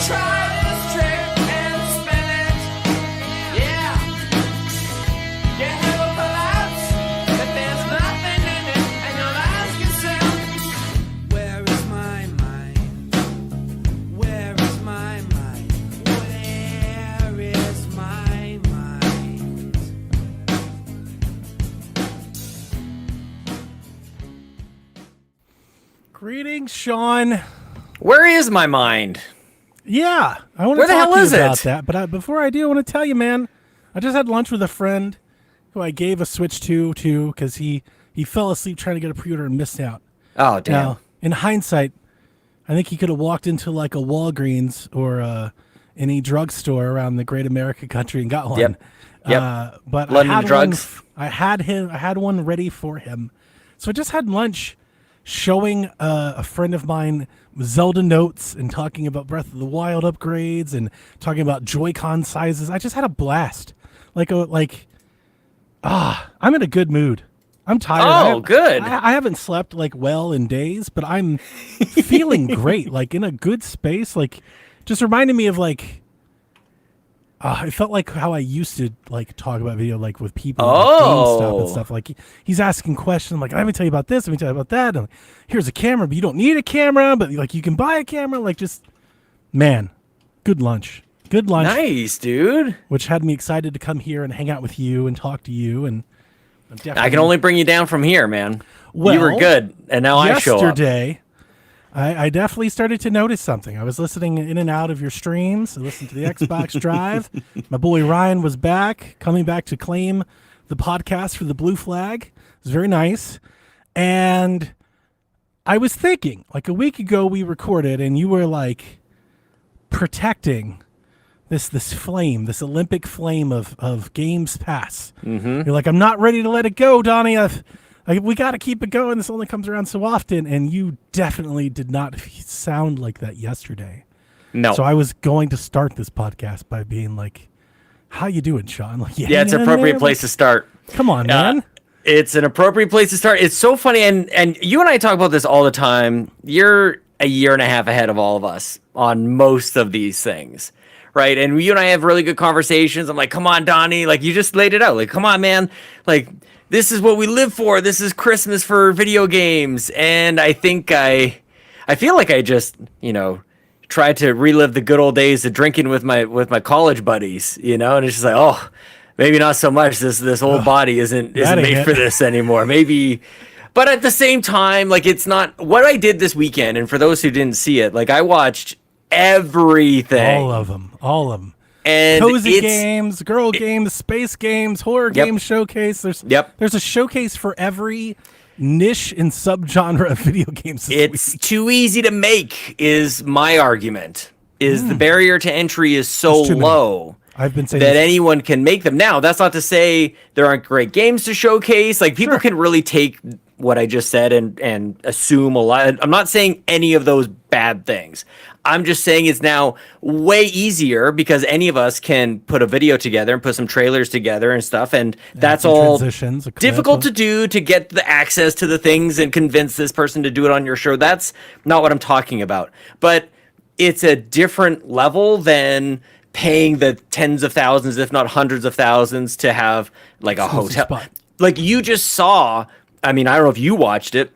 Try this trick and spin it. Yeah. You have a collapse, but there's nothing in it, and you'll ask yourself, where is my mind? Where is my mind? Where is my mind? Greetings, Sean. Where is my mind? Yeah, I want to Where the talk hell to you is about it? that. But before I do, I want to tell you, man, I just had lunch with a friend who I gave a Switch to because he fell asleep trying to get a pre-order and missed out. Oh, damn. Now, in hindsight, I think he could have walked into like a Walgreens or any drugstore around the great American country and got one. Yep. But London I had drugs. I had one ready for him. So I just had lunch showing a friend of mine Zelda notes and talking about Breath of the Wild upgrades and talking about Joy-Con sizes. I just had a blast. I'm in a good mood. I'm tired. Oh, good. I haven't slept like well in days, but I'm feeling great. Like in a good space. Like just reminded me of like it felt like how I used to like talk about video like with people like GameStop and stuff. Like he's asking questions. I'm like, let me tell you about this. Let me tell you about that. And I'm like, here's a camera, but you don't need a camera. But like you can buy a camera. Like just man, good lunch. Good lunch. Nice, dude. Which had me excited to come here and hang out with you and talk to you. And I'm definitely, I can only bring you down from here, man. Well, you were good, and now I show up. Yesterday, I definitely started to notice something. I was listening in and out of your streams. I listened to the Xbox Drive. My boy Ryan was back, coming back to claim the podcast for the Blue Flag. It was very nice. And I was thinking, like a week ago we recorded, and you were like protecting this flame, this Olympic flame of Games Pass. Mm-hmm. You're like, I'm not ready to let it go, Donnie. We got to keep it going. This only comes around so often. And you definitely did not sound like that yesterday. No. So I was going to start this podcast by being like, how you doing, Sean? Like, Yeah, it's an hanging in appropriate there? place to start. Come on, man. It's an appropriate place to start. It's so funny, and you and I talk about this all the time. You're a year and a half ahead of all of us on most of these things. Right. And you and I have really good conversations. I'm like, come on, Donnie. Like, you just laid it out. Like, come on, man. Like, this is what we live for. This is Christmas for video games. And I think I feel like I just, tried to relive the good old days of drinking with my college buddies, and it's just like, oh, maybe not so much. This old body isn't made for this anymore. Maybe. But at the same time, like, it's not what I did this weekend. And for those who didn't see it, like, I watched everything. All of them. And cozy games, girl games, space games, horror games showcase. There's a showcase for every niche and subgenre of video games. It's too easy to make, is my argument. The barrier to entry is so low. I've been saying that anyone can make them. Now, that's not to say there aren't great games to showcase. Like, people can really take what I just said and assume a lot. I'm not saying any of those bad things. I'm just saying it's now way easier because any of us can put a video together and put some trailers together and stuff. And that's all difficult to do, to get the access to the things and convince this person to do it on your show. That's not what I'm talking about. But it's a different level than paying the tens of thousands, if not hundreds of thousands, to have like a hotel. Spot. Like you just saw, I mean, I don't know if you watched it,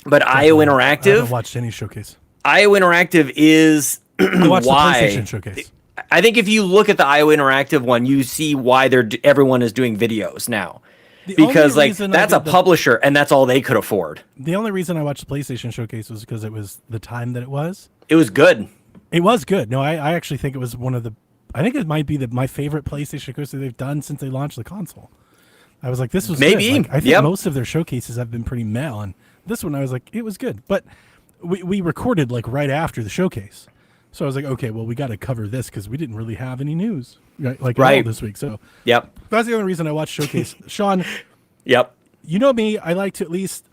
but IO Interactive. I haven't watched any showcase. IO Interactive is why. The PlayStation showcase. I think if you look at the IO Interactive one, you see why everyone is doing videos now. Because like that's a publisher and that's all they could afford. The only reason I watched the PlayStation showcase was because it was the time that it was. It was good. It was good. No, I actually think it was one of the. I think it might be my favorite PlayStation showcase that they've done since they launched the console. I was like, this was maybe. Good. Like, I think most of their showcases have been pretty meh, and this one I was like, it was good. But we recorded like right after the showcase, so I was like, okay, well we got to cover this because we didn't really have any news at all this week. So that's the only reason I watched showcase. Sean, you know me, I like to at least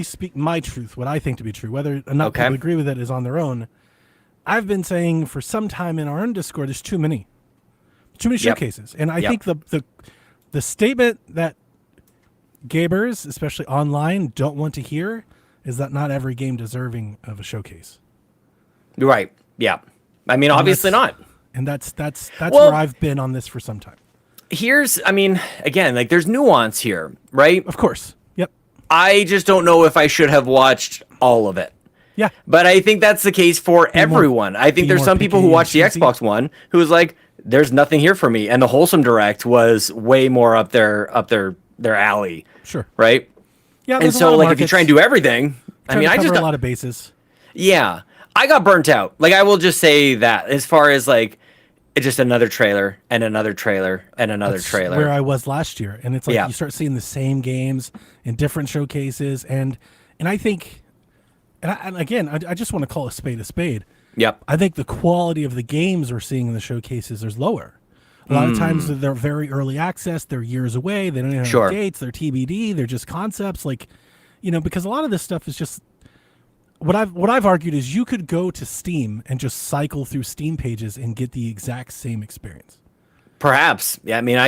speak my truth, what I think to be true. Whether or not people agree with it is on their own. I've been saying for some time in our own Discord, there's too many showcases, and I think the statement that gamers, especially online, don't want to hear is that not every game deserving of a showcase. Right. Yeah. I mean, obviously not. And that's Well- where I've been on this for some time. I mean, again, like there's nuance here, right? Of course. Yep. I just don't know if I should have watched all of it. Yeah. But I think that's the case for everyone. I think be there's more some people picky who watch the and choosy. Xbox One who was like, "There's nothing here for me," and the Wholesome Direct was way more up their alley, Sure. right? Yeah. And there's a so, lot of like, if you try and do everything, I trying mean, to I cover just a got, lot of bases. yeah, I got burnt out. Like, I will just say that as far as like, it's just another trailer and another trailer and another That's trailer. where I was last year, and it's like Yeah. you start seeing the same games in different showcases, and I think, and again, I just want to call a spade a spade. Yep. I think the quality of the games we're seeing in the showcases is lower. A lot of times they're very early access, they're years away, they don't even have Sure. dates, they're TBD, they're just concepts, like, you know, because a lot of this stuff is just what I've argued is you could go to Steam and just cycle through Steam pages and get the exact same experience. Perhaps. Yeah. I mean, now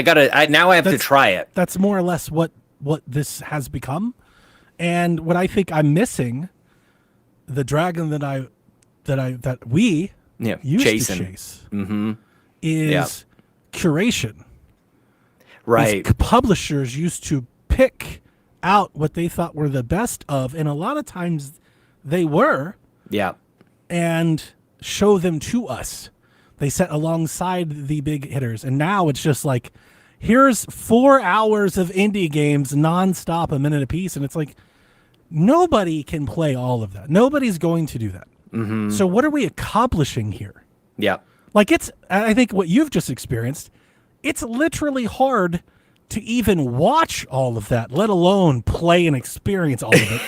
I have to That's- try it. That's more or less what this has become. And what I think I'm missing, the dragon that we Yeah. used Chasing. to chase is Yeah. curation. Right. These publishers used to pick out what they thought were the best of, and a lot of times they were, Yeah. and show them to us. They set alongside the big hitters, and now it's just like, here's 4 hours of indie games nonstop, a minute apiece, and it's like nobody can play all of that. Nobody's going to do that. So what are we accomplishing here? Yeah. Like I think what you've just experienced, it's literally hard to even watch all of that, let alone play and experience all of it.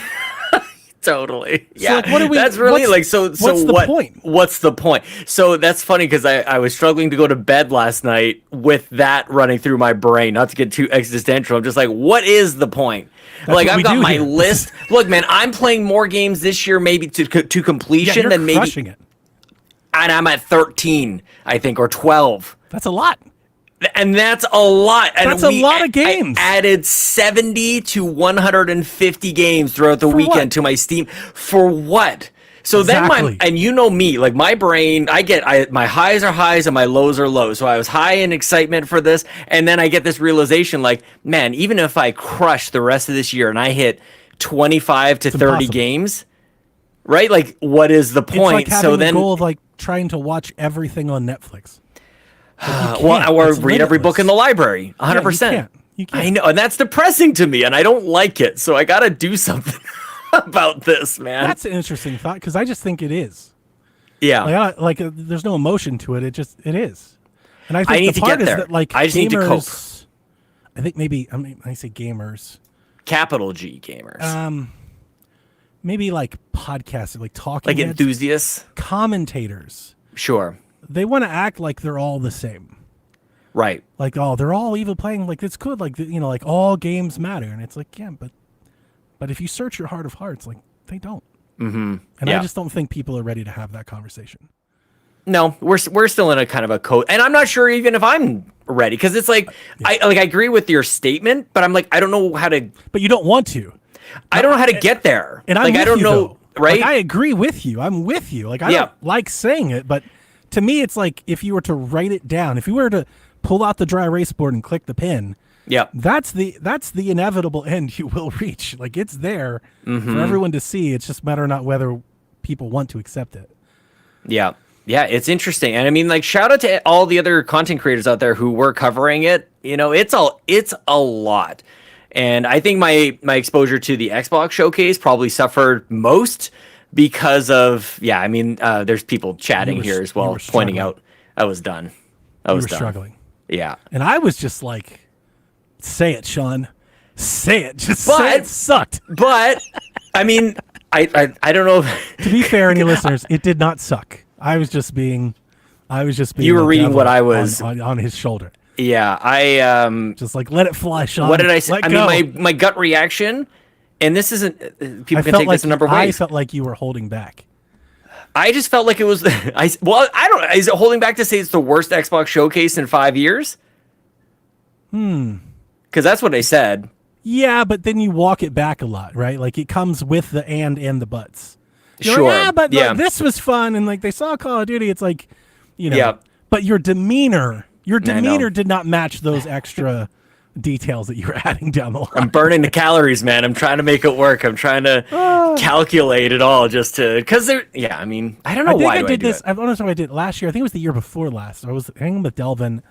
Totally. Yeah. like, what do we- that's really what's- like so. what's the what? point? What's the point? So that's funny because I was struggling to go to bed last night with that running through my brain. Not to get too existential. I'm just like, what is the point? Like what we I've got do my here. list. Look, man, I'm playing more games this year, maybe to Yeah, completion you're than maybe, crushing it. and I'm at 13, I think, or 12. That's a lot. And that's a lot. And That's a lot of games. I added 70 to 150 games throughout the For weekend what? to my Steam. For what? So Exactly. and you know me, like my brain, my highs are highs and my lows are lows. So I was high in excitement for this. And then I get this realization like, man, even if I crush the rest of this year and I hit 25 to 30 impossible. games, right? Like, what is the It's point? like having So the then, goal of like trying to watch everything on Netflix. well, or It's read every book limitless. in the library. 100%. You can't. I know, and that's depressing to me, and I don't like it. So I gotta do something about this, man. That's an interesting thought because I just think it is. yeah, There's no emotion to it. It is. And I think need the to part get is there. that like I just need to cope. gamers, I think maybe I say gamers, capital G gamers, maybe like podcasters, like talking like heads, enthusiasts. commentators. Sure, They want to act like they're all the same. right. Like, oh, they're all even playing like it's good, like you know, like all games matter, and it's like, yeah, but if you search your heart of hearts, like they don't. And Yeah. I just don't think people are ready to have that conversation. No, we're still in a kind of a code, and I'm not sure even if I'm ready because it's like I agree with your statement, but I'm like I don't know how to. But you don't want to. I don't know how to get there. And I'm like with I don't you, know, though. right? Like, I agree with you. I'm with you. Like I Yeah. don't like saying it, but to me, it's like if you were to write it down, if you were to pull out the dry erase board and click the pen, yeah. that's the inevitable end you will reach. Like it's there for everyone to see. It's just a matter of not whether people want to accept it. Yeah. Yeah, it's interesting. And I mean, like, shout out to all the other content creators out there who were covering it. You know, it's a lot. And I think my exposure to the Xbox showcase probably suffered most because of, I mean, there's people chatting were- here as you well, were pointing struggling. out I was done. I You was were done. struggling. Yeah. And I was just like, say it, Sean. Say it. Just But- say it sucked. But, I mean, I don't know. To be fair, any listeners, it did not suck. I was just being You were the reading devil what I was- on his shoulder. Yeah, I Just like, let it fly, Sean. what did I say? Let I go. mean, my gut reaction, and this isn't. People I can felt take like this a number of I ways. felt like you were holding back. I just felt like it was. I don't. Is it holding back to say it's the worst Xbox showcase in 5 years? Because that's what I said. Yeah, but then you walk it back a lot, right? Like it comes with the and the buts. You're Sure. like, but Yeah. like, this was fun, and like they saw Call of Duty. It's like, You know, Yep. but your demeanor know. did not match those extra details that you were adding down the line. I'm burning the calories, man. I'm trying to make it work. I'm trying to calculate it all just to, because there. Yeah, I mean, I don't know why I do did I do this. it. I don't know if I did it last year. I think it was the year before last. I was hanging with Delvin,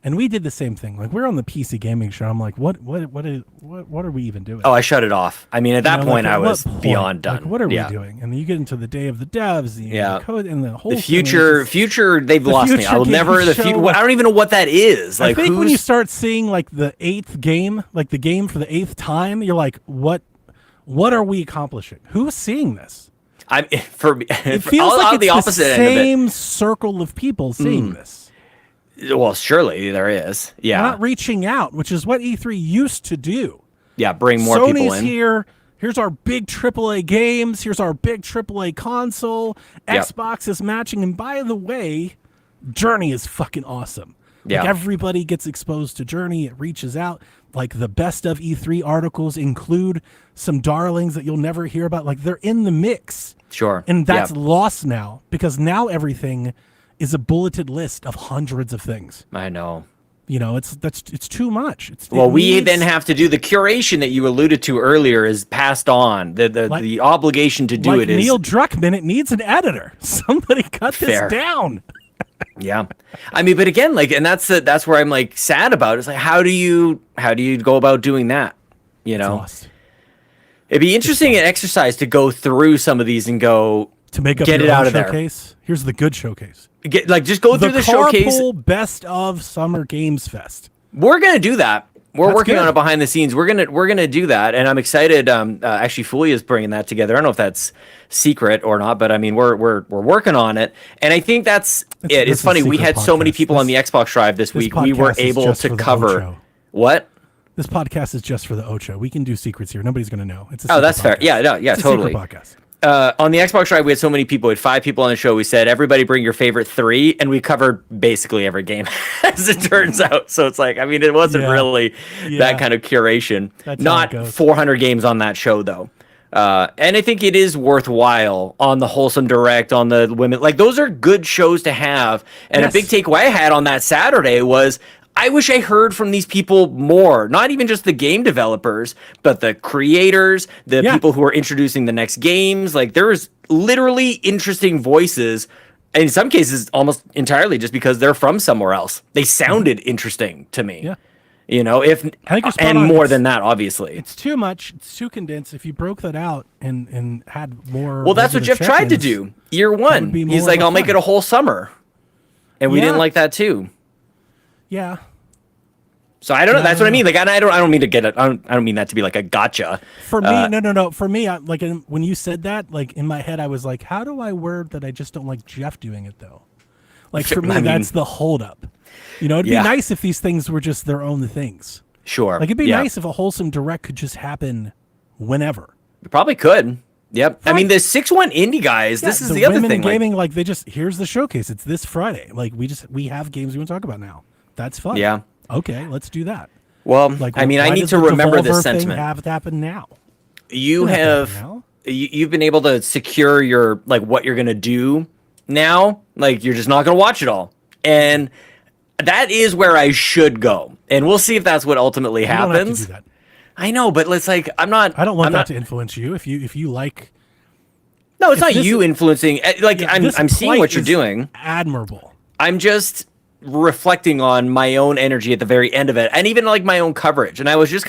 and we did the same thing. Like we're on the PC gaming show. I'm like, what are we even doing? Oh, I shut it off. I mean, at that You know, point, like, I at was what point? beyond done. Like, what are Yeah. we doing? And then you get into the day of the devs, Yeah. the code, and the whole The thing, and it's future, just- they've lost me. future I will game never. The show, future. like- I don't even know what that is. Like, I think when you who's? start seeing like the 8th game, like the game for the 8th time, you're like, what are we accomplishing? Who's seeing this? I'm for me. It feels like it's the opposite the end of it. same circle of people seeing this. Well, surely there is. Yeah. Not reaching out, which is what E3 used to do. Yeah. Bring more Sony's people in. here. Here's our big AAA games. Here's our big AAA console. Yep. Xbox is matching. And by the way, Journey is fucking awesome. Yeah. Like everybody gets exposed to Journey. It reaches out. Like the best of E3 articles include some darlings that you'll never hear about. Like they're in the mix. Sure. And that's Yep. lost now because now everything is a bulleted list of hundreds of things. I know. You know, it's too much. It Well, we needs- then have to do the curation that you alluded to earlier is passed on. The obligation to do like it is Neil Druckmann. It needs an editor. Somebody cut this Fair. down. yeah. I mean, but again, like, and that's where I'm like sad about it. It's like how do you go about doing that? You know, Lost. it'd be interesting an exercise to go through some of these and go To make up get your it own out of there. showcase. Here's the good showcase. Just go The through the showcase. Carpool Best of Summer Games Fest. We're gonna do that. We're That's working on good. it behind the scenes. We're gonna do that, and I'm excited. Actually, Fulia is bringing that together. I don't know if that's secret or not, but I mean, we're working on it, and I think that's it. this It's is funny. We secret had so many podcast. people on the Xbox Drive this week. We were podcast is able just to for the cover Ocho. what? This podcast is just for the Ocho. We can do secrets here. Nobody's going to know. It's a Oh, secret that's fair. podcast. Yeah, no, yeah, It's a totally. secret podcast. On the Xbox Drive, we had so many people. We had 5 people on the show. We said, everybody bring your favorite 3, and we covered basically every game, as it turns out. So it's like, I mean, it wasn't Yeah. really Yeah. that kind of curation. That's how Not it goes. 400 games on that show, though. And I think it is worthwhile on the Wholesome Direct, on the women. Like, those are good shows to have. And Yes. a big takeaway I had on that Saturday was, I wish I heard from these people more. Not even just the game developers, but the creators, the Yeah. people who are introducing the next games. Like, there was literally interesting voices. In some cases, almost entirely just because they're from somewhere else. They sounded interesting to me. Yeah. You know, if I think you're spot and on. more It's- than that, obviously. It's too much. It's too condensed. If you broke that out and had more. Well, that's what regular Jeff tried to check-ins, do. Year one, be he's more like, of a "I'll make fun." it a whole summer," and we Yeah. didn't like that too. Yeah. So I don't know. That's what I No. mean. Like, I don't mean to get it. I don't mean that to be like a gotcha. For me, no. For me, like when you said that, like in my head, I was like, how do I word that I just don't like Jeff doing it though? Like for me, I mean- that's the holdup. You know, it'd Yeah. be nice if these things were just their own things. Sure. Like it'd be Yeah. nice if a Wholesome Direct could just happen whenever. You probably could. Yep. I mean, the 6-1 indie guys. This is the other women thing. Like, gaming, like they just here's the showcase. It's this Friday. Like we have games we want to talk about now. That's fun. Yeah. Okay, let's do that. well, Like I mean, I why need does to the remember Devolver this thing sentiment. Have to happen now. You Doesn't have to have happen now. you've been able to secure your like what you're gonna do now. Like, you're just not gonna watch it all, and that is where I should go. And we'll see if that's what ultimately You don't have to happens. do that. I know, but it's like I'm not. I don't want I'm that not, to influence you. If you like, No, it's if not this you is- influencing. Like, this I'm seeing plight what you're is doing. Admirable. I'm just reflecting on my own energy at the very end of it, and even like my own coverage. And I was just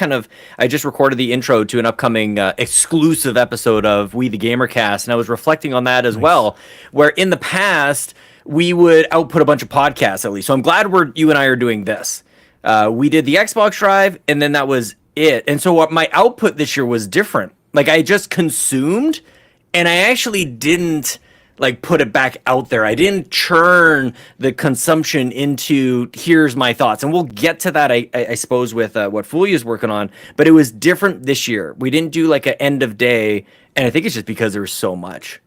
I just recorded the intro to an upcoming exclusive episode of We the Gamercast, and I was reflecting on that as well, where in the past we would output a bunch of podcasts at least. So I'm glad you and I are doing this. We did the Xbox Drive, and then that was it. And so what my output this year was different. Like, I just consumed, and I actually didn't like put it back out there. I didn't churn the consumption into here's my thoughts. And we'll get to that, I suppose, with what Fulia's working on. But it was different this year. We didn't do like an end of day. And I think it's just because there was so much.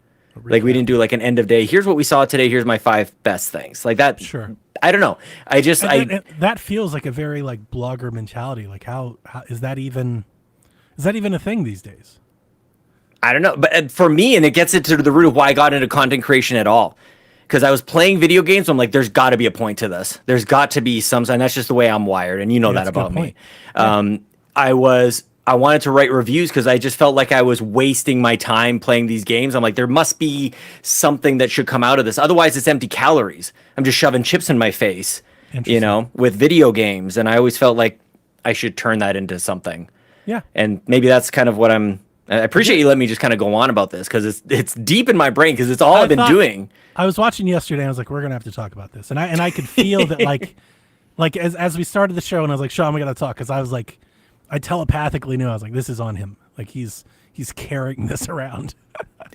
Like, we didn't do like an end of day. Here's what we saw today. Here's my 5 best things. Like that. Sure. I don't know. I just, And that feels like a very like blogger mentality. Like how is that even a thing these days? I don't know, but for me, and it gets into the root of why I got into content creation at all, because I was playing video games. So I'm like, there's got to be a point to this. There's got to be some, and that's just the way I'm wired, and you know that that's a good about me. point. I wanted to write reviews because I just felt like I was wasting my time playing these games. I'm like, there must be something that should come out of this. Otherwise, it's empty calories. I'm just shoving chips in my face, you know, with video games. And I always felt like I should turn that into something. Yeah. And maybe that's kind of what I appreciate you letting me just kind of go on about this because it's deep in my brain because it's all I've been doing. I was watching yesterday and I was like, we're going to have to talk about this. And I could feel that like as we started the show and I was like, Sean, we got to talk. Cause I was like, I telepathically knew. I was like, this is on him. Like he's carrying this around.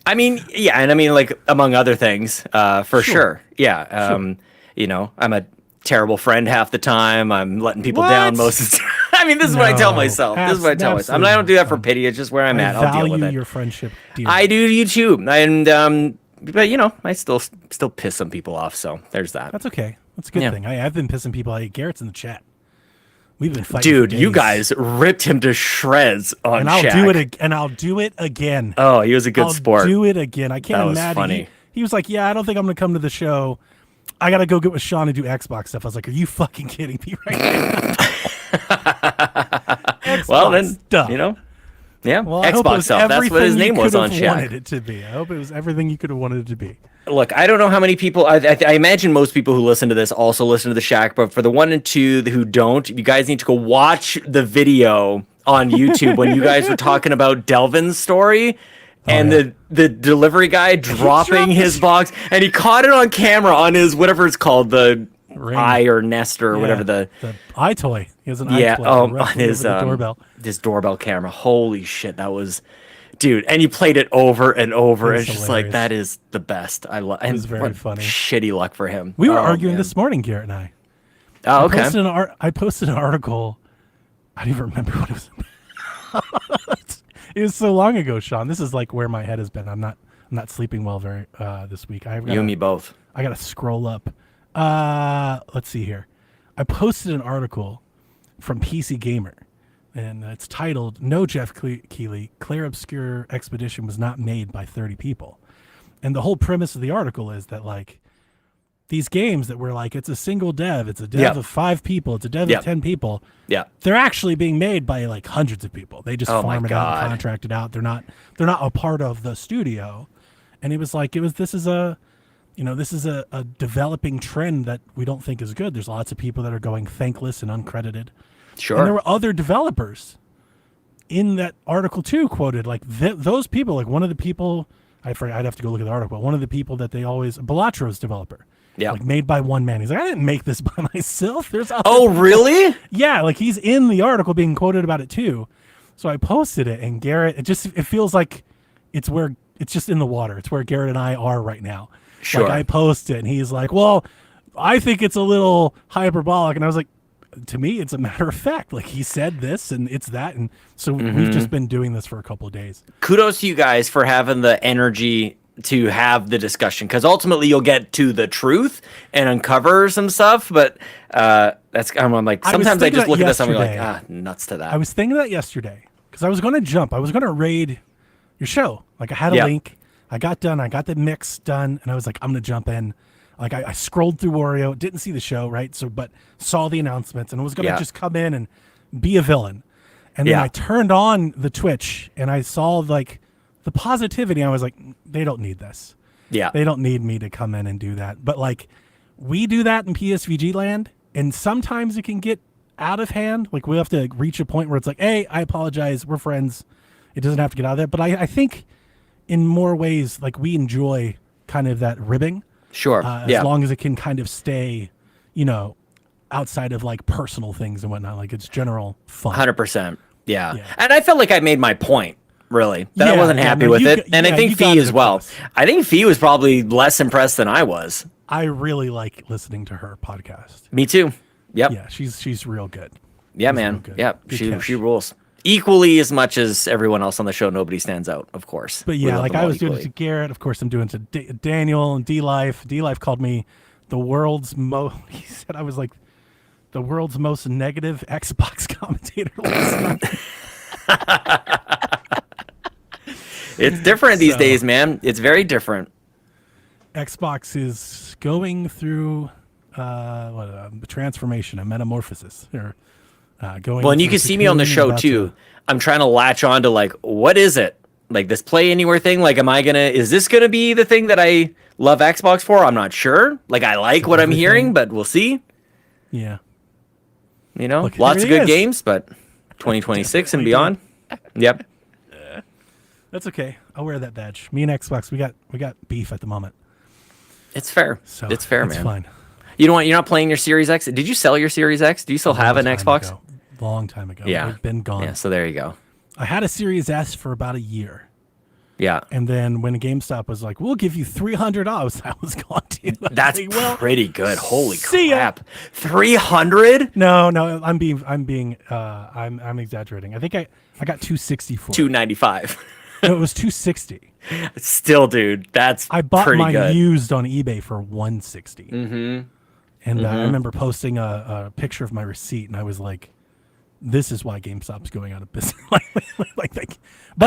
I mean, yeah. And I mean, like among other things, for sure. Yeah. Sure. You know, I'm a terrible friend half the time. I'm letting people down most of the time. I mean, this is what I tell myself. This is what I tell myself. I mean, I don't do that for pity. It's just where I'm at. I'll deal with it. Value your friendship dearly. I do you too. And, but you know, I still piss some people off. So there's that. That's okay. That's a good thing. I've been pissing people. Garrett's in the chat. We've been fighting. Dude, for you days. guys ripped him to shreds on and I'll Shaq. do it and I'll do it again. Oh, he was a good sport. I'll do it again. I can't That was imagine. funny. He was like, "Yeah, I don't think I'm going to come to the show. I got to go get with Sean and do Xbox stuff." I was like, "Are you fucking kidding me right now?" Xbox Well, then, stuff. you know, yeah, Well, I hope it Xbox was stuff. That's what his everything name you was could on have wanted Shaq. it to be. I hope it was everything you could have wanted it to be. Look, I don't know how many people. I imagine most people who listen to this also listen to the Shaq. But for the 1 and 2 who don't, you guys need to go watch the video on YouTube when you guys were talking about Delvin's story. And the delivery guy dropping his box, and he caught it on camera on his whatever it's called, the Ring. Eye or Nest or whatever the iToy. He has an yeah iToy on his doorbell. His doorbell camera. Holy shit, that was, dude! And you played it over and over. It And was it's just like hilarious. that is the best. I love. It was very funny. Shitty luck for him. We were Oh, arguing man. this morning, Garrett and I. Oh, okay. I posted an article. I don't even remember what it was about. It was so long ago, Sean. This is like where my head has been. I'm not sleeping well very this week. You and me both. I gotta scroll up. Let's see here. I posted an article from PC Gamer, and it's titled "No Jeff Keighley, Clair Obscure Expedition was not made by 30 people." And the whole premise of the article is that like these games that were like it's a single dev, it's a dev of 5 people, it's a dev of 10 people. Yeah. They're actually being made by like hundreds of people. They just farm it out and contract it out. They're not a part of the studio. And it was like this is a developing trend that we don't think is good. There's lots of people that are going thankless and uncredited. Sure. And there were other developers in that article too quoted like those people, like one of the people I'd have to go look at the article. One of the people that they always Balatro's developer. Yeah. Like made by one man. He's like, I didn't make this by myself. There's other Oh, people." really? Yeah, like he's in the article being quoted about it too. So I posted it, and Garrett, it feels like it's just in the water. It's where Garrett and I are right now. Sure. Like I post it, and he's like, "Well, I think it's a little hyperbolic," and I was like, "To me, it's a matter of fact. Like he said this, and it's that." And so we've just been doing this for a couple of days. Kudos to you guys for having the energy to have the discussion, because ultimately you'll get to the truth and uncover some stuff. But I'm like, sometimes I just look at this and I'm like, nuts to that. I was thinking that yesterday because I was going to jump. I was going to raid your show. Like I had a link. I got done. I got the mix done, and I was like, I'm going to jump in. Like I scrolled through Wario, didn't see the show, right? So, but saw the announcements, and I was going to just come in and be a villain. And then I turned on the Twitch, and I saw like the positivity. I was like, they don't need this. Yeah. They don't need me to come in and do that. But like, we do that in PSVG land, and sometimes it can get out of hand. Like we have to reach a point where it's like, hey, I apologize. We're friends. It doesn't have to get out of there. But I think in more ways, like we enjoy kind of that ribbing. Sure. As long as it can kind of stay, outside of like personal things and whatnot. Like it's general fun. 100%. Yeah. And I felt like I made my point, really, that I Yeah, wasn't happy no, with you it. got- And I yeah, think you got Fee it as well. across. I think Fee was probably less impressed than I was. I really like listening to her podcast. Me too. Yep. Yeah, she's real good. Yeah, She's man. real good. Yep. Good She catch. rules. Equally as much as everyone else on the show. Nobody stands out, of course. But We yeah, love like them I all was doing it equally. to Garrett. Of course, I'm doing it to Daniel and D-Life. D-Life called me the world's most. He said I was like the world's most negative Xbox commentator last night. It's different these days, man. It's very different. Xbox is going through a transformation, a metamorphosis. They're going. Well, and you through can see me on the cocoon, show about too. to- I'm trying to latch on to like, what is it? Like this Play Anywhere thing? Like, is this gonna be the thing that I love Xbox for? I'm not sure. Like, I like what I'm everything. hearing, but we'll see. Yeah. You know, Look, lots of here good he is. games, but 2026 and Definitely beyond. Yep. That's okay. I'll wear that badge. Me and Xbox, we got beef at the moment. It's fair. So it's fair, it's man. Fine. You don't want, you're not playing your Series X? Did you sell your Series X? Do you still have an Long time Xbox? ago. Long time ago. Yeah. It's been gone. Yeah, so there you go. I had a Series S for about a year. Yeah. And then when GameStop was like, we'll give you $300, I was gone too. That's Like, pretty good. Holy see ya. crap. 300? No, I'm exaggerating. I think I got 260 for it. 295. No, it was 260. Still, dude, that's I bought pretty mine good. used on eBay for 160. Mm-hmm. And I remember posting a picture of my receipt, and I was like, "This is why GameStop's going out of business." But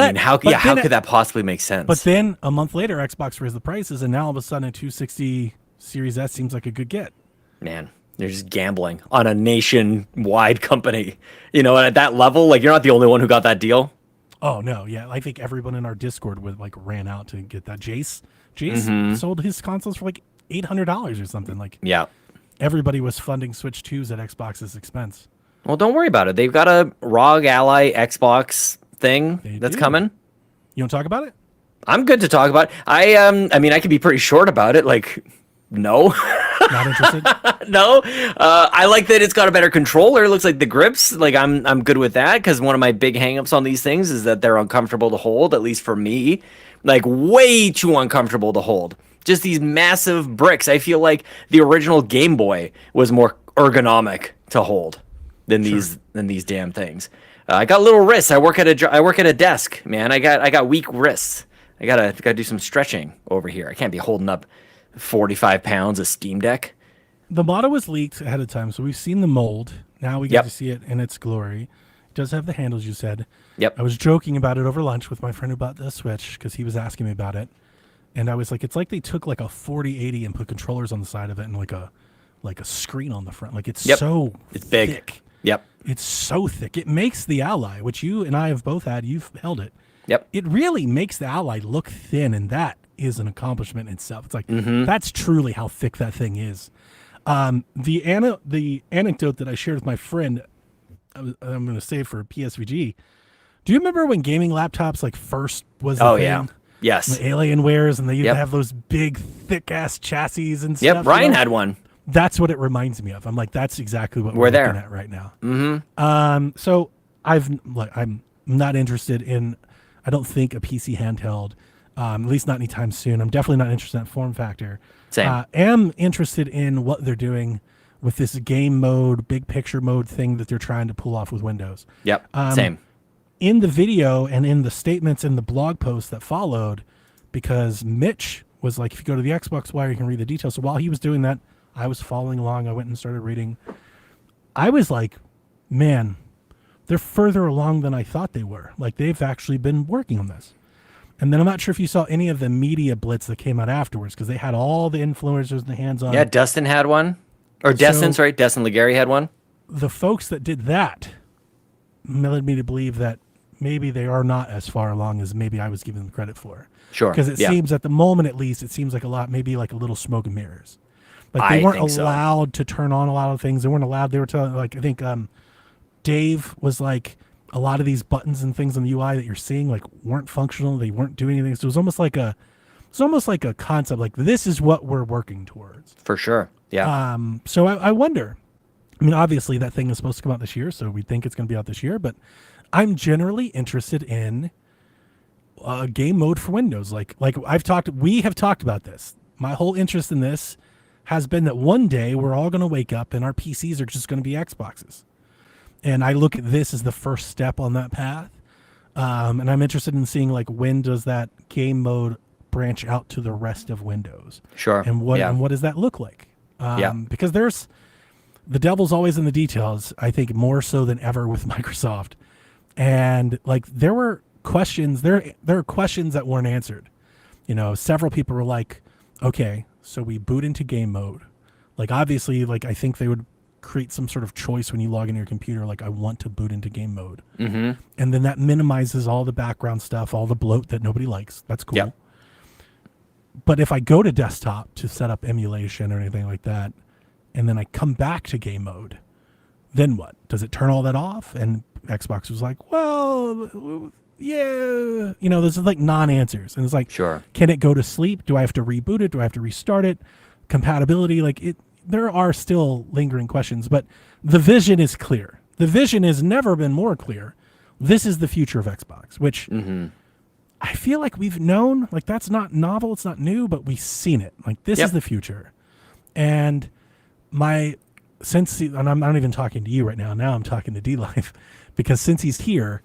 I mean, how but how then- could that possibly make sense? But then a month later, Xbox raised the prices, and now all of a sudden, a 260 Series S seems like a good get. Man, you're just gambling on a nationwide company. You know, and at that level, like, you're not the only one who got that deal. Oh no, yeah, I think everyone in our Discord would like ran out to get that. Jace sold his consoles for like $800 or something. Like Yeah. everybody was funding Switch 2s at Xbox's expense. Well, don't worry about it. They've got a ROG Ally Xbox thing They that's do. coming. You want to talk about it? I'm good to talk about. I mean, I could be pretty short about it. Like, no. Not interested. No, I like that it's got a better controller. It looks like the grips, like I'm good with that, because one of my big hangups on these things is that they're uncomfortable to hold, at least for me, like way too uncomfortable to hold. Just these massive bricks. I feel like the original Game Boy was more ergonomic to hold than these damn things. I got little wrists. I work at a desk, man. I got weak wrists. I gotta do some stretching over here. I can't be holding up 45 pounds of Steam Deck. The model was leaked ahead of time, so we've seen the mold. Now we get Yep. to see it in its glory. It does have the handles, you said. Yep. I was joking about it over lunch with my friend who bought the Switch because he was asking me about it. And I was like, it's like they took like a 4080 and put controllers on the side of it and like a screen on the front. Like it's Yep. so It's big. thick. Yep. It's so thick. It makes the Ally, which you and I have both had, you've held it. Yep. It really makes the Ally look thin, and that is an accomplishment in itself. It's like Mm-hmm. that's truly how thick that thing is. The anecdote that I shared with my friend, I'm going to say for PSVG. Do you remember when gaming laptops like first was? Oh the yeah. thing? Yes. The Alienwares, and they used Yep. to have those big, thick ass chassis and stuff. Yep. you Ryan know? had one. That's what it reminds me of. I'm like, that's exactly what We're we're there. looking at right now. Mm-hmm. So I'm not interested in. I don't think a PC handheld, at least not anytime soon. I'm definitely not interested in that form factor. Same. Am interested in what they're doing with this game mode, big picture mode thing that they're trying to pull off with Windows. Yep. Same. In the video and in the statements in the blog post that followed, because Mitch was like, if you go to the Xbox Wire, you can read the details. So while he was doing that, I was following along. I went and started reading. I was like, man, they're further along than I thought they were. Like, they've actually been working on this. And then I'm not sure if you saw any of the media blitz that came out afterwards, because they had all the influencers and the hands-on. Yeah, Dustin had one. Or Destin, sorry. Destin Legary had one. The folks that did that led me to believe that maybe they are not as far along as maybe I was giving them credit for. Sure. Because it Yeah. seems at the moment, at least, it seems like a lot, maybe like a little smoke and mirrors. Like they I weren't think so. allowed to turn on a lot of things. They weren't allowed. They were telling, like, I think Dave was like, a lot of these buttons and things on the UI that you're seeing like weren't functional. They weren't doing anything. So it was almost like a concept. Like, this is what we're working towards. For sure. Yeah. So I wonder. I mean, obviously that thing is supposed to come out this year, so we think it's going to be out this year. But I'm generally interested in game mode for Windows. Like we have talked about this. My whole interest in this has been that one day we're all going to wake up and our PCs are just going to be Xboxes. And I look at this as the first step on that path. And I'm interested in seeing like when does that game mode branch out to the rest of Windows. Sure. And what Yeah. and what does that look like? Yeah. Because there's the devil's always in the details. I think more so than ever with Microsoft. And like there were questions, there are questions that weren't answered. You know, several people were like, okay, so we boot into game mode. Like obviously, like I think they would create some sort of choice when you log into your computer, like I want to boot into game mode. Mm-hmm. And then that minimizes all the background stuff, all the bloat that nobody likes. That's cool. Yep. But if I go to desktop to set up emulation or anything like that, and then I come back to game mode, then what? Does it turn all that off? And Xbox was like, well, yeah. You know, this is like non-answers. And it's like, Sure. can it go to sleep? Do I have to reboot it? Do I have to restart it? Compatibility, like it. There are still lingering questions, but the vision is clear. The vision has never been more clear. This is the future of Xbox, which I feel like we've known. Like that's not novel, it's not new, but we've seen it. Like this is the future. And and I'm not even talking to you right now. Now I'm talking to D-Life because since he's here,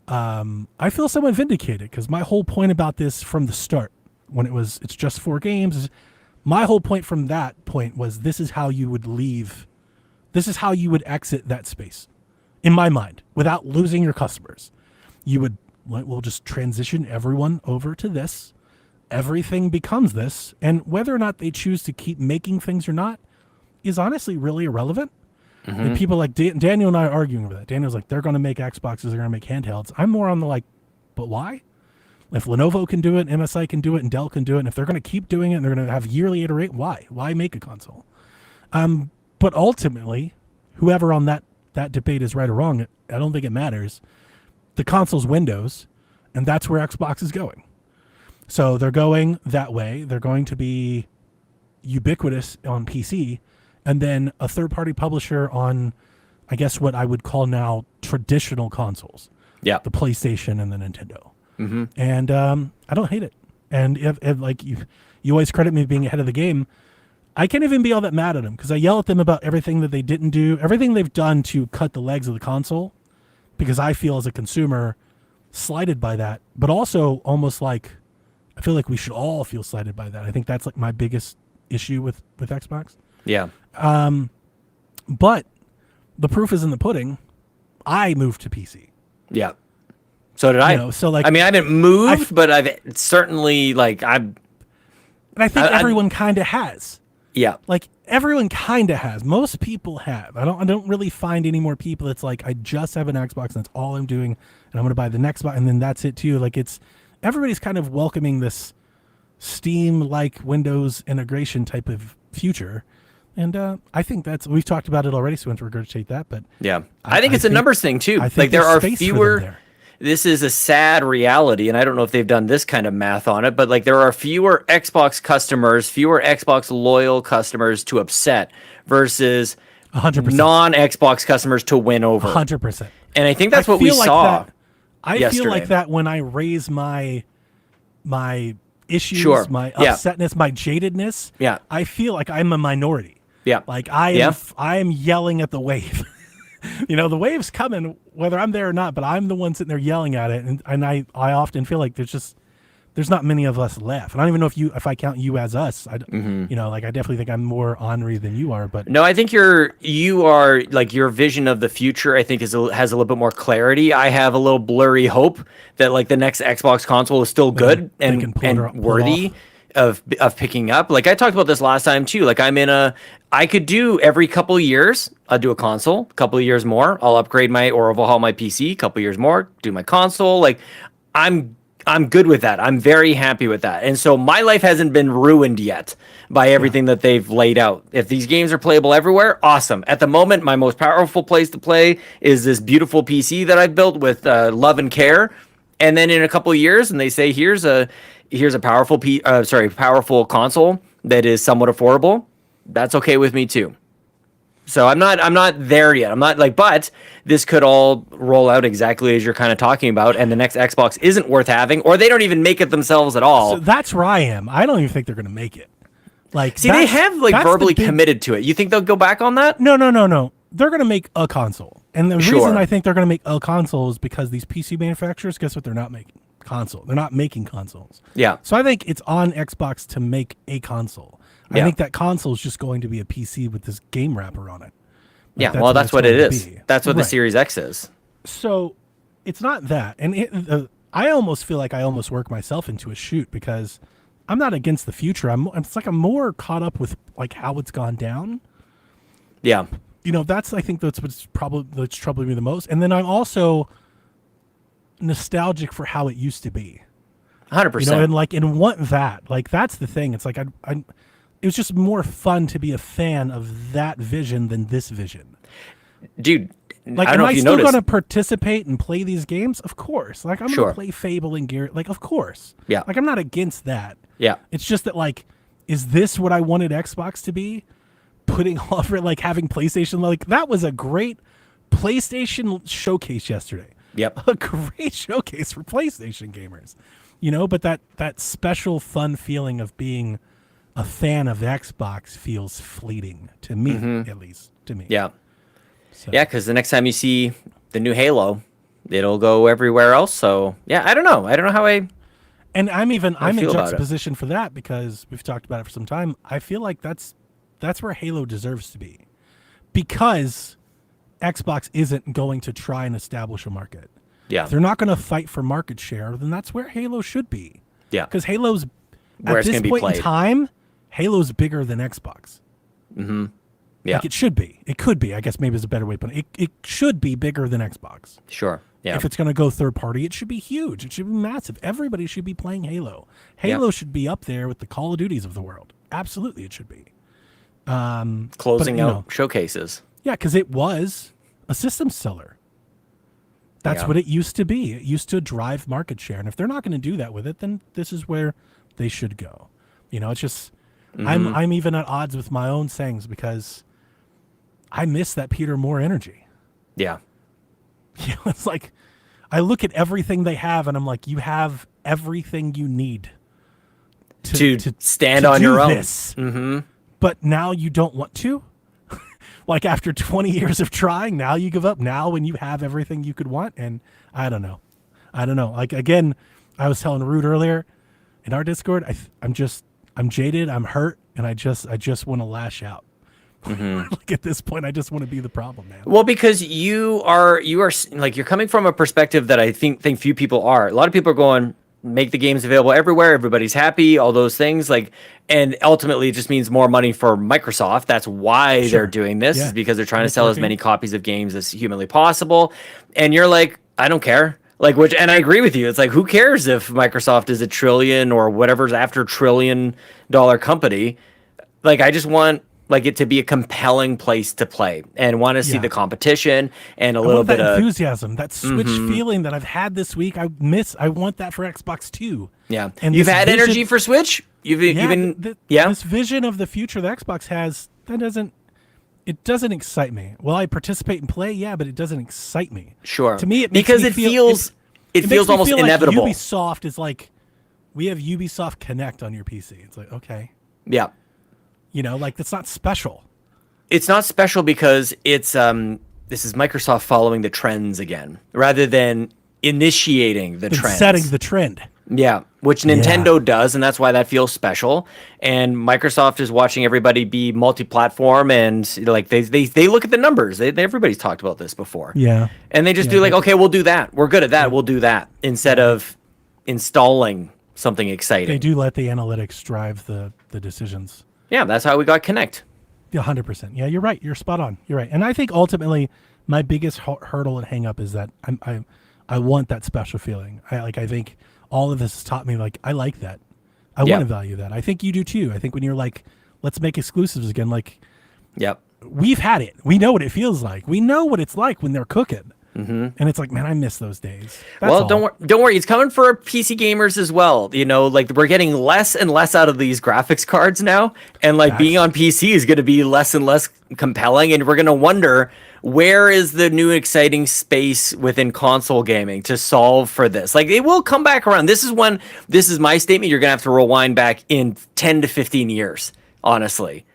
I feel somewhat vindicated because my whole point about this from the start, when it's just 4 games, my whole point from that point was this is how you would leave. This is how you would exit that space, in my mind, without losing your customers. We'll just transition everyone over to this. Everything becomes this, and whether or not they choose to keep making things or not is honestly really irrelevant. And people like Daniel and I are arguing over that. Daniel's like, they're going to make Xboxes, they're going to make handhelds. I'm more on the like, but why? If Lenovo can do it, MSI can do it, and Dell can do it, and if they're going to keep doing it and they're going to have yearly iterate, why? Why make a console? But ultimately, whoever on that debate is right or wrong, I don't think it matters. The console's Windows, and that's where Xbox is going. So they're going that way. They're going to be ubiquitous on PC, and then a third-party publisher on, I guess, what I would call now traditional consoles. Yeah. The PlayStation and the Nintendo. And I don't hate it. And if like you always credit me being ahead of the game, I can't even be all that mad at them because I yell at them about everything that they didn't do, everything they've done to cut the legs of the console, because I feel as a consumer slighted by that, but also almost like I feel like we should all feel slighted by that. I think that's like my biggest issue with Xbox. Yeah. But the proof is in the pudding. I moved to PC. Yeah. So did I. You know, so like, I mean, I haven't moved, but I've certainly and I think everyone kind of has. Yeah. Like everyone kind of has. Most people have. I don't really find any more people. It's like I just have an Xbox and that's all I'm doing, and I'm going to buy the next box, and then that's it too. Like everybody's kind of welcoming this Steam-like Windows integration type of future. And I think we've talked about it already, so we won't regurgitate that. But yeah, I think it's a numbers thing too. Like there are fewer. This is a sad reality, and I don't know if they've done this kind of math on it, but like there are fewer Xbox customers, fewer Xbox loyal customers to upset versus 100% non-Xbox customers to win over. 100%. And I think that's what we saw. I feel like that when I raise my issues, my upsetness, my jadedness. Yeah. I feel like I'm a minority. Yeah. Like I am yelling at the wave. You know, the wave's coming whether I'm there or not, but I'm the one sitting there yelling at it, and I often feel like there's not many of us left. And I don't even know if I count you as us. You know, like I definitely think I'm more ornery than you are, but no, I think you are like your vision of the future. I think has a little bit more clarity. I have a little blurry hope that like the next Xbox console is still good and worthy of picking up. Like I talked about this last time too. Like I could do every couple of years, I'll do a console, a couple of years more, I'll upgrade or overhaul my PC, a couple of years more, do my console. Like I'm good with that. I'm very happy with that. And so my life hasn't been ruined yet by everything that they've laid out. If these games are playable everywhere, awesome. At the moment, my most powerful place to play is this beautiful PC that I've built with love and care. And then in a couple of years, and they say, here's a powerful powerful console that is somewhat affordable. That's okay with me too. So I'm not there yet. I'm not like, but this could all roll out exactly as you're kind of talking about, and the next Xbox isn't worth having, or they don't even make it themselves at all. So that's where I am. I don't even think they're going to make it. Like, see, they have like verbally committed to it. You think they'll go back on that? No. They're going to make a console, and the reason I think they're going to make a console is because these PC manufacturers, guess what? They're not making console. They're not making consoles. Yeah. So I think it's on Xbox to make a console. I think that console is just going to be a PC with this game wrapper on it. Like that's what it is. That's what the Series X is. So it's not that. And I almost feel like I almost work myself into a shoot because I'm not against the future. It's like I'm more caught up with like how it's gone down. Yeah. You know, I think that's what's troubling me the most. And then I'm also nostalgic for how it used to be. 100%. You know, and want that. Like that's the thing. It's like it was just more fun to be a fan of that vision than this vision. Dude, Like, I don't am know I if you still noticed. going to participate and play these games? Of course. Like, I'm going Sure. to play Fable and Gear. Like, of course. Yeah. Like, I'm not against that. Yeah. It's just that, like, is this what I wanted Xbox to be? Putting off for, like, having PlayStation. Like, that was a great PlayStation showcase yesterday. Yep. A great showcase for PlayStation gamers. You know, but that special, fun feeling of being a fan of Xbox feels fleeting to me, at least. To me. Mm-hmm. Yeah. So. Yeah, because the next time you see the new Halo, it'll go everywhere else. So yeah, I don't know. I don't know how I. And I'm in feel about it. juxtaposition for that because we've talked about it for some time. I feel like that's where Halo deserves to be, because Xbox isn't going to try and establish a market. Yeah. If they're not going to fight for market share, then that's where Halo should be. Yeah. Because Halo's Where at it's this gonna be point in played. time, Halo's bigger than Xbox. Yeah. Like it should be. It could be. I guess maybe is a better way to put it. It should be bigger than Xbox. Sure. Yeah. If it's going to go third party, it should be huge. It should be massive. Everybody should be playing Halo. Halo should be up there with the Call of Duties of the world. Absolutely, it should be. Closing you out know. showcases. Yeah, because it was a system seller. That's Yeah. what it used to be. It used to drive market share. And if they're not going to do that with it, then this is where they should go. You know, it's just I'm even at odds with my own sayings because I miss that Peter Moore energy. Yeah. You know, it's like I look at everything they have and I'm like, you have everything you need To stand to on do your own. this. But now you don't want to. Like after 20 years of trying, now you give up. Now when you have everything you could want, and I don't know. Like again, I was telling Rude earlier in our Discord, I'm jaded, I'm hurt, and I just want to lash out. Like at this point, I just want to be the problem, man. Well, because you are like you're coming from a perspective that I think few people are. A lot of people are going, make the games available everywhere. Everybody's happy. All those things, like, and ultimately it just means more money for Microsoft. That's why they're doing this, Yeah. is because they're trying to It's sell as working. many copies of games as humanly possible. And you're like, I don't care. Like, and I agree with you. It's like, who cares if Microsoft is a trillion or whatever's after $1 trillion company? Like, I just want like it to be a compelling place to play and want to see Yeah. the competition and a I little want that bit of enthusiasm, that Switch feeling that I've had this week. I want that for Xbox too. yeah. And You've this had vision- energy for Switch. You've even yeah. This vision of the future the Xbox has, it doesn't excite me. Will I participate and play? Yeah, but it doesn't excite me. Sure. To me, it makes because me it feel, feels it makes feels me almost feel like inevitable. Ubisoft is like, we have Ubisoft Connect on your PC. It's like, okay, Yeah. you know, like that's not special. It's not special because it's this is Microsoft following the trends again rather than initiating the It's trends. setting the trend. Yeah, which Nintendo does, and that's why that feels special. And Microsoft is watching everybody be multi-platform, and like they look at the numbers. Everybody's talked about this before. Yeah. And they just do like, okay, we'll do that. We're good at that. We'll do that instead of installing something exciting. They do let the analytics drive the decisions. Yeah, that's how we got Connect. Yeah, 100%. Yeah, you're right. You're spot on. You're right. And I think ultimately my biggest hurdle and hang up is that I want that special feeling. I think all of this has taught me, like, I like that. I Yeah. want to value that. I think you do too. I think when you're like, let's make exclusives again, like, Yep. we've had it. We know what it feels like. We know what it's like when they're cooking. And it's like, man, I miss those days. That's Well, all. don't worry. It's coming for PC gamers as well. You know, like we're getting less and less out of these graphics cards now, and like being on PC is going to be less and less compelling. And we're going to wonder, where is the new exciting space within console gaming to solve for this? Like, it will come back around. This is my statement. You're going to have to rewind back in 10 to 15 years, honestly,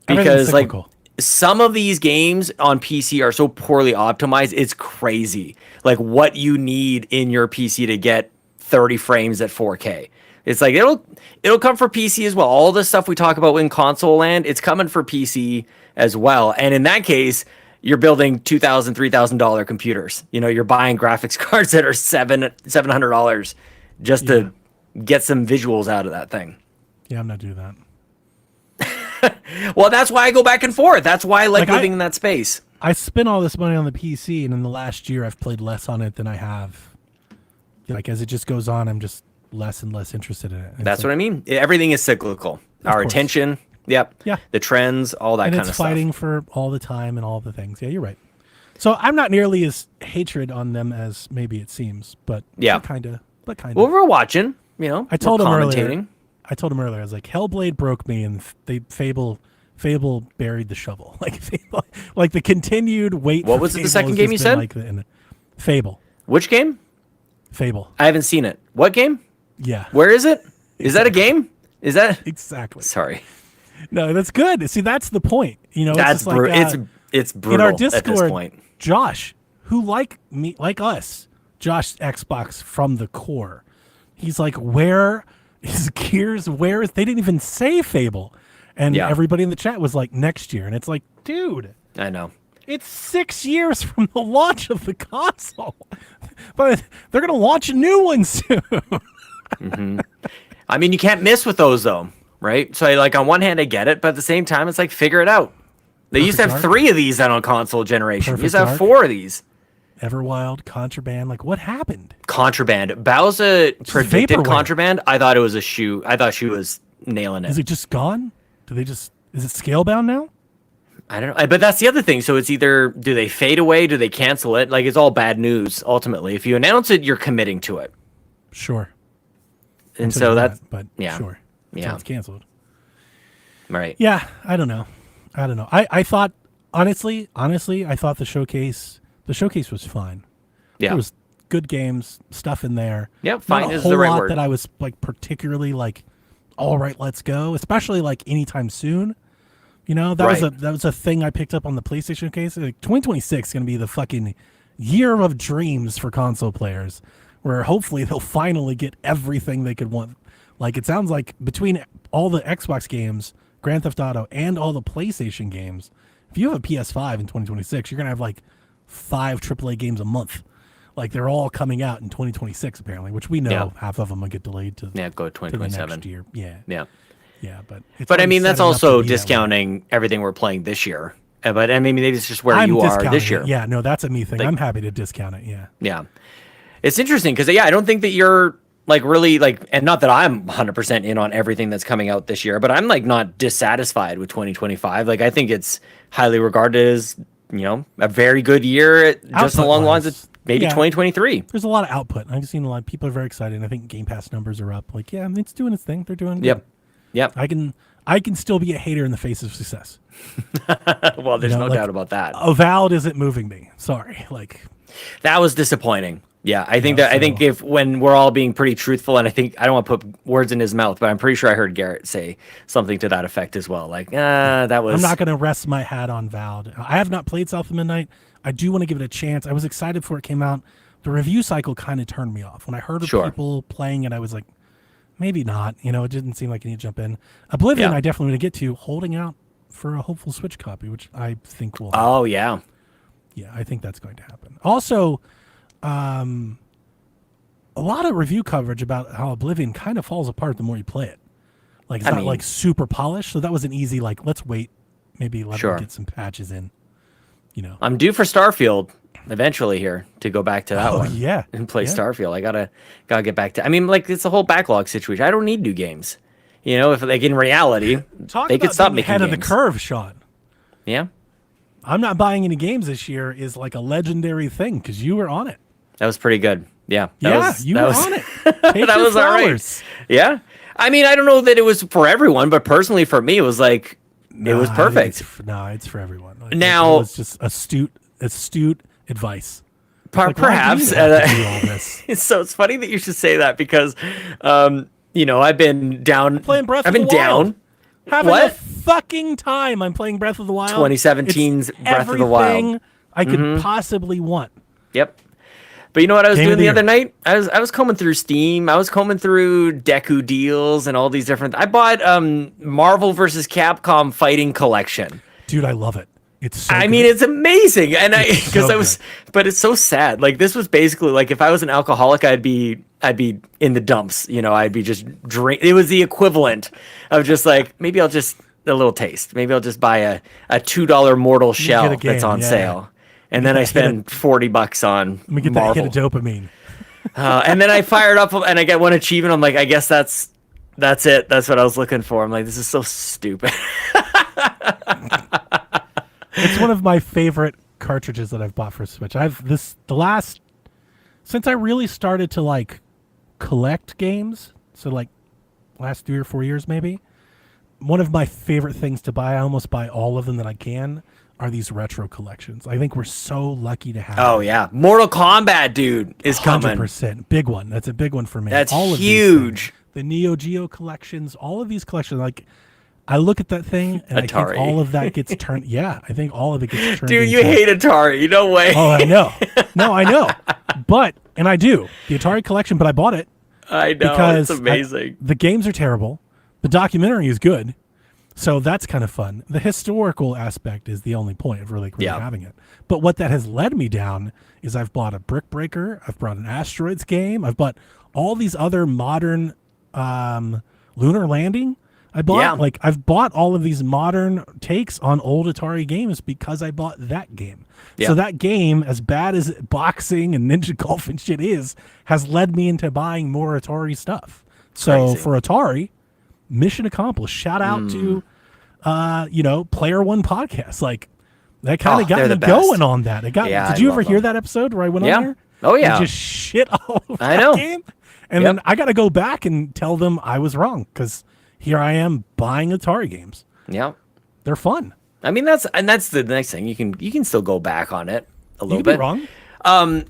Everything's because like cyclical. some of these games on PC are so poorly optimized, it's crazy. Like what you need in your PC to get 30 frames at 4K. It's like it'll come for PC as well. All the stuff we talk about in console land, it's coming for PC as well. And in that case, you're building $2,000, $3,000 computers. You know, you're buying graphics cards that are $700 just to get some visuals out of that thing. Yeah, I'm not doing that. Well, that's why I go back and forth. That's why I like Like, living in that space. I spent all this money on the PC, and in the last year, I've played less on it than I have. Like, as it just goes on, I'm just less and less interested in it. That's what I mean. Everything is cyclical. Our course. attention, yep. Yeah. The trends, all that And kind it's of fighting stuff. for all the time and all the things. Yeah, you're right. So I'm not nearly as hatred on them as maybe it seems, but Yeah. kind of. But kind of. Well, we're watching. You know, I told we're him earlier. commentating. I told him earlier. I was like, Hellblade broke me, and Fable buried the shovel. Like the continued wait. What for was it, the Fable second has game just you been said? Like Fable. Which game? Fable. I haven't seen it. What game? Yeah. Where is it? Is that a game? Is that? Exactly. Sorry. No, that's good. See, that's the point. You know, That's it's just like, it's in brutal our at this Discord. point. Josh, who like us, Josh Xbox from the core. He's like, where is Gears? Where is? They didn't even say Fable, and Yeah. everybody in the chat was like, next year, and it's like, dude, I know. it's 6 years from the launch of the console, but they're gonna launch a new one soon. I mean, you can't miss with those though, right? So, like, on one hand, I get it, but at the same time, it's like, figure it out. They used to have Perfect Dark. 3 of these out on console generation. Perfect You used to have Dark. 4 of these. Everwild, Contraband, like what happened? Contraband. Bowser predicted vaporware. Contraband. I thought it was a shoe. I thought she was nailing Is it. it just gone? Is it scale bound now? I don't know. But that's the other thing. So it's either do they fade away, do they cancel it? Like, it's all bad news ultimately. If you announce it, you're committing to it. Sure. And Until so you're that's not, but yeah. sure. Until Yeah. it's canceled. Right. Yeah, I don't know. I thought honestly, I thought the showcase was fine. Yeah. There was good games, stuff in there. Yeah, Not fine a is whole the right lot word. that I was like particularly like, all right, let's go. Especially like anytime soon. You know, that Right. was a thing I picked up on the PlayStation case. Like 2026 is gonna be the fucking year of dreams for console players, where hopefully they'll finally get everything they could want. Like it sounds like between all the Xbox games, Grand Theft Auto, and all the PlayStation games, if you have a PS5 in 2026, you're gonna have like 5 AAA games a month. Like they're all coming out in 2026 apparently, which we know Yeah. half of them will get delayed to, Yeah, go to the 2027. next year. Yeah, Yeah. yeah, but it's But I already mean, that's setting up to also be that way. discounting everything we're playing this year. But I mean, maybe it's just where I'm you are discounting this it. year. Yeah, no, that's a me thing. Like- I'm happy to discount it. Yeah. Yeah. It's interesting because, yeah, I don't think that you're like really like, and not that I'm 100% in on everything that's coming out this year, but I'm like not dissatisfied with 2025. Like, I think it's highly regarded as, you know, a very good year, just along the lines of Output-wise, maybe yeah. 2023. There's a lot of output. I've seen a lot. People are very excited. And I think Game Pass numbers are up. Like, yeah, it's doing its thing. They're doing. Good. Yep. Yep. I can still be a hater in the face of success. Well, there's You know, no like, doubt about that. Avowed isn't moving me. Sorry. Like, That was disappointing. Yeah, I think Yeah, that I think so- if when we're all being pretty truthful, and I think I don't want to put words in his mouth, but I'm pretty sure I heard Garrett say something to that effect as well. Like, that was I'm not going to rest my hat on Vowed. I have not played South of Midnight. I do want to give it a chance. I was excited before it came out. The review cycle kind of turned me off. When I heard of Sure. people playing it, I was like, maybe not. You know, it didn't seem like you need to jump in. Oblivion, Yeah. I definitely want to get to. Holding out for a hopeful Switch copy, which I think will. Oh yeah, Yeah, I think that's going to happen. Also, a lot of review coverage about how Oblivion kind of falls apart the more you play it. Like it's I not mean- like super polished, so that was an easy like let's wait, maybe let Sure. them get some patches in. You know. I'm due for Starfield eventually here to go back to that Oh, one. yeah. and play Yeah. Starfield. I gotta get back to. I mean, like it's a whole backlog situation. I don't need new games. You know, if like in reality, Talk they about could stop being making ahead of games. the curve, Sean. Yeah, I'm not buying any games this year is like a legendary thing because you were on it. that was pretty good. Yeah, You were on it. Take That your was all right. flowers. Yeah, I mean, I don't know that it was for everyone, but personally for me, it was like it was Nah, I think perfect. it's for everyone. Like, Now- it was just astute advice. Per- Like, why do perhaps. you have to do all this? So it's funny that you should say that because, you know, I've been down. Playing Breath I've of been the Wild. down. Having What? a fucking time. I'm playing Breath of the Wild. 2017's It's Breath of the Wild. everything I could possibly want. Yep. But you know what I was Game of doing the the other year. night? I was combing through Steam. I was combing through Deku deals and all these different. I bought Marvel versus Capcom Fighting Collection. Dude, I love it. It's so I good. mean, it's amazing, and It's because so I was, but it's so sad. Like this was basically like if I was an alcoholic, I'd be I'd be in the dumps. I'd be just drink. It was the equivalent of just like, maybe I'll just a little taste. Maybe I'll just buy a $2 Mortal Shell game, that's on yeah. sale. And then I spend $40 on Let me get Marvel. that hit of dopamine. And then I fired up and I get one achievement. I'm like, I guess that's it. That's what I was looking for. I'm like, this is so stupid. It's one of my favorite cartridges that I've bought for Switch. Since I really started to like collect games, so like last 3 or 4 years maybe, one of my favorite things to buy, I almost buy all of them that I can, are these retro collections. I think we're so lucky to have Oh them. yeah, Mortal Kombat, dude, is coming. 100%. Big one. That's a big one for me. That's all of huge. These things, the Neo Geo collections, all of these collections, like I look at that thing and I Atari. think all of that gets turned. Yeah, I think all of it gets turned. Dude, you into- hate Atari. No way. Oh, I know. No, I know. And I do. The Atari collection, but I bought it I know. because It's amazing. the games are terrible. The documentary is good. So that's kind of fun. The historical aspect is the only point of really Yeah. having it. But what that has led me down is I've bought a Brick Breaker. I've bought an Asteroids game. I've bought all these other modern Lunar Landing. I've bought all of these modern takes on old Atari games because I bought that game. Yeah. So that game, as bad as boxing and Ninja Golf and shit is, has led me into buying more Atari stuff. So Crazy. for Atari, mission accomplished. Shout out to Player One Podcast. Like that kind of got they're me the best. going on that. Yeah, Did I you love ever hear them. that episode where I went Yeah. on there? Oh, yeah. And just shit all over I that know. game. And Yep. then I got to go back and tell them I was wrong because here I am buying Atari games. Yeah. They're fun. I mean, that's the next thing. You can still go back on it a You little could bit. be wrong.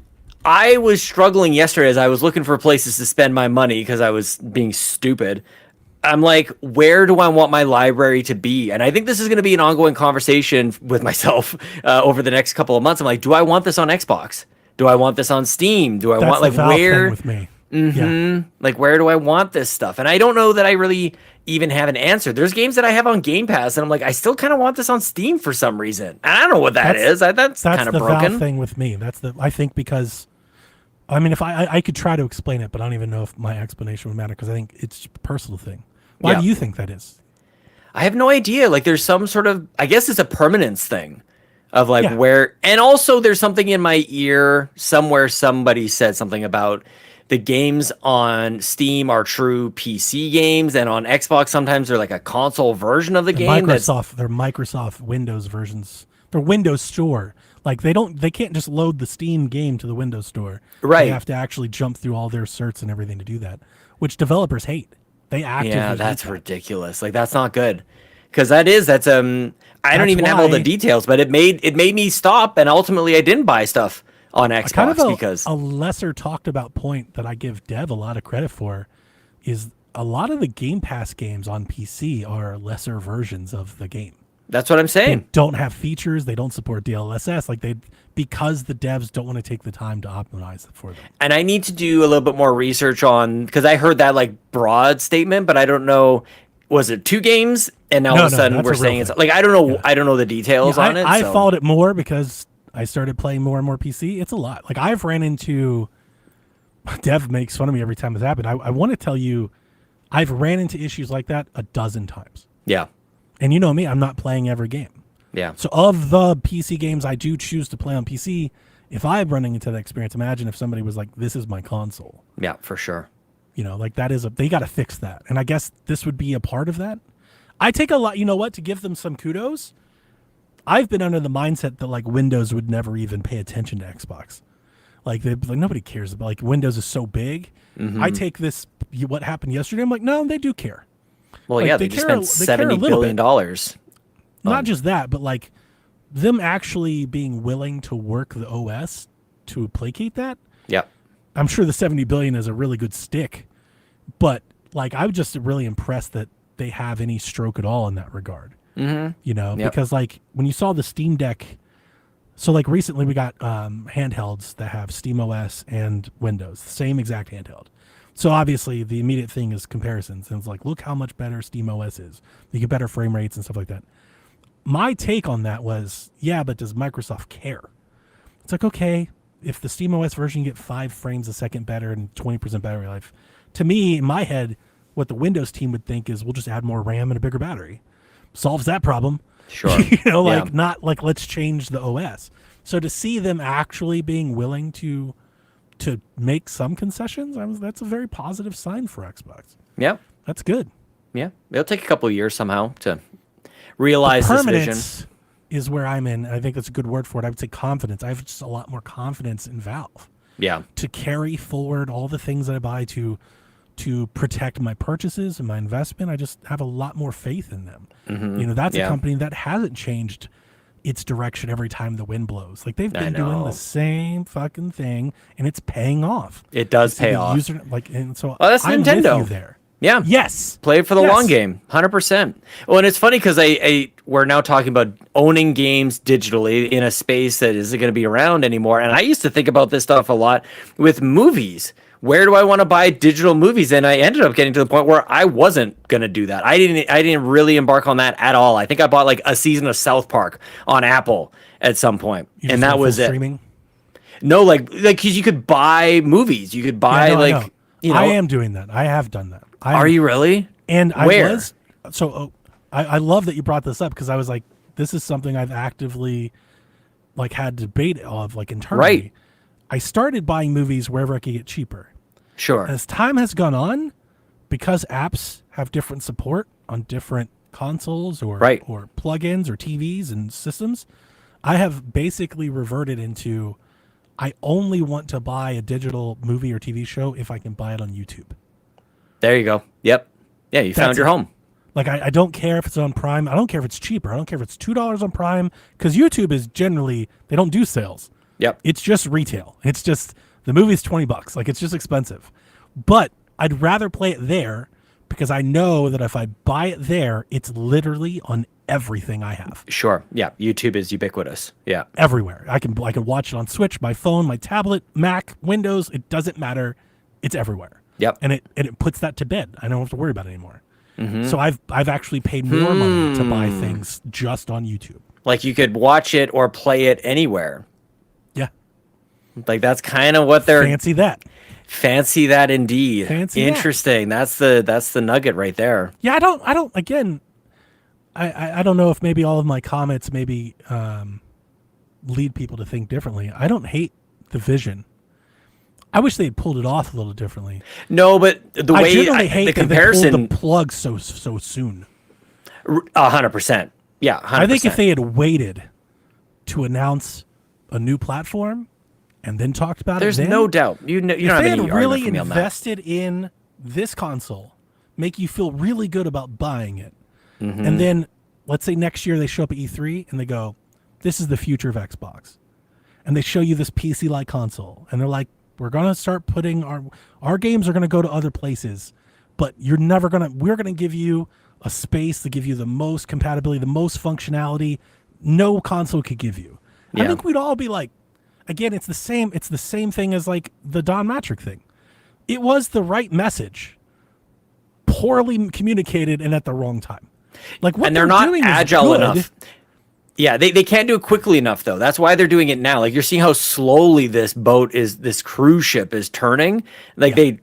I was struggling yesterday as I was looking for places to spend my money because I was being stupid. I'm like, where do I want my library to be? And I think this is going to be an ongoing conversation with myself over the next couple of months. I'm like, do I want this on Xbox? Do I want this on Steam? Do I That's want the like Valve where? thing with me. Yeah. Like, where do I want this stuff? And I don't know that I really even have an answer. There's games that I have on Game Pass, and I'm like, I still kind of want this on Steam for some reason. And I don't know what that is. That's kind of the broken. Valve thing with me. I think because, I mean, if I could try to explain it, but I don't even know if my explanation would matter because I think it's a personal thing. Why Yeah. do you think that is? I have no idea. Like, there's some sort of, I guess it's a permanence thing of like Yeah. where, and also there's something in my ear somewhere somebody said something about the games on Steam are true PC games, and on Xbox sometimes they're like a console version of the game. That's, They're Microsoft Windows versions. They're Windows Store. Like they can't just load the Steam game to the Windows Store. Right. They have to actually jump through all their certs and everything to do that, which developers hate. They actively yeah, hate that's that. ridiculous. Like, that's not good. Because I don't That's even have all the why- details, but it made me stop, and ultimately I didn't buy stuff on Xbox Kind of because a lesser talked about point that I give Dev a lot of credit for is a lot of the Game Pass games on PC are lesser versions of the game. that's what I'm They saying. don't have features. They don't support DLSS. Because the devs don't want to take the time to optimize it for them. And I need to do a little bit more research on, because I heard that like broad statement, but I don't know. Was it 2 games? And now all of a sudden that's we're a real saying it's thing. like, I don't know. Yeah. I don't know the details on it. I so. followed it more because I started playing more and more PC. It's a lot. Like I've ran into, Dev makes fun of me every time this happened. I want to tell you, I've ran into issues like that a dozen times. Yeah. And you know me, I'm not playing every game. Yeah. So of the PC games I do choose to play on PC, if I'm running into that experience, imagine if somebody was like, this is my console. Yeah, for sure. You know, like they got to fix that. And I guess this would be a part of that. I take a lot, you know what, to give them some kudos. I've been under the mindset that like Windows would never even pay attention to Xbox. Like nobody cares about, like Windows is so big. I take this, what happened yesterday. I'm like, no, they do care. Well, Like, yeah, they they just care- spent they care a $70 little billion. Not just that, but like them actually being willing to work the OS to placate that. Yeah. I'm sure the 70 billion is a really good stick, but like I'm just really impressed that they have any stroke at all in that regard. Mm-hmm. You know, Yep. because like when you saw the Steam Deck, so like recently we got handhelds that have Steam OS and Windows, the same exact handheld. So obviously the immediate thing is comparisons, and it's like, look how much better Steam OS is. You get better frame rates and stuff like that. My take on that was, yeah, but does Microsoft care? It's like, okay, if the SteamOS version you get 5 frames a second better and 20% battery life, to me in my head, what the Windows team would think is we'll just add more RAM and a bigger battery. Solves that problem. Sure. Not like let's change the OS. So to see them actually being willing to make some concessions, that's a very positive sign for Xbox. Yeah. That's good. Yeah. It'll take a couple of years somehow to realize this vision. Permanence is where I'm in. I think that's a good word for it. I would say confidence. I have just a lot more confidence in Valve. Yeah. To carry forward all the things that I buy to protect my purchases and my investment. I just have a lot more faith in them. That's a company that hasn't changed its direction every time the wind blows. Like they've been doing the same fucking thing, and it's paying off. It does pay off. And so that's I'm Nintendo. with you there. Yeah. Yes. Play it for the long game. 100%. Well, and it's funny because we're now talking about owning games digitally in a space that isn't going to be around anymore. And I used to think about this stuff a lot with movies. Where do I want to buy digital movies? And I ended up getting to the point where I wasn't going to do that. I didn't really embark on that at all. I think I bought like a season of South Park on Apple at some point. And that was it. Streaming? No, like because you could buy movies. You could buy I am doing that. I have done that. Are you really? And Where? I love that you brought this up because I was like, this is something I've actively had debate of internally. Right. I started buying movies wherever I could get cheaper. Sure. As time has gone on, because apps have different support on different consoles or plugins or TVs and systems, I have basically reverted into I only want to buy a digital movie or TV show if I can buy it on YouTube. There you go. Yep. Yeah, you found your home. Like, I don't care if it's on Prime. I don't care if it's cheaper. I don't care if it's $2 on Prime, because YouTube is generally, they don't do sales. Yep. It's just retail. It's just, the movie's $20. Like, it's just expensive. But I'd rather play it there because I know that if I buy it there, it's literally on everything I have. Sure. Yeah. YouTube is ubiquitous. Yeah. Everywhere. I can watch it on Switch, my phone, my tablet, Mac, Windows. It doesn't matter. It's everywhere. Yep. And it puts that to bed. I don't have to worry about it anymore. So I've actually paid more money to buy things just on YouTube. Like you could watch it or play it anywhere. Yeah. Like that's kind of what they're fancy that. Fancy that indeed. Fancy Interesting. That. That's the nugget right there. Yeah, I don't again, I don't know if maybe all of my comments maybe lead people to think differently. I don't hate the vision. I wish they had pulled it off a little differently. No, but the way I hate the that comparison, they pulled the plug so soon. 100%. Yeah, 100%. I think if they had waited to announce a new platform and then talked about there's it, no doubt. You don't have any argument really from me on that. invested in this console, make you feel really good about buying it, and then let's say next year they show up at E3 and they go, "This is the future of Xbox," and they show you this PC-like console, and they're like, we're going to start putting our games are going to go to other places, but we're going to give you a space to give you the most compatibility, the most functionality no console could give you. Yeah. I think we'd all be like, again, it's the same thing as like the Don Matrick thing. It was the right message, poorly communicated and at the wrong time. Like what they're not doing agile is good. enough. Yeah, they can't do it quickly enough, though. That's why they're doing it now. Like, you're seeing how slowly this cruise ship is turning. Like,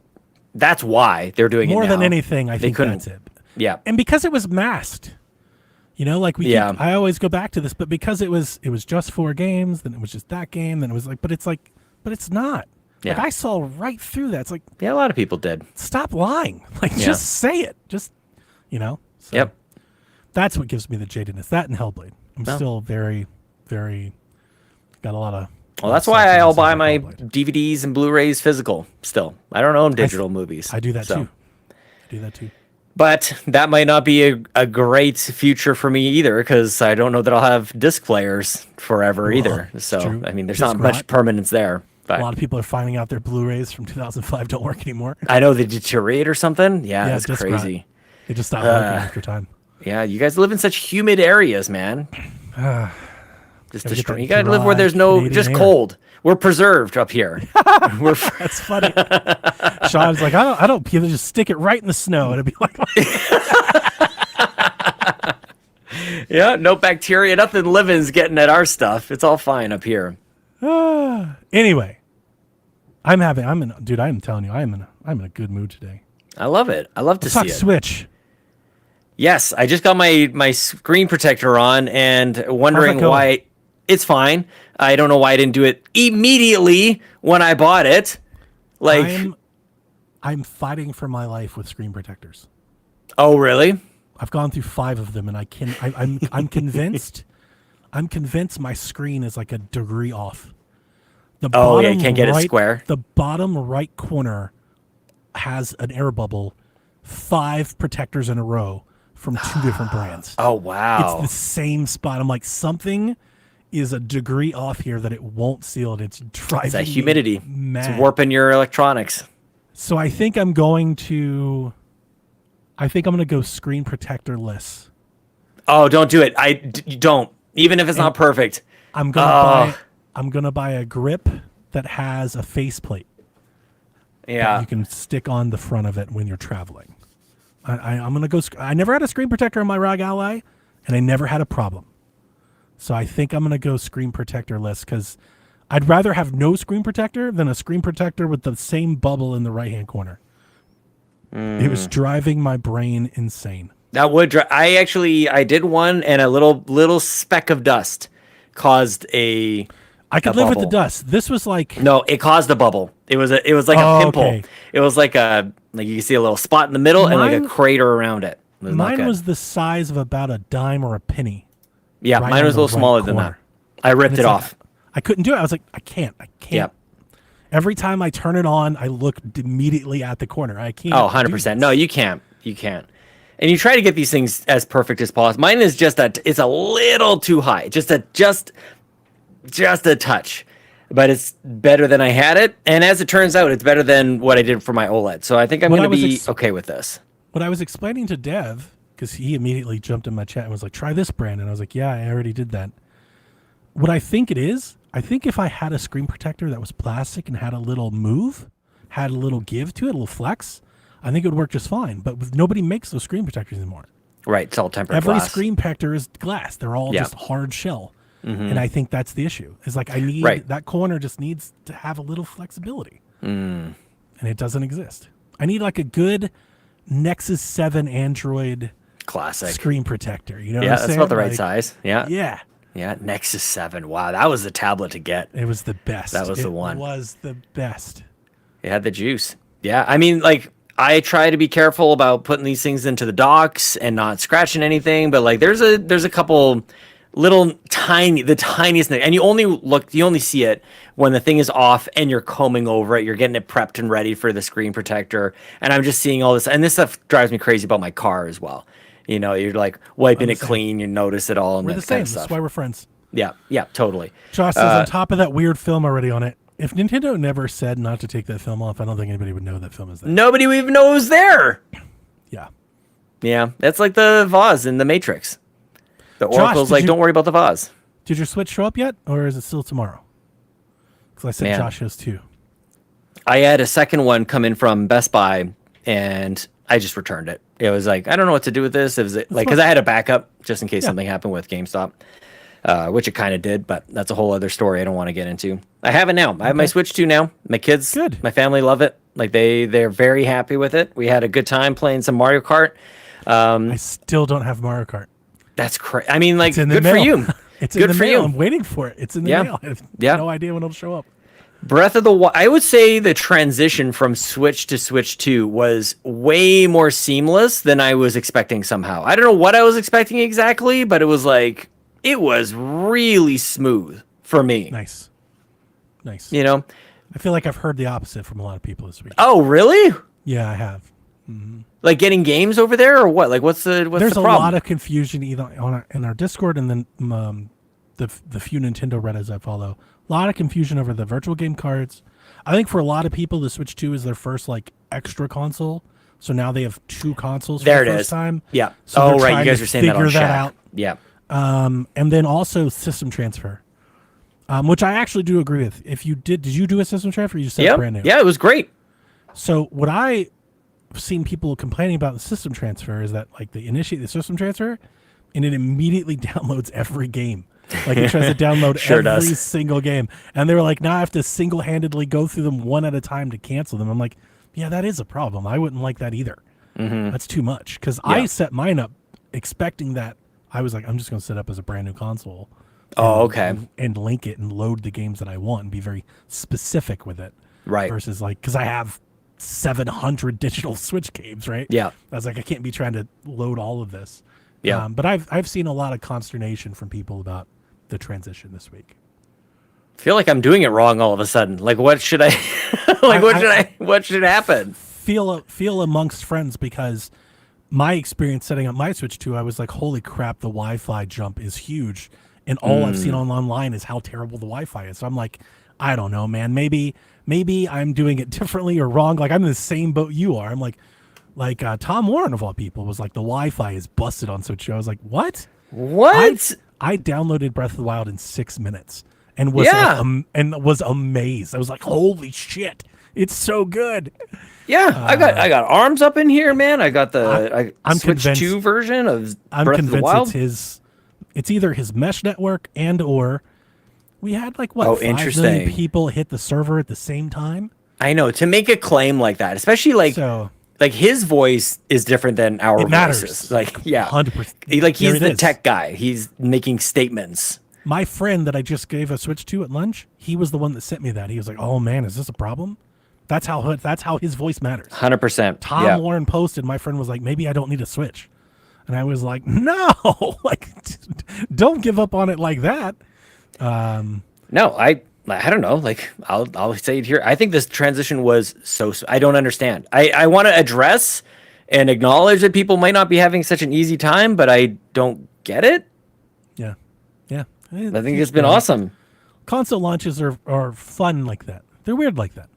that's why they're doing more it now. than anything, I think that's it. Yeah. And because it was masked, I always go back to this, but because it was just 4 games, then it was just that game, then it was like, but it's not. Yeah. Like, I saw right through that. It's like, yeah, a lot of people did. Stop lying. Like, just say it. Just, So yep. That's what gives me the jadedness. That and Hellblade. I'm still very, very, got a lot of. Well, that's why I'll buy my DVDs and Blu-rays physical still. I don't own digital movies. I do that too. But that might not be a great future for me either, because I don't know that I'll have disc players forever either. So, true. I mean, there's not much permanence there. But a lot of people are finding out their Blu-rays from 2005 don't work anymore. I know they deteriorate or something. Yeah, that's crazy. They just stop working after time. Yeah, you guys live in such humid areas, man. Just destroying. You gotta live where there's just cold. We're preserved up here. That's funny. Sean's like, I don't. People just stick it right in the snow, and it'd be like, yeah, no bacteria, nothing living's getting at our stuff. It's all fine up here. Anyway, dude, I'm telling you, I'm in a good mood today. I love it. I love to Let's see talk it. Switch. Yes, I just got my screen protector on and wondering going? why. It's fine. I don't know why I didn't do it immediately when I bought it. Like, I'm fighting for my life with screen protectors. oh really? I've gone through 5 of them, and I'm convinced. I'm convinced my screen is like a degree off. The Oh yeah, you can't get it square. The bottom right corner has an air bubble, 5 protectors in a row from 2 different brands. Oh wow. It's the same spot. I'm like, something is a degree off here that it won't seal, and it's driving It's that me humidity. mad. It's warping your electronics. So I think I'm going to go screen protectorless. Oh, don't do it. Don't. Even if it's not perfect. I'm gonna buy a grip that has a faceplate. Yeah. You can stick on the front of it when you're traveling. I'm gonna go. I never had a screen protector on my ROG Ally, and I never had a problem. So I think I'm gonna go screen protectorless because I'd rather have no screen protector than a screen protector with the same bubble in the right hand corner. It was driving my brain insane. That would I did one, and a little speck of dust caused a I could a live with the bubble. dust. This was like No, it caused a bubble. It was like Oh, a pimple. okay. It was like you can see a little spot in the middle and like a Mine- crater around it. It was not mine good. was the size of about a dime or a penny. Yeah, right mine on was a the little smaller right than that. corner. I ripped It's it like, off. I couldn't do it. I was like, I can't. Yep. Every time I turn it on, I look immediately at the corner. I can't. Oh, do 100%. this. No, you can't. You can't. And you try to get these things as perfect as possible. Mine is just it's a little too high. Just a touch. But it's better than I had it. And as it turns out, it's better than what I did for my OLED. So I think I'm What going I to was be okay with this. What I was explaining to Dev, because he immediately jumped in my chat and was like, try this brand. And I was like, yeah, I already did that. What I think it is, I think if I had a screen protector that was plastic and had a little move, had a little give to it, a little flex, I think it would work just fine. But nobody makes those screen protectors anymore. Right. It's all tempered Every glass. screen protector is glass. They're all Yeah. just hard shell. And I think that's the issue. Is like I need Right. that corner just needs to have a little flexibility. And it doesn't exist. I need like a good Nexus 7 Android Classic. screen protector. You know Yeah, what I'm that's saying? about the right Like, size. Yeah. Yeah. Yeah. Nexus 7. Wow. That was the tablet to get. It was the best. That was the one. It was the best. It had the juice. Yeah. I mean, like, I try to be careful about putting these things into the docks and not scratching anything, but like there's a couple little the tiniest thing, and you only see it when the thing is off and you're combing over it, you're getting it prepped and ready for the screen protector. And I'm just seeing all this, and this stuff drives me crazy about my car as well. You know, you're like wiping I'm it the same. clean, you notice it all, and We're that the kind same. of That's stuff. why we're friends. Yeah, totally. Josh says on top of that weird film already on it. If Nintendo never said not to take that film off, I don't think anybody would know that film is there. Nobody even knows there. Yeah. Yeah, that's like the vase in the Matrix. The Oracle's did like, you- don't worry about the vase. Did your Switch show up yet, or is it still tomorrow? Because I said Man. Josh has 2. I had a second one come in from Best Buy, and I just returned it. It was like, I don't know what to do with this. It was like, because I had a backup just in case something happened with GameStop, which it kind of did, but that's a whole other story I don't want to get into. I have it now. I have my Switch 2 now. My kids, Good. my family love it. Like they're very happy with it. We had a good time playing some Mario Kart. I still don't have Mario Kart. That's crazy. I mean, like, It's in the good for mail. you. It's Good in the for mail. you. I'm waiting for it. It's in the Yeah. mail. I have Yeah. no idea when it'll show up. Breath of the Wild, I would say the transition from Switch to Switch 2 was way more seamless than I was expecting somehow. I don't know what I was expecting exactly, but it was like, it was really smooth for me. Nice. Nice. You know? I feel like I've heard the opposite from a lot of people this week. Oh, really? Yeah, I have. Like getting games over there or what? Like what's There's the a problem? lot of confusion either in our Discord and then the few Nintendo Reddits I follow. A lot of confusion over the virtual game cards. I think for a lot of people, the Switch 2 is their first like extra console. So now they have 2 consoles for There the it first is. time. Yeah. So Oh, they're right. trying You guys to are saying that on figure that Shack. out. Yeah. And then also system transfer, which I actually do agree with. If you did you do a system transfer? Or you just said Yeah. brand new. Yeah, it was great. So what I've seen people complaining about the system transfer is that like they initiate the system transfer, and it immediately downloads every game. Like it tries to download Sure every does. single game. And they were like, now I have to single-handedly go through them one at a time to cancel them. I'm like, yeah, that is a problem. I wouldn't like that either. That's too much. Because I set mine up expecting that. I was like, I'm just going to set up as a brand new console. Oh, okay. And link it and load the games that I want and be very specific with it. Right. Versus like, because I have 700 digital Switch games, right? Yeah. I was like, I can't be trying to load all of this. Yeah. But I've seen a lot of consternation from people about the transition this week. Feel like I'm doing it wrong all of a sudden. Like, what should I? What should happen? Feel amongst friends, because my experience setting up my Switch 2, I was like, holy crap, the Wi-Fi jump is huge, and all I've seen online is how terrible the Wi-Fi is. So I'm like, I don't know, man. Maybe I'm doing it differently or wrong. Like I'm in the same boat you are. I'm like Tom Warren of all people was like, the Wi-Fi is busted on Switch 2. I was like, what? What? I downloaded Breath of the Wild in 6 minutes and was was amazed. I was like, holy shit, it's so good. Yeah, I got arms up in here, man. I got the I'm Switch convinced- 2 version of I'm Breath of the convinced Wild. it's either his mesh network and or we had like what 5 million interesting. people hit the server at the same time. I know, to make a claim like that, especially like So his voice is different than our it matters. voices. Like, yeah, 100%. Like There he's it the is. tech guy. He's making statements. My friend that I just gave a Switch to at lunch, he was the one that sent me that. He was like, "Oh man, is this a problem?" That's how his voice matters. 100%. Tom Yeah. Warren posted. My friend was like, "Maybe I don't need a Switch," and I was like, "No, like, don't give up on it like that." No, I don't know. Like, I'll say it here. I think this transition was so. I don't understand. I want to address and acknowledge that people might not be having such an easy time, but I don't get it. Yeah. I think it's been awesome. Console launches are fun like that. They're weird like that.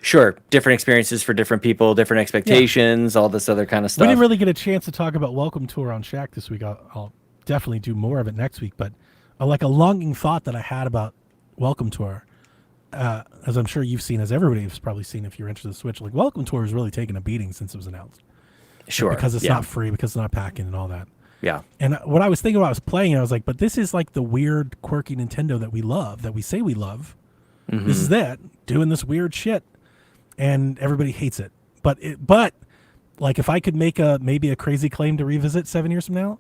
Sure, different experiences for different people, different expectations, all this other kind of We stuff. didn't really get a chance to talk about Welcome Tour on Shack this week. I'll definitely do more of it next week. But like a longing thought that I had about Welcome Tour, as I'm sure you've seen, as everybody has probably seen if you're interested in the Switch, like Welcome Tour has really taken a beating since it was announced. Sure, Because it's not free, because it's not packing and all that. Yeah, And what I was thinking when I was playing, I was like, but this is like the weird, quirky Nintendo that we love, that we say we love. Mm-hmm. This is that, doing this weird shit. And everybody hates it. But like if I could make maybe a crazy claim to revisit 7 years from now,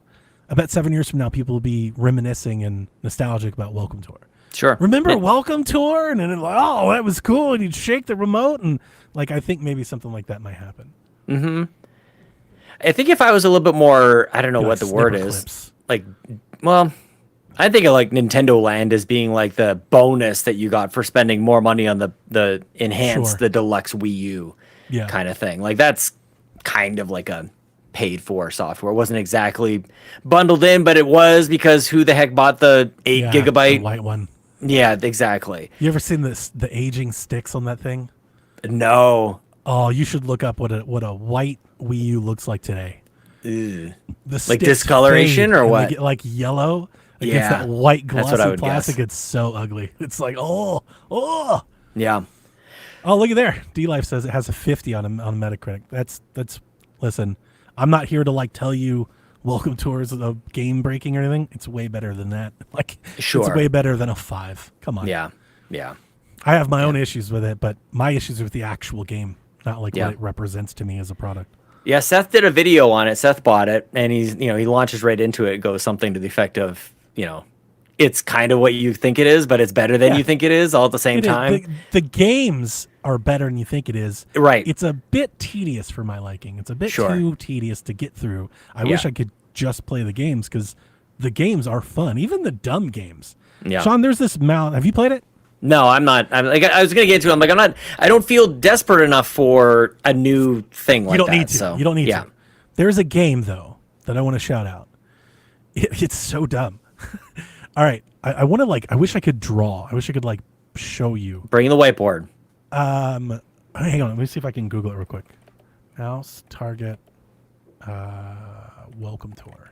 I bet 7 years from now people will be reminiscing and nostalgic about Welcome Tour. sure. Remember Welcome Tour? And then it's like, oh, that was cool. And you'd shake the remote. And like, I think maybe something like that might happen. I think if I was a little bit more, I don't know Like what the word snipper is. clips. Like, well, I think of like Nintendo Land as being like the bonus that you got for spending more money on the enhanced, Sure. the deluxe Wii U Yeah. kind of thing. Like that's kind of like a paid for software. It wasn't exactly bundled in, but it was because who the heck bought the 8 Yeah, gigabyte? the white one. Yeah, exactly. You ever seen the aging sticks on that thing? No. Oh, you should look up what a white Wii U looks like today. Ugh. The Like sticks discoloration fade or and they what? get like yellow against Yeah, that white that's glossy what I would plastic. guess. It's so ugly. It's like oh. Yeah. Oh, look at there. D Life says it has a 50 on Metacritic. That's listen. I'm not here to like tell you Welcome Tour is a game breaking or anything. It's way better than that. Like Sure. it's way better than a 5. Come on. Yeah. Yeah. I have my own issues with it, but my issues are with the actual game, not like Yeah. what it represents to me as a product. Yeah, Seth did a video on it. Seth bought it, and he launches right into it. It goes something to the effect of, it's kind of what you think it is, but it's better than Yeah. you think it is all at the same It is. time. The games are better than you think it is. Right. It's a bit tedious for my liking. It's a bit Sure. too tedious to get through. I Yeah. wish I could just play the games because the games are fun, even the dumb games. Yeah. Sean, there's this mount. Have you played it? No, I'm not. I was gonna get to it. I'm like, I'm not. I don't feel desperate enough for a new thing like You don't that. need to. So, You don't need yeah. to. There's a game though that I want to shout out. It's so dumb. All right, I want to I wish I could draw. I wish I could show you. Bring the whiteboard. Hang on. Let me see if I can Google it real quick. Mouse target. Welcome Tour.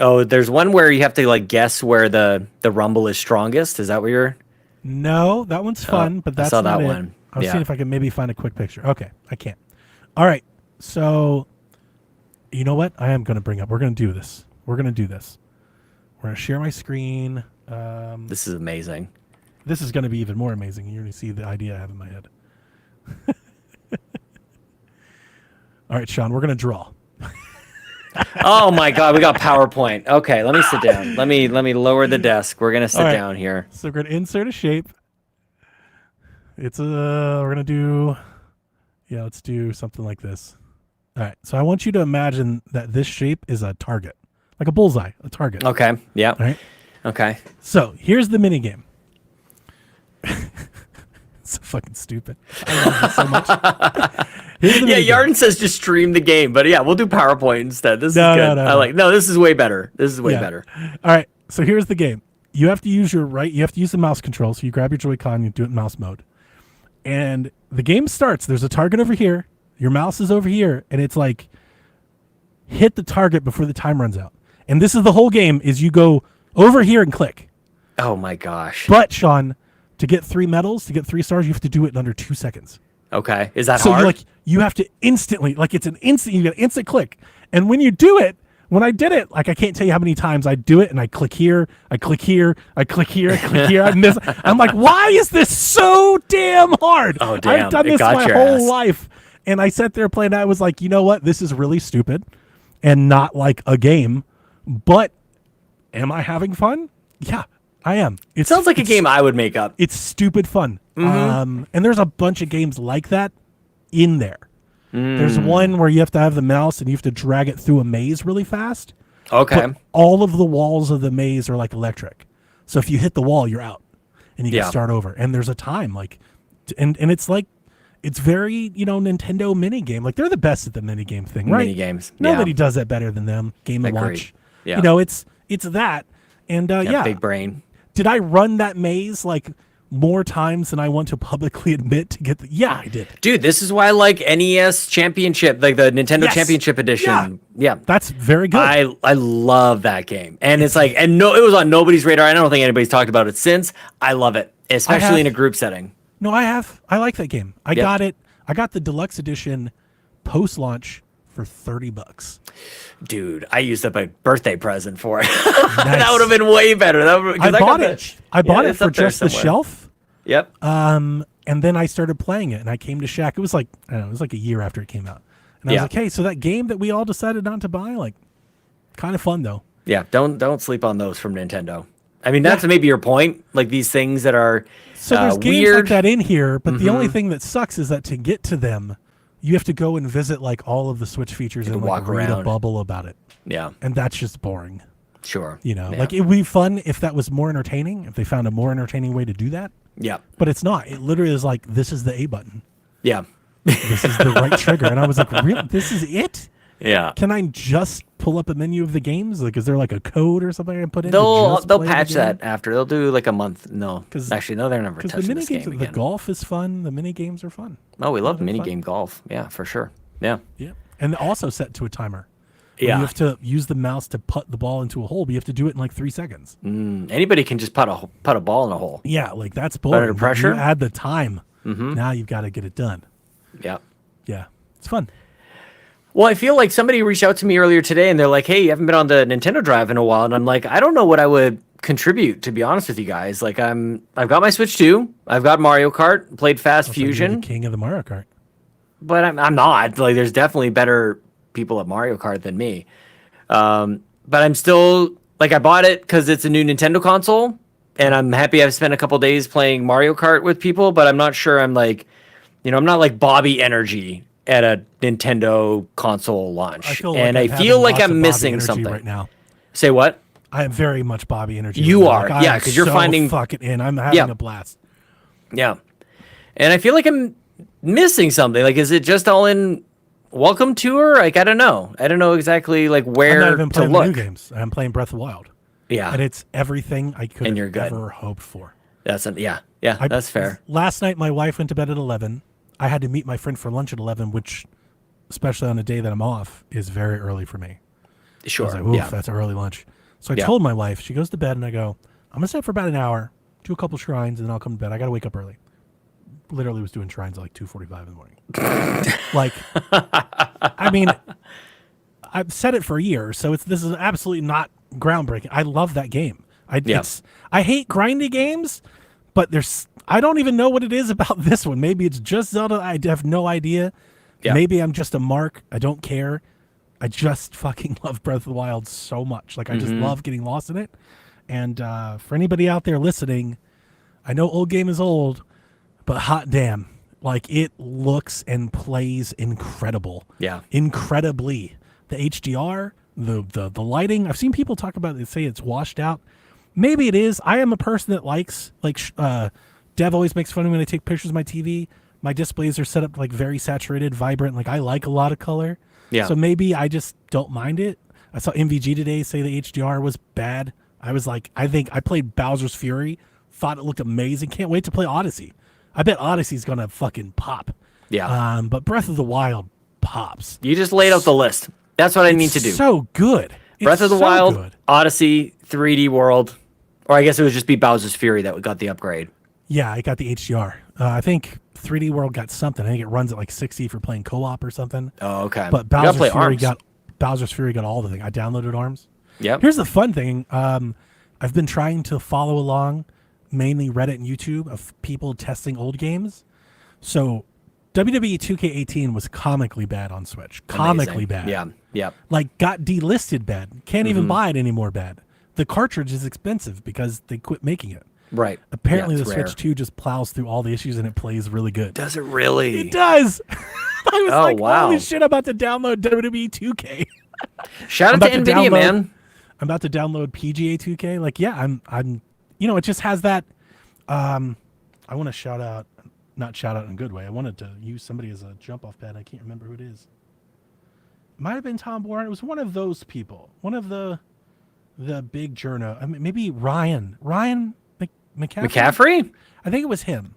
Oh, there's one where you have to guess where the rumble is strongest. Is that what you're? No, that one's fun, but I that's saw not that it. one. I was Yeah. seeing if I can maybe find a quick picture. Okay, I can't. All right, so you know what? I am going to bring up. We're going to do this. We're going to share my screen. This is amazing. This is going to be even more amazing. You're going to see the idea I have in my head. All right, Sean, we're going to draw. Oh my God, we got PowerPoint. Okay, let me sit down. Let me lower the desk. We're gonna sit All right. down here. So we're going to insert a shape. We're going to do, let's do something like this. All right. So I want you to imagine that this shape is a target, like a bullseye, a target. Okay. Yeah. All right. Okay. So here's the mini game. It's so fucking stupid. I love it so much. Here's the Yeah, minigame. Yarden says just stream the game, but yeah, we'll do PowerPoint instead. This No, is no, good. no, I no. like. No, this is way better. This is way Yeah. better. All right. So here's the game. You have to use you have to use the mouse control. So you grab your Joy-Con, you do it in mouse mode. And the game starts. There's a target over here. Your mouse is over here. And it's like, hit the target before the time runs out. And this is the whole game is you go over here and click. Oh my gosh. But, Sean, to get 3 medals, to get 3 stars, you have to do it in under 2 seconds. Okay. Is that So hard? you have to instantly, it's an instant, you get an instant click. And when you do it, when I did it, I can't tell you how many times I do it and I click here, I click here, I click here, I click here, I miss. I'm like, why is this so damn hard? Oh, damn, I've done it this got my your whole ass. life. And I sat there playing, I was like, you know what? This is really stupid and not like a game. But am I having fun? Yeah, I am. It Sounds like a game I would make up. It's stupid fun. And there's a bunch of games like that in there. There's one where you have to have the mouse and you have to drag it through a maze really fast. Okay. But all of the walls of the maze are like electric. So if you hit the wall, you're out and you Yeah. can start over. And there's a time and it's like, it's very, Nintendo mini game. Like they're the best at the mini game thing, right? Mini games. Nobody Yeah. does that better than them. Game & Agreed. Watch. Yeah. It's that. And Yeah, big brain. did I run that maze more times than I want to publicly admit to get yeah, I did. Dude, this is why I like NES Championship, like the Nintendo Yes. Championship Edition. Yeah. That's very good. I love that game. And it's like, and no, it was on nobody's radar. I don't think anybody's talked about it since. I love it, especially in a group setting. No, I like that game. I Yep. got it. I got the deluxe edition post launch for $30. Dude, I used up a birthday present for it. That would have been way better. I bought it. I bought it for just the somewhere. shelf. Yep. And then I started playing it, and I came to Shaq. It was like I don't know, it was like a year after it came out, and I was Yeah. like, "Hey, so that game that we all decided not to buy, kind of fun though." Yeah. Don't sleep on those from Nintendo. I mean, that's maybe your point. Like these things that are So there's games weird. like that in here, but the only thing that sucks is that to get to them, you have to go and visit all of the Switch features and walk read a around. bubble about it, Yeah. and that's just boring. Sure. Yeah. Yeah. It would be fun if that was more entertaining, if they found a more entertaining way to do that. Yeah. But it's not. It literally is like, this is the A button. Yeah. This is the right trigger. And I was like, really? This is it? Yeah. Can I just pull up a menu of the games? Is there a code or something I can put in? They'll to play the patch game? that after. They'll do like a month. No. 'Cause- Actually, no, they're never Because the touching mini this games, game the again. golf is fun. The mini games are fun. Oh, we love they're mini fun. game golf. Yeah, for sure. Yeah. Yeah. And also set to a timer. Where Yeah. You have to use the mouse to put the ball into a hole, but you have to do it in 3 seconds. Anybody can just put a ball in a hole. Yeah, that's boring. Under But pressure? You add the time. Now you've got to get it done. Yeah. Yeah. It's fun. Well, I feel like somebody reached out to me earlier today and they're like, "Hey, you haven't been on the Nintendo Drive in a while." And I'm like, "I don't know what I would contribute, to be honest with you guys. Like I've got my Switch 2. I've got Mario Kart, played Fast So you're Fusion, the king of the Mario Kart. but I'm not. Like there's definitely better people at Mario Kart than me. But I'm still I bought it cuz it's a new Nintendo console and I'm happy I've spent a couple days playing Mario Kart with people, but I'm not sure I'm I'm not like Bobby Energy at a Nintendo console launch. I feel and I'm I having feel like lots of I'm Bobby missing energy something right now. Say what? I am very much Bobby energy. You right now. are, I yeah, am 'cause you're so finding- fucking in. I'm having Yeah. a blast. Yeah. And I feel like I'm missing something. Is it just all in Welcome Tour? I don't know. I don't know exactly I'm where not even to playing the new look. games. I'm playing Breath of the Wild, Yeah. and it's everything I could And you're have good. ever hoped for. Yeah, I- that's fair. Last night, my wife went to bed at 11. I had to meet my friend for lunch at 11, which, especially on a day that I'm off, is very early for me. I Sure. was like, oof, Yeah. that's early lunch. So I Yeah. told my wife, she goes to bed, and I go, I'm going to stay for about an hour, do a couple shrines, and then I'll come to bed. I got to wake up early. Literally was doing shrines at 2:45 in the morning. I mean, I've said it for years, so this is absolutely not groundbreaking. I love that game. Yeah. I hate grindy games, but I don't even know what it is about this one. Maybe it's just Zelda. I have no idea. Yeah. Maybe I'm just a mark. I don't care. I just fucking love Breath of the Wild so much. Like I just love getting lost in it. And for anybody out there listening, I know old game is old, but hot damn, like it looks and plays incredible. Yeah. Incredibly. The HDR, the lighting. I've seen people talk about it, say it's washed out. Maybe it is. I am a person that likes, Dev always makes fun of me when I take pictures of my TV. My displays are set up like very saturated, vibrant. Like I like a lot of color. Yeah. So maybe I just don't mind it. I saw MVG today say the HDR was bad. I was like, I think I played Bowser's Fury, thought it looked amazing. Can't wait to play Odyssey. I bet Odyssey's gonna fucking pop. Yeah. But Breath of the Wild pops. You just laid out the list. That's what I need to do. So good. Breath of the so Wild, good. Odyssey, 3D World, or I guess it would just be Bowser's Fury that got the upgrade. Yeah, I got the HDR. I think 3D World got something. I think it runs at like 60 for playing co-op or something. Oh, okay. But You gotta play Bowser's Fury got all the thing. I downloaded ARMS. Yep. Here's the fun thing. I've been trying to follow along, mainly Reddit and YouTube, of people testing old games. So WWE 2K18 was comically bad on Switch. Comically Amazing. bad. Yeah. Yep. Like got delisted bad. Can't even buy it anymore bad. The cartridge is expensive because they quit making it. Right. Apparently Yeah, the it's rare. Switch 2 just plows through all the issues and it plays really good. Does it really? It does. I was Oh, like, wow. holy shit, I'm about to download WWE 2K. Shout I'm out to about to NVIDIA, download- man. I'm about to download PGA 2K. Like, yeah, I'm it just has that I want to shout out, not shout out in a good way. I wanted to use somebody as a jump off pad. I can't remember who it is. It might have been Tom Warren. It was one of those people. One of the big journo. I mean, maybe Ryan McCaffrey. McCaffrey? I think it was him.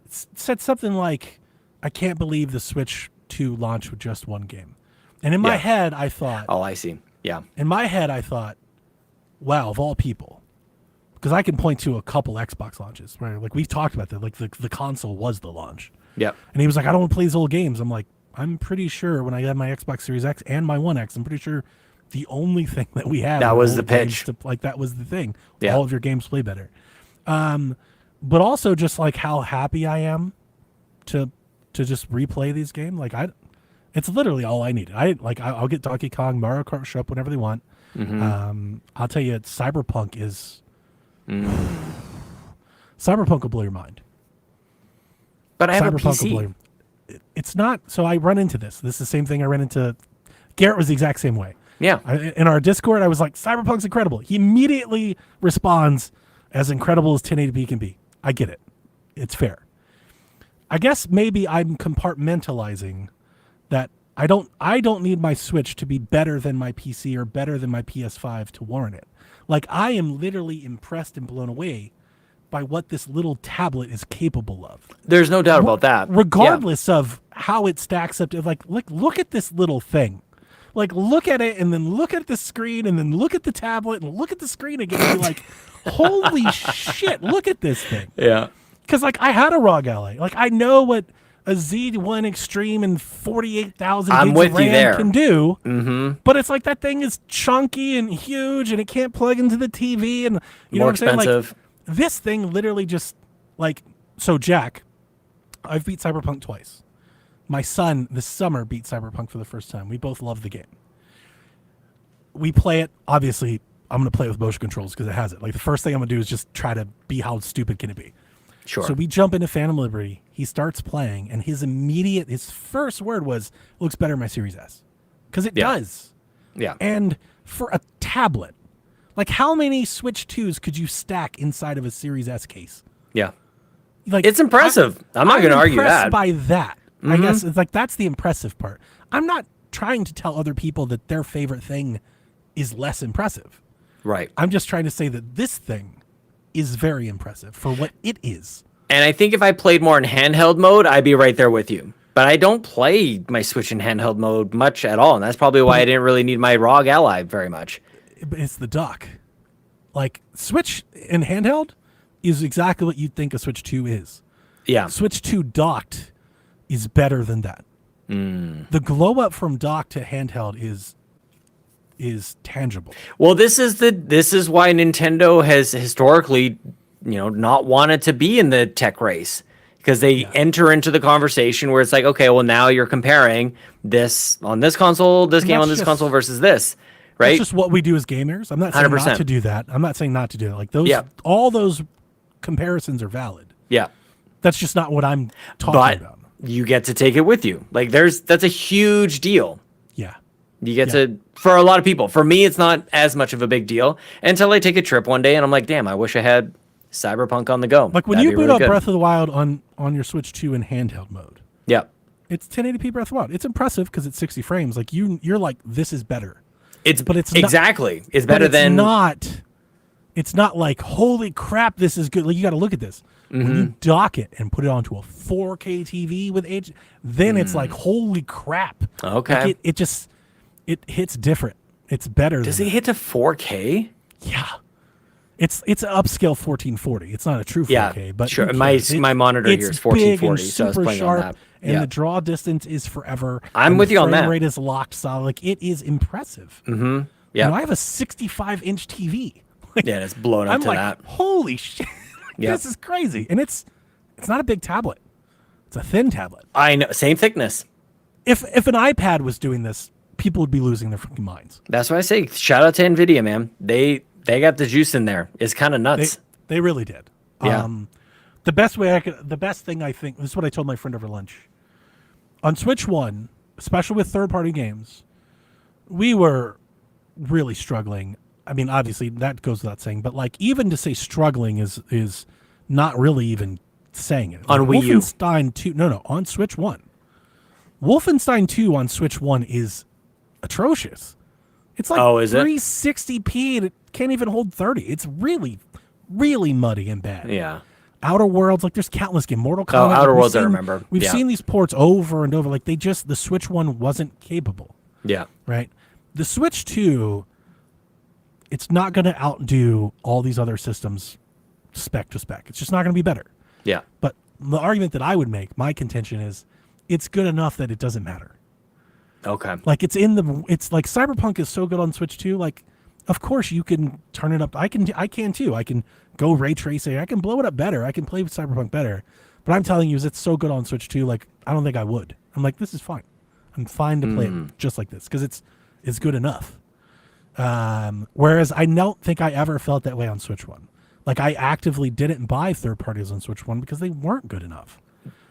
Said something like, I can't believe the Switch 2 launched with just one game. And in my Yeah. head, I thought, Oh, I see. Yeah. wow, of all people, because I can point to a couple Xbox launches where, like, we've talked about that, like the console was the launch. Yep. And he was like, I don't want to play these old games. I'm like, I'm pretty sure when I had my Xbox Series X and my One X, I'm pretty sure the only thing that we had That were was old the pitch. games like that was the thing. Yeah. All of your games play better. But also just like how happy I am to just replay these games. Like it's literally all I needed. I'll get Donkey Kong, Mario Kart show up whenever they want. I'll tell you, Cyberpunk is Cyberpunk will blow your mind. But I have a Cyberpunk will PC. blow your, it's not. So I run into this. This is the same thing I ran into. Garrett was the exact same way. Yeah. In our Discord, I was like, Cyberpunk's incredible. He immediately responds, as incredible as 1080p can be. I get it. It's fair. I guess maybe I'm compartmentalizing that I don't need my Switch to be better than my PC or better than my PS5 to warrant it. Like, I am literally impressed and blown away by what this little tablet is capable of. There's no doubt about that. Regardless of how it stacks up to, like, look at this little thing. Like, look at it and then look at the screen and then look at the tablet and look at the screen again and be like, holy shit, look at this thing. Yeah. Because, like, I had a ROG Ally. Like, I know what a Z1 Extreme and 48,000 I'm gigs with of you RAM there. can do. Mm-hmm. But it's like that thing is chunky and huge and it can't plug into the TV. And you know More what I'm saying? expensive. Like, this thing literally just, like, so Jack, I've beat Cyberpunk twice. My son this summer beat Cyberpunk for the first time. We both love the game. We play it, obviously, I'm going to play it with motion controls because it has it. Like, the first thing I'm going to do is just try to be how stupid can it be. Sure. So we jump into Phantom Liberty. He starts playing, and his first word was, looks better in my Series S. Because it Yeah. does. Yeah. And for a tablet, like, how many Switch 2s could you stack inside of a Series S case? Yeah. Like, It's impressive. I'm not going to argue impressed that. by that. I guess it's like that's the impressive part. I'm not trying to tell other people that their favorite thing is less impressive. Right. I'm just trying to say that this thing is very impressive for what it is. And I think if I played more in handheld mode, I'd be right there with you. But I don't play my Switch in handheld mode much at all. And that's probably why I didn't really need my ROG Ally very much. But it's the dock. Like, Switch in handheld is exactly what you'd think a Switch 2 is. Yeah. Switch 2 docked is better than that. The glow up from dock to handheld is is tangible. Well, this is why Nintendo has historically, not wanted to be in the tech race, because they enter into the conversation where it's like, okay, well, now you're comparing this on this console, this game on this console versus this, right? That's just what we do as gamers. I'm not saying 100%. not to do that. I'm not saying not to do that. Like those, Yeah. all those comparisons are valid. Yeah. That's just not what I'm talking about. You get to take it with you. Like that's a huge deal. Yeah. You get to, for a lot of people. For me, it's not as much of a big deal until I take a trip one day and I'm like, damn, I wish I had Cyberpunk on the go. Like when That'd you be boot really up good. Breath of the Wild on your Switch 2 in handheld mode, Yeah. it's 1080p Breath of the Wild. It's impressive because it's 60 frames. Like you're like, this is better. It's But it's not- exactly. It's But better it's than not. It's not like, holy crap, this is good. Like you got to look at this. When Mm-hmm. you dock it and put it onto a 4K TV with H, then it's like, holy crap. Okay. Like it hits different. It's better. Does than it hit to 4K? Yeah. It's an upscale 1440. It's not a true 4K, Yeah, but sure. who My cares? monitor It's here is big and 1440, so I was super playing on sharp, that. and Yeah. the draw distance is forever. I'm and with the you on frame that. rate is locked solid. Like it is impressive. Mm-hmm. Yeah. I have a 65-inch TV. Like, Yeah, it's blown up I'm to like, that. holy shit, Yeah. this is crazy. And it's not a big tablet. It's a thin tablet. I know. Same thickness. If an iPad was doing this, people would be losing their freaking minds. That's what I say. Shout out to NVIDIA, man. They got the juice in there. It's kind of nuts. They really did. Yeah. The best thing I think, this is what I told my friend over lunch. On Switch 1, especially with third-party games, we were really struggling. I mean, obviously that goes without saying, but like even to say struggling is not really even saying it. On Like, Wii U. Wolfenstein 2, no, on Switch 1. Wolfenstein 2 on Switch 1 is atrocious. It's like Oh, is it? 360p and it can't even hold 30. It's really, really muddy and bad. Yeah. Outer Worlds, like there's countless games. Mortal Kombat. Outer we've Worlds, I seen- remember. We've Yeah. seen these ports over and over. Like the Switch 1 wasn't capable, Yeah. right? The Switch 2, it's not going to outdo all these other systems spec to spec. It's just not going to be better. Yeah. But the argument that I would make, my contention is, it's good enough that it doesn't matter. Okay. Like it's like Cyberpunk is so good on Switch 2. Like, of course you can turn it up. I can too. I can go ray tracing. I can blow it up better. I can play Cyberpunk better. But I'm telling you, is it's so good on Switch 2. Like, I don't think I would. I'm like, this is fine. I'm fine to play it just like this because it's good enough. Whereas I don't think I ever felt that way on Switch 1. Like I actively didn't buy third parties on Switch 1 because they weren't good enough.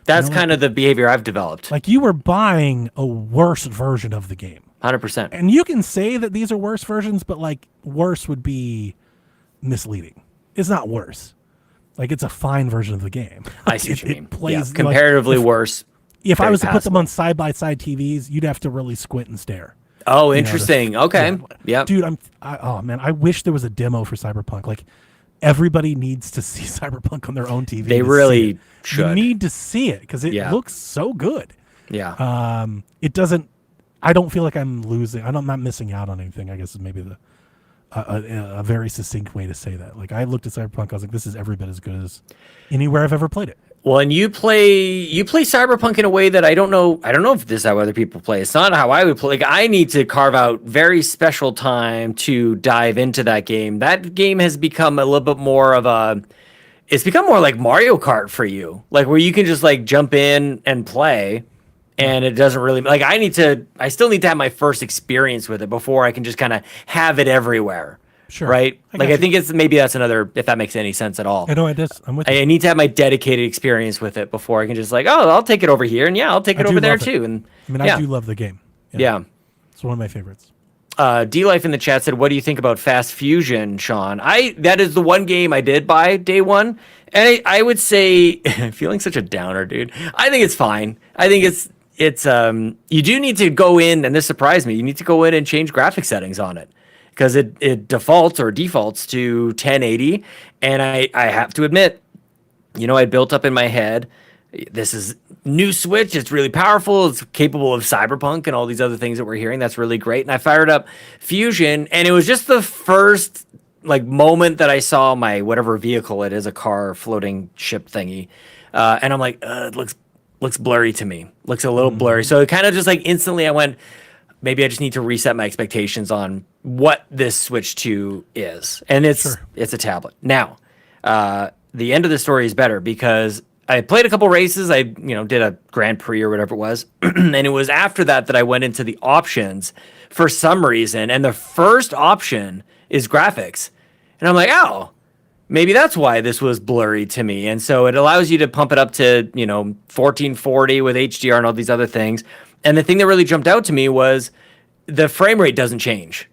That's kind of the behavior I've developed. Like you were buying a worse version of the game. 100%. And you can say that these are worse versions, but like worse would be misleading. It's not worse. Like it's a fine version of the game. I see what you It mean. plays Yeah, like, comparatively worse. If I very was to put them passable. on side by side TVs, you'd have to really squint and stare. Oh, You know, interesting. Okay. Yeah. Dude, oh man, I wish there was a demo for Cyberpunk. Like everybody needs to see Cyberpunk on their own TV. They to really see it. should. You need to see it because it Yeah. looks so good. Yeah. It doesn't. I don't feel like I'm losing. I'm not missing out on anything. I guess is maybe a very succinct way to say that. Like I looked at Cyberpunk, I was like, this is every bit as good as anywhere I've ever played it. Well, and you play Cyberpunk in a way that I don't know if this is how other people play. It's not how I would play. Like I need to carve out very special time to dive into that game. That game has become a little bit more of a it's become more like Mario Kart for you. Like where you can just like jump in and play and it doesn't really like I still need to have my first experience with it before I can just kind of have it everywhere. Sure. Right? I Like got I you. think it's maybe that's another if that makes any sense at all. I know it is. I'm with you. I need to have my dedicated experience with it before I can just like, oh, I'll take it over here, and yeah, I'll take I it do over there love it. too. And I mean, yeah, I do love the game. yeah. It's one of my favorites. D Life in the chat said, "What do you think about Fast Fusion, Sean?" That is the one game I did buy day one, and I would say, feeling such a downer, dude. I think it's fine. I think it's you do need to go in, and this surprised me. You need to go in and change graphic settings on it because it defaults to 1080, and I have to admit, I built up in my head, this is new Switch. It's really powerful. It's capable of Cyberpunk and all these other things that we're hearing. That's really great. And I fired up Fusion, and it was just the first moment that I saw my whatever vehicle it is, a car, floating ship thingy, and I'm like, it looks blurry to me. Looks a little blurry. So it kind of just instantly I went, maybe I just need to reset my expectations on what this Switch 2 is, and it's Sure. it's a tablet. Now, the end of the story is better because I played a couple races. I did a Grand Prix or whatever it was, and it was after that I went into the options for some reason, and the first option is graphics, and I'm like, oh, maybe that's why this was blurry to me. And so it allows you to pump it up to 1440 with HDR and all these other things. And the thing that really jumped out to me was the frame rate doesn't change.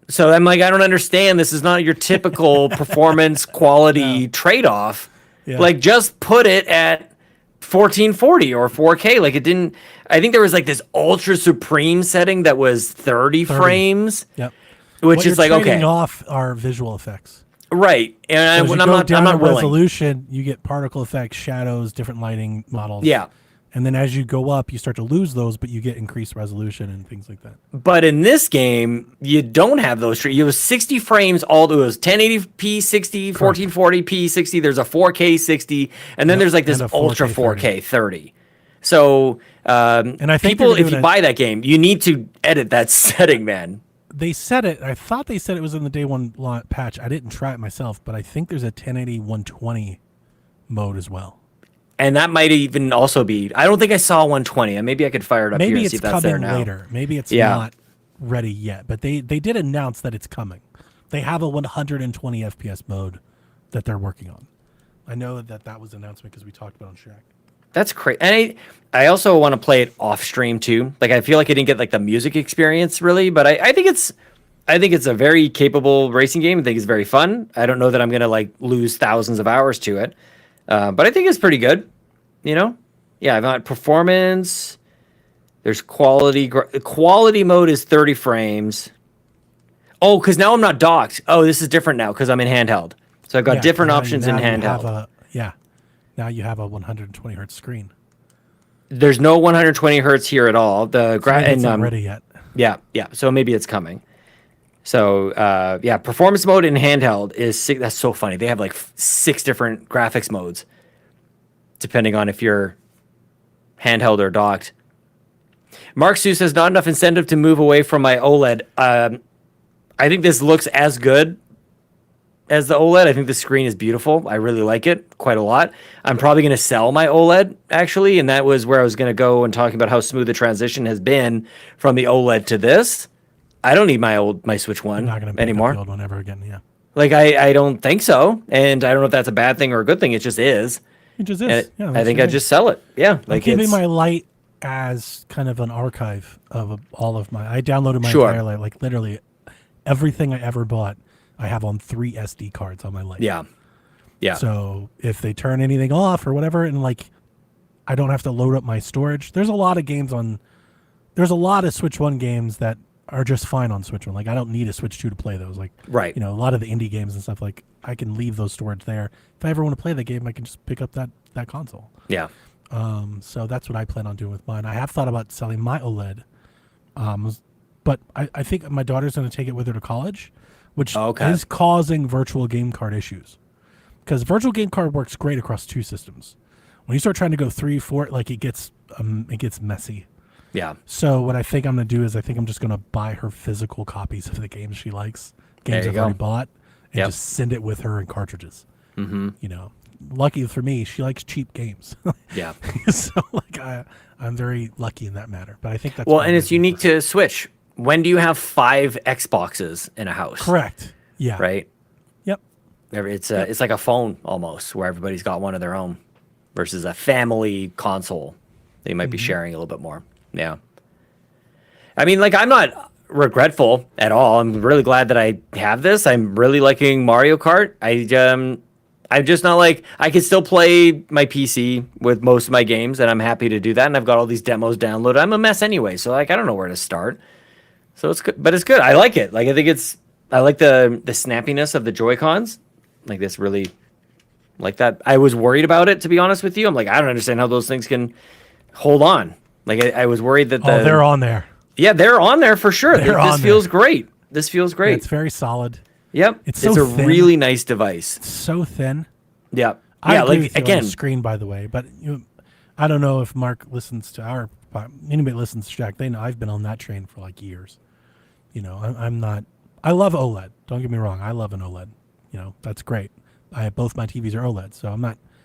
So I'm like, I don't understand. This is not your typical performance quality trade-off. Yeah. Like, just put it at 1440 or 4K. Like, it didn't. I think there was like this ultra supreme setting that was 30 frames. Yep. Which What is you're like, trading okay, off are visual effects. right. And So as I'm you go not. down I'm not in willing. resolution, you get particle effects, shadows, different lighting models. Yeah. And then as you go up, you start to lose those, but you get increased resolution and things like that. But in this game, you don't have those. You have 60 frames. It was 1080p 60, 1440p 60. There's a 4K 60, and then there's like this and a ultra 4K 4K 30. So, And I think people, they're if doing you it- buy that game, you need to edit that setting, man. They said it. I thought they said it was in the day one patch. I didn't try it myself, but I think there's a 1080 120 mode as well. And that might even also be. I don't think I saw 120. And maybe I could fire it up here Maybe and it's see if that's there coming now. later. Maybe it's Yeah. not ready yet, but they did announce that it's coming. They have a 120 FPS mode that they're working on. I know that was an announcement because we talked about it on Shack. That's crazy. And I also want to play it off stream too. Like, I feel like I didn't get like the music experience really, but I think it's a very capable racing game. I think it's very fun. I don't know that I'm gonna like lose thousands of hours to it, but I think it's pretty good. Yeah, I've got performance. There's quality. Quality mode is 30 frames. Oh, because now I'm not docked. Oh, this is different now because I'm in handheld. So I've got Yeah, different now- options in now you have handheld. now you have a 120 hertz screen. There's no 120 hertz here at all. The Maybe it's not ready yet. Yeah. So maybe it's coming. So yeah, performance mode in handheld is six. That's so funny. They have like 6 different graphics modes, depending on if you're handheld or docked. Mark Sue says not enough incentive to move away from my OLED. I think this looks as good as the OLED. I think the screen is beautiful. I really like it quite a lot. I'm probably going to sell my OLED actually, and that was where I was going to go and talking about how smooth the transition has been from the OLED to this. I don't need my Switch One Not going to anymore. the old one ever again. Yeah, Like I don't think so, and I don't know if that's a bad thing or a good thing. It just is. it just And is. Yeah, I that's think the I thing. just sell it. Yeah, I'm like keeping it's my light as kind of an archive of all of my. I downloaded my Sure. entire light, like literally everything I ever bought. I have on 3 SD cards on my light. yeah. So if they turn anything off or whatever, and like I don't have to load up my storage. There's a lot of games on. There's a lot of Switch One games that are just fine on Switch One. Like I don't need a Switch 2 to play those. Like Right. a lot of the indie games and stuff. Like I can leave those storage there. If I ever want to play the game, I can just pick up that console. Yeah. So that's what I plan on doing with mine. I have thought about selling my OLED, but I think my daughter's going to take it with her to college, which Okay. is causing virtual game card issues. Because virtual game card works great across 2 systems. When you start trying to go 3, 4, like it gets messy. Yeah. So what I think I'm going to do is I think I'm just going to buy her physical copies of the games she likes, There games you I've go. already bought, and Yep. just send it with her in cartridges. Mm-hmm. Lucky for me, she likes cheap games. Yeah. So like I'm very lucky in that matter. But I think that's Well, what and I'm it's gonna do. unique to Switch. When do you have 5 Xboxes in a house? Correct. Yeah. Right. Yep. It's like a phone almost, where everybody's got one of their own, versus a family console that you might be sharing a little bit more. Yeah. I mean, like, I'm not regretful at all. I'm really glad that I have this. I'm really liking Mario Kart. I'm just not like, I can still play my PC with most of my games, and I'm happy to do that. And I've got all these demos downloaded. I'm a mess anyway, so like I don't know where to start. So it's good, but it's good. I like it. Like I like the snappiness of the Joy-Cons. Like this really, like that. I was worried about it, to be honest with you. I'm like, I don't understand how those things can hold on. Like I was worried that Oh, they're on there. Yeah, they're on there for sure. They're This on feels there. great. This feels great. It's very solid. Yep. it's It's so a thin. really nice device. So thin. Yeah. I Yeah, agree like with you on again, the screen, by the way, but I don't know if Mark listens to anybody listens to Jack. They know I've been on that train for like years. I'm not I love OLED. Don't get me wrong. I love an OLED. You know, that's great. I have both my TVs are OLED, so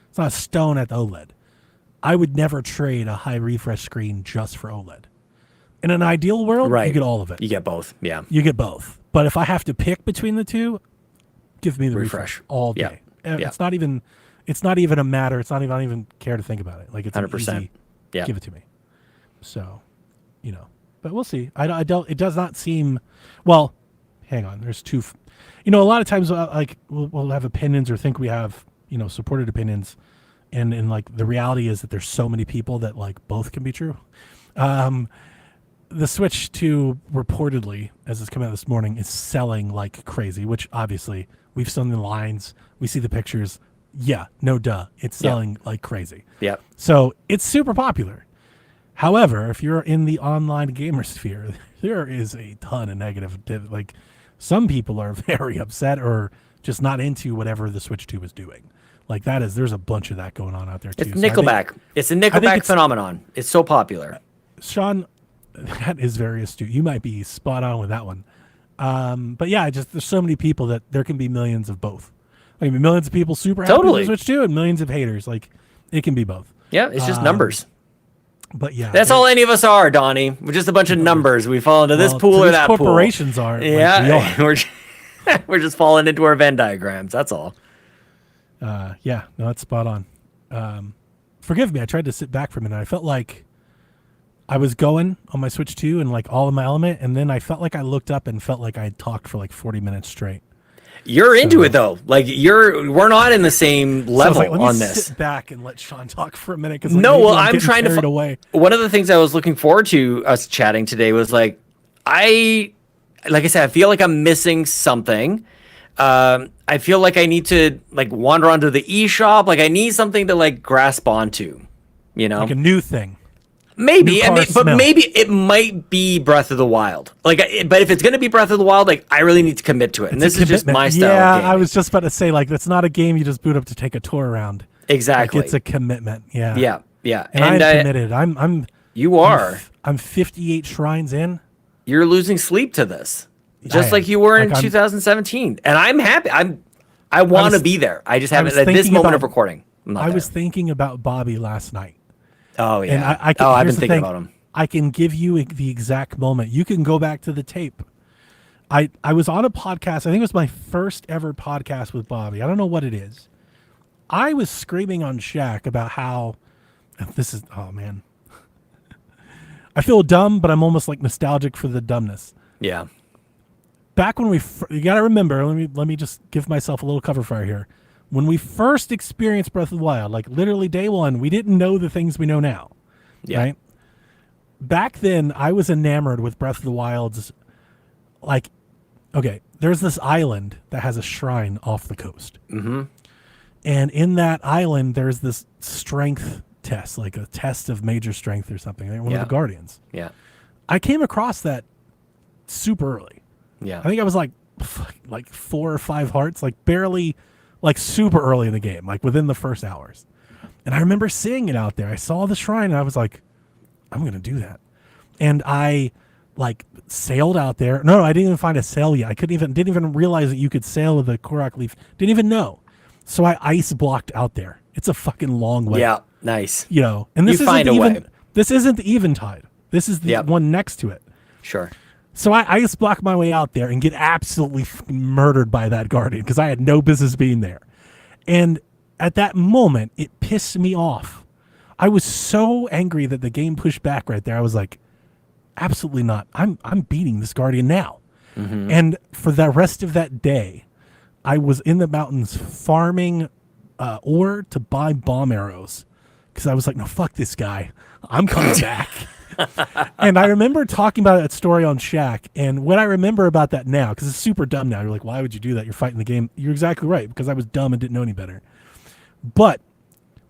it's not a stone at the OLED. I would never trade a high refresh screen just for OLED. In an ideal world, Right. you get all of it. You get both. Yeah. You get both. But if I have to pick between the two, give me the refresh all Yeah. day. Yeah. It's not even a matter. It's not even I don't even care to think about it. Like it's 100%. Easy, Yeah. give it to me. So, you know, but we'll see. I don't. It does not seem. Well, hang on. There's two. You know, a lot of times, like we'll have opinions or think we have, you know, supported opinions, and like the reality is that there's so many people that like both can be true. The Switch 2 reportedly, as it's coming out this morning, is selling like crazy, which obviously we've seen the lines, we see the pictures. Yeah, no duh. It's selling like crazy. Yeah. So it's super popular. However, if you're in the online gamer sphere, there is a ton of negative. Like some people are very upset or just not into whatever the Switch 2 is doing. Like there's a bunch of that going on out there too. It's So I think- Nickelback. It's a Nickelback it's- phenomenon. It's so popular. Sean, that is very astute. You might be spot on with that one. But yeah, there's so many people that there can be millions of both. Like millions of people super happy Totally. with Switch 2 and millions of haters. Like it can be both. Yeah, it's just numbers. But yeah, That's all any of us are, Donnie. We're just a bunch of numbers. We fall into this well, pool to or these that pool. corporations are. Like, we Yeah, are. we're just falling into our Venn diagrams. That's all. Yeah, no, that's spot on. Forgive me, I tried to sit back for a minute. I felt like I was going on my Switch 2 and like all in my element, and then I felt like I looked up and felt like I had talked for like 40 minutes straight. You're into it though. Like we're not in the same So I was level like, let me on this. sit back and let Sean talk for a minute. Cause No, maybe well, I'm getting trying to carried away. One of the things I was looking forward to us chatting today was like I said, I feel like I'm missing something. I feel like I need to like wander onto the eShop. Like I need something to like grasp onto, you know? Like a new thing. Maybe, new I car mean, but smell. maybe it might be Breath of the Wild. Like, but if it's gonna be Breath of the Wild, like I really need to commit to it. And It's this a is just commitment. my style. Yeah, of gaming. I was just about to say, like, that's not a game you just boot up to take a tour around. exactly. Like, it's a commitment. Yeah. yeah. And I'm committed. I'm You are. I'm 58 shrines in. You're losing sleep to this, just am. like you were in Like, I'm- 2017. And I'm happy. I want to was- be there. I just I haven't was at this thinking moment about- of recording. I'm not I there. was thinking about Bobby last night. Oh yeah. And I can, I've been here's the thinking thing. about him. I can give you the exact moment. You can go back to the tape. I was on a podcast. I think it was my first ever podcast with Bobby. I don't know what it is. I was screaming on Shaq about how this is. Oh man, I feel dumb, but I'm almost like nostalgic for the dumbness. Yeah. Back when you got to remember. Let me just give myself a little cover fire here. When we first experienced Breath of the Wild, like literally day one, we didn't know the things we know now. Yeah. Right. Back then, I was enamored with Breath of the Wild's, like, okay, there's this island that has a shrine off the coast. Mm-hmm. And in that island, there's this strength test, like a test of major strength or something. They're one Yeah. of the Guardians. Yeah. I came across that super early. Yeah. I think I was like 4 or 5 hearts, like barely, like super early in the game, like within the first hours. And I remember seeing it out there. I saw the shrine and I was like, I'm going to do that. And I like sailed out there. No, I didn't even find a sail yet. I didn't even realize that you could sail with the Korok leaf. Didn't even know. So I ice blocked out there. It's a fucking long way. Yeah. Nice. You know, and this You isn't find a even, way. this isn't the Eventide. This is the Yep. one next to it. Sure. So I ice block my way out there and get absolutely murdered by that guardian because I had no business being there. And at that moment, it pissed me off. I was so angry that the game pushed back right there. I was like, absolutely not. I'm beating this guardian now. Mm-hmm. And for the rest of that day, I was in the mountains farming ore to buy bomb arrows because I was like, no, fuck this guy. I'm coming back. And I remember talking about that story on Shaq. And what I remember about that now, because it's super dumb now. You're like, why would you do that? You're fighting the game. You're exactly right, because I was dumb and didn't know any better. But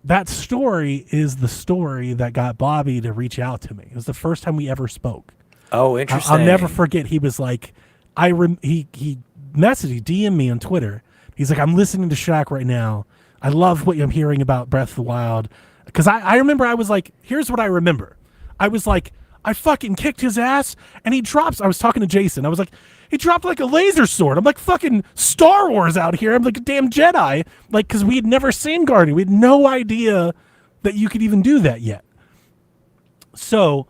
that story is the story that got Bobby to reach out to me. It was the first time we ever spoke. Oh, interesting. I'll never forget. He was like, he messaged, he DM'd me on Twitter. He's like, I'm listening to Shaq right now. I love what I'm hearing about Breath of the Wild. Because I remember I was like, here's what I remember. I was like, I fucking kicked his ass and he drops. I was talking to Jason. I was like, he dropped like a laser sword. I'm like fucking Star Wars out here. I'm like a damn Jedi. Like, because we had never seen Guardian. We had no idea that you could even do that yet. So,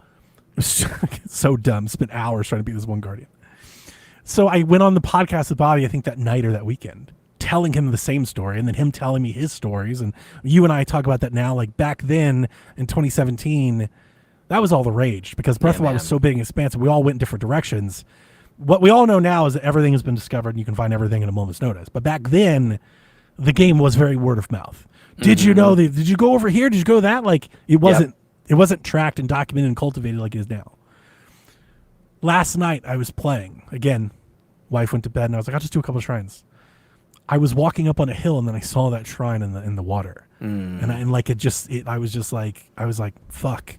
so dumb. Spent hours trying to beat this one Guardian. So I went on the podcast with Bobby, I think that night or that weekend, telling him the same story, and then him telling me his stories. And you and I talk about that now. Like back then in 2017, that was all the rage because Breath of the Wild was so big and expansive. We all went in different directions. What we all know now is that everything has been discovered and you can find everything in a moment's notice. But back then, the game was very word of mouth. Did you know? Did you go over here? Did you go that? Like it wasn't. It wasn't tracked and documented and cultivated like it is now. Last night I was playing again. Wife went to bed and I was like, I'll just do a couple of shrines. I was walking up on a hill and then I saw that shrine in the water, and I was like, fuck,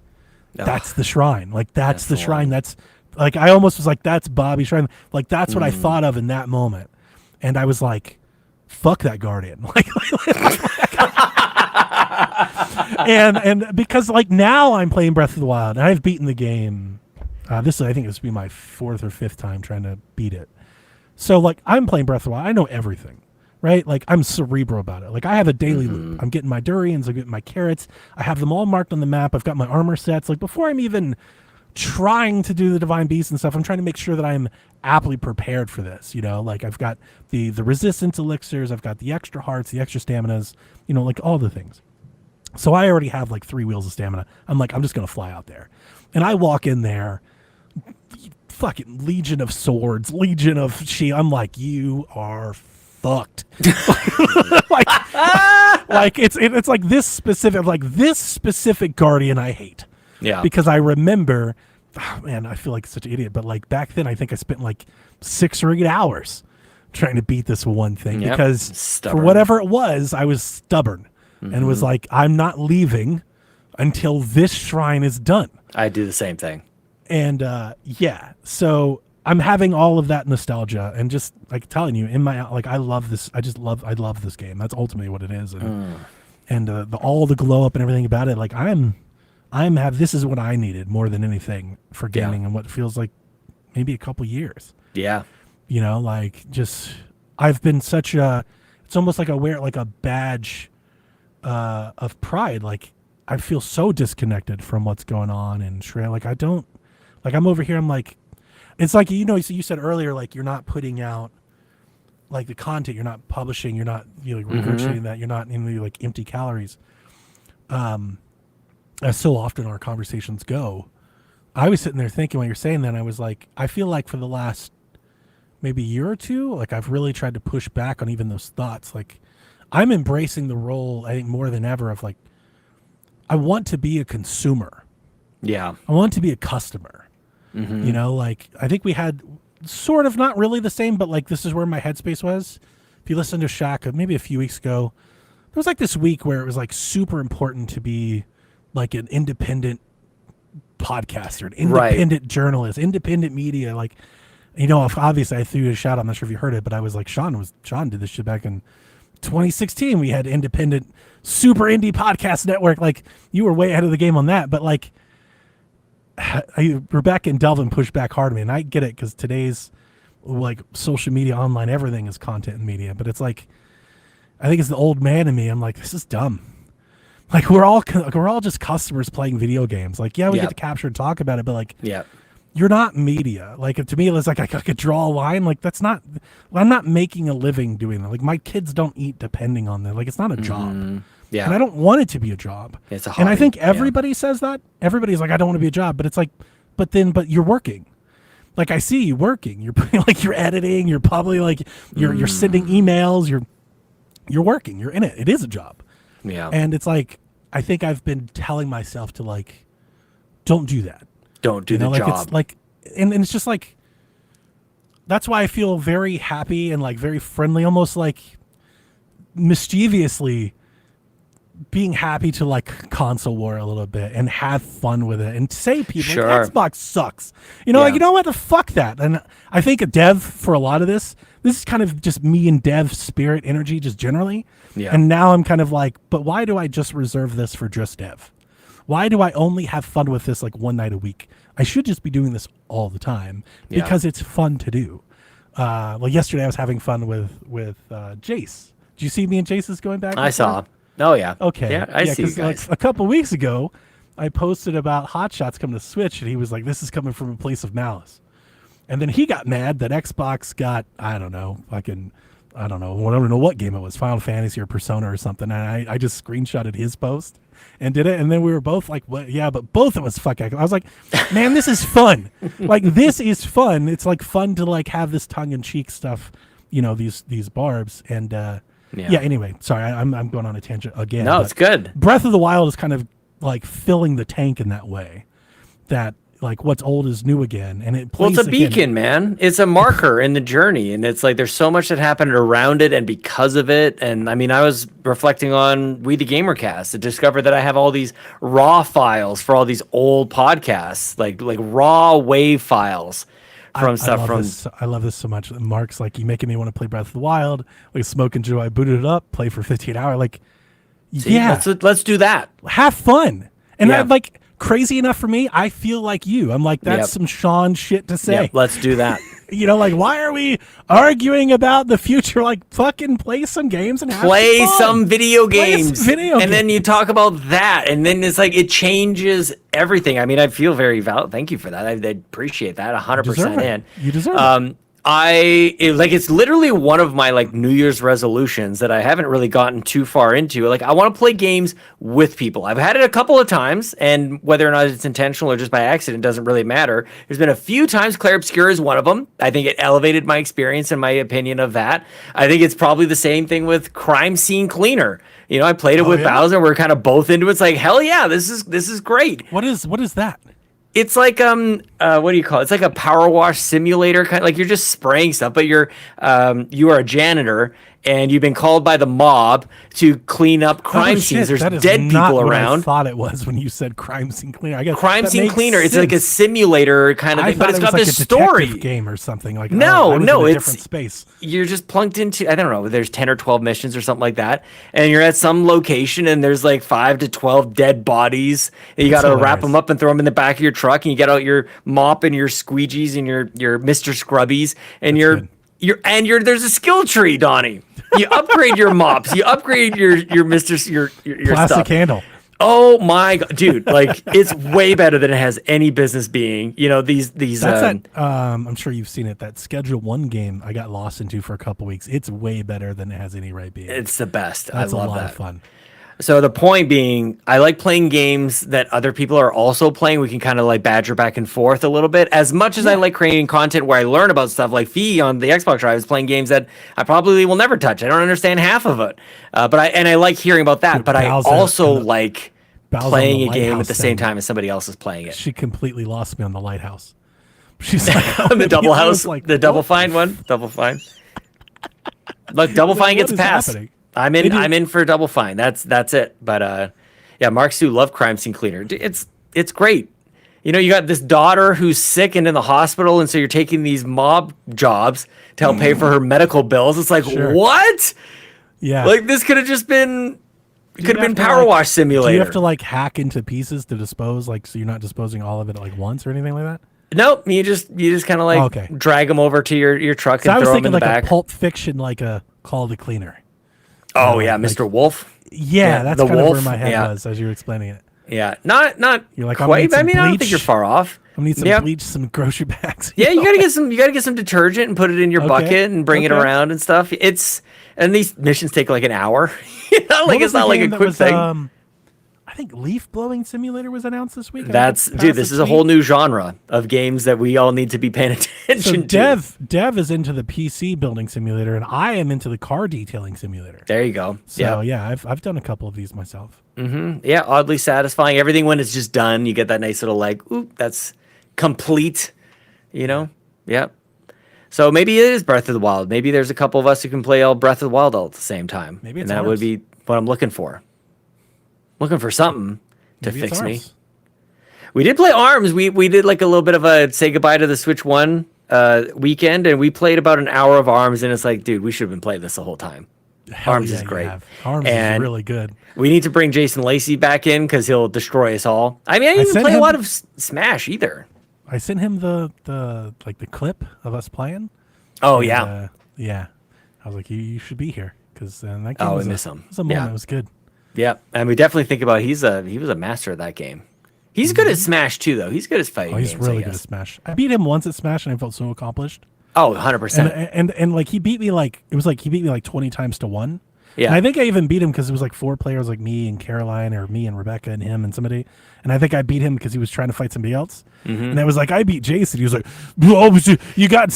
that's the shrine. Like that's the shrine. That's like I almost was like, that's Bobby's shrine. Like that's what I thought of in that moment, and I was like, fuck that Guardian. and because like now I'm playing Breath of the Wild and I've beaten the game. I think this will be my 4th or 5th time trying to beat it. So like I'm playing Breath of the Wild. I know everything, right? Like I'm cerebral about it. Like I have a daily loop. I'm getting my durians. I'm getting my carrots. I have them all marked on the map. I've got my armor sets. Like before I'm even trying to do the divine beast and stuff, I'm trying to make sure that I'm aptly prepared for this. You know, like I've got the resistance elixirs. I've got the extra hearts, the extra staminas, you know, like all the things. So I already have like 3 wheels of stamina. I'm like, I'm just going to fly out there. And I walk in there, fucking legion of swords, legion of shield. I'm like, you are fucked. like it's like this specific Guardian I hate. Yeah. Because I remember, oh man, I feel like such an idiot, but like back then I think I spent like 6 or 8 hours trying to beat this one thing because for whatever it was, I was stubborn and was like, I'm not leaving until this shrine is done. I do the same thing. And so I'm having all of that nostalgia and just like telling you in my, like, I love this. I love this game. That's ultimately what it is. And all the glow up and everything about it. Like this is what I needed more than anything for gaming and what feels like maybe a couple years. Yeah. You know, like just, I've been it's almost like I wear it like a badge of pride. Like I feel so disconnected from what's going on in Shrey. Like I'm over here. I'm like, it's like, you know, you said earlier, like you're not putting out like the content, you're not publishing, you're not regurgitating that, you're not in the like empty calories. As so often our conversations go, I was sitting there thinking while you're saying that, I was like, I feel like for the last maybe year or two, like I've really tried to push back on even those thoughts. Like I'm embracing the role, I think more than ever, of like, I want to be a consumer. Yeah. I want to be a customer. You know, like I think we had sort of not really the same, but like this is where my headspace was. If you listen to Shaq maybe a few weeks ago, there was like this week where it was like super important to be like an independent podcaster, an independent journalist, independent media. Like, you know, obviously I threw you a shout out. I'm not sure if you heard it, but I was like, Sean did this shit back in 2016. We had independent, super indie podcast network. Like you were way ahead of the game on that, but like Rebecca and Delvin pushed back hard on me, and I get it because today's like social media, online, everything is content and media. But it's like, I think it's the old man in me. I'm like, this is dumb. Like we're all just customers playing video games. Like, yeah, we get to capture and talk about it, but like, you're not media. Like to me, it's like I could draw a line. Like that's not. I'm not making a living doing that. Like my kids don't eat depending on that. Like it's not a job. Yeah. And I don't want it to be a job. It's a hobby. And I think everybody says that. Everybody's like, I don't want to be a job. But it's like, but you're working. Like I see you working. You're like you're editing. You're probably like you're sending emails. You're working. You're in it. It is a job. Yeah. And it's like I think I've been telling myself to like, don't do that. Don't do the like job. It's like, and it's just like, that's why I feel very happy and like very friendly, almost like mischievously being happy to like console war a little bit and have fun with it and say people like, Xbox sucks. You know, like, you know what? Fuck that. And I think a dev for a lot of this is kind of just me and dev spirit energy just generally. Yeah. And now I'm kind of like, but why do I just reserve this for just dev? Why do I only have fun with this like one night a week? I should just be doing this all the time because it's fun to do. Well, yesterday I was having fun with Jace. Did you see me and Jace's going back? I and saw. forth? Oh yeah. Okay. Yeah, I see you 'cause, guys. like, a couple weeks ago, I posted about Hot Shots coming to Switch, and he was like, "This is coming from a place of malice." And then he got mad that Xbox got, I don't know, I don't know what game it was, Final Fantasy or Persona or something. And I just screenshotted his post and did it. And then we were both like, "What? Yeah, but both of us fuck." I was like, "Man, this is fun. Like, this is fun. It's like fun to like have this tongue in cheek stuff, these barbs." And yeah. Anyway, sorry, I'm going on a tangent again. No, but it's good. Breath of the Wild is kind of like filling the tank in that way, that like what's old is new again, and it Well, plays it's a again. beacon, man. It's a marker in the journey, and it's like there's so much that happened around it and because of it. And I mean, I was reflecting on We the Gamercast to discover that I have all these raw files for all these old podcasts, like raw wave files from stuff from. I love this so much. Mark's like, "You making me want to play Breath of the Wild." Like Smoke and Joe, I booted it up, play for 15 hours. Like, See, yeah, let's do that. have fun. And Yeah. I'm like, crazy enough for me, I feel like you. I'm like, that's Yep. some Sean shit to say. Yeah, let's do that. Like, why are we arguing about the future? Like, fucking play some games and have Play some fun. some video Play some games, video and then games. you talk about that, and then it's like it changes everything. I mean, I feel very valid. Thank you for that. I appreciate that. 100% deserve it. in. You deserve it. It's literally one of my like New Year's resolutions that I haven't really gotten too far into. Like, I want to play games with people. I've had it a couple of times, and whether or not it's intentional or just by accident doesn't really matter. There's been a few times. Claire Obscura is one of them. I think it elevated my experience and my opinion of that. I think it's probably the same thing with Crime Scene Cleaner. I played it with yeah? Bowser. We're kind of both into it. It's like, hell yeah, this is great. What is that? It's like what do you call it? It's like a power wash simulator, kind of like you're just spraying stuff, but you are a janitor and you've been called by the mob to clean up crime Oh, scenes. shit, There's that is dead not people what I around. thought it was when you said Crime Scene Cleaner. I guess Crime that Scene makes Cleaner. It's like a sense. simulator kind of I thing, but thought it's it got was like this a detective story. game or something like. No, I was no, in a it's- different space. You're just plunked into, I don't know, there's 10 or 12 missions or something like that, and you're at some location and there's like 5 to 12 dead bodies, and you got That's to wrap hilarious. them up and throw them in the back of your truck, and you get out your mop and your squeegees and your Mr. Scrubbies, and good. there's a skill tree, Donnie. You upgrade your mops, you upgrade your Plastic stuff. handle. Oh my god, dude! Like, it's way better than it has any business being. These. That's that. I'm sure you've seen it. That Schedule 1 game I got lost into for a couple weeks. It's way better than it has any right being. It's the best. That's I love a lot that. of fun. So the point being, I like playing games that other people are also playing. We can kind of like badger back and forth a little bit. As much as I like creating content where I learn about stuff, like Fee on the Xbox Drive is playing games that I probably will never touch. I don't understand half of it, but I like hearing about that. Dude, but I Bowser also and the- like Bowser playing on a the game at Lighthouse the same thing. time as somebody else is playing it. She completely lost me on the Lighthouse. She's like, The Double I was House, like, the Double what? Fine one, Double Fine. Look, Double Fine What gets is passed. happening? I'm It in. is- I'm in for Double Fine. That's it. But yeah, Mark Sue loved Crime Scene Cleaner. It's great. You got this daughter who's sick and in the hospital, and so you're taking these mob jobs to help pay for her medical bills. It's like, Sure. what? Yeah. Like, this could have just been. It you could have have been to, Power like- Wash Simulator. Do you have to like hack into pieces to dispose, like, so you're not disposing all of it at like once or anything like that? Nope. You just kind of like Okay. drag them over to your truck So I and was throw them in thinking the like back. a Pulp Fiction, like a Call the Cleaner. Oh yeah, like- Mr. Wolf. Yeah, that's the kind of where wolf, my head yeah. was as you were explaining it. Yeah, not You're like, I'm gonna quite. need I some mean, I don't think bleach. you're far off. I need some Yeah. bleach, some grocery bags. Yeah, you gotta get some. You gotta get some detergent and put it in your Okay, bucket and bring it okay. around and stuff. And these missions take like an hour. Like, What was it's the not like a game that quick was, thing. I think Leaf Blowing Simulator was announced this week. I That's think dude. This is a whole new genre of games that we all need to be paying So attention to. Dev is into the PC building simulator, and I am into the car detailing simulator. There you go. So Yeah. yeah, I've done a couple of these myself. Yeah, oddly satisfying. Everything when it's just done, you get that nice little like, ooh, that's complete. Yep. So maybe it is Breath of the Wild. Maybe there's a couple of us who can play all Breath of the Wild all at the same time. Maybe and it's that would ours. be what I'm looking for. Looking for something to Maybe it's fix me. ours. We did play ARMS. We did like a little bit of a say goodbye to the Switch 1 weekend, and we played about an hour of ARMS, and it's like, dude, we should have been playing this the whole time. Hell ARMS yeah, is you great. have. ARMS And is really good. We need to bring Jason Lacey back in because he'll destroy us all. I mean, I didn't even sent play a him- lot of Smash either. I sent him the clip of us playing. Oh, And, yeah. yeah. I was like, you should be here because that game Oh, was I miss him. It was a moment. Yeah. It was good. Yeah. And we definitely think about he was a master of that game. He's good at Smash too, though. He's good at fighting Oh, he's games. I really good at guess. Smash. I beat him once at Smash, and I felt so accomplished. Oh, 100%. And like he beat me like it was like he beat me like 20 times to 1. Yeah. And I think I even beat him because it was like 4 players, like me and Caroline, or me and Rebecca and him and somebody. And I think I beat him because he was trying to fight somebody else. Mm-hmm. And I was like, I beat Jason. He was like, oh, you got.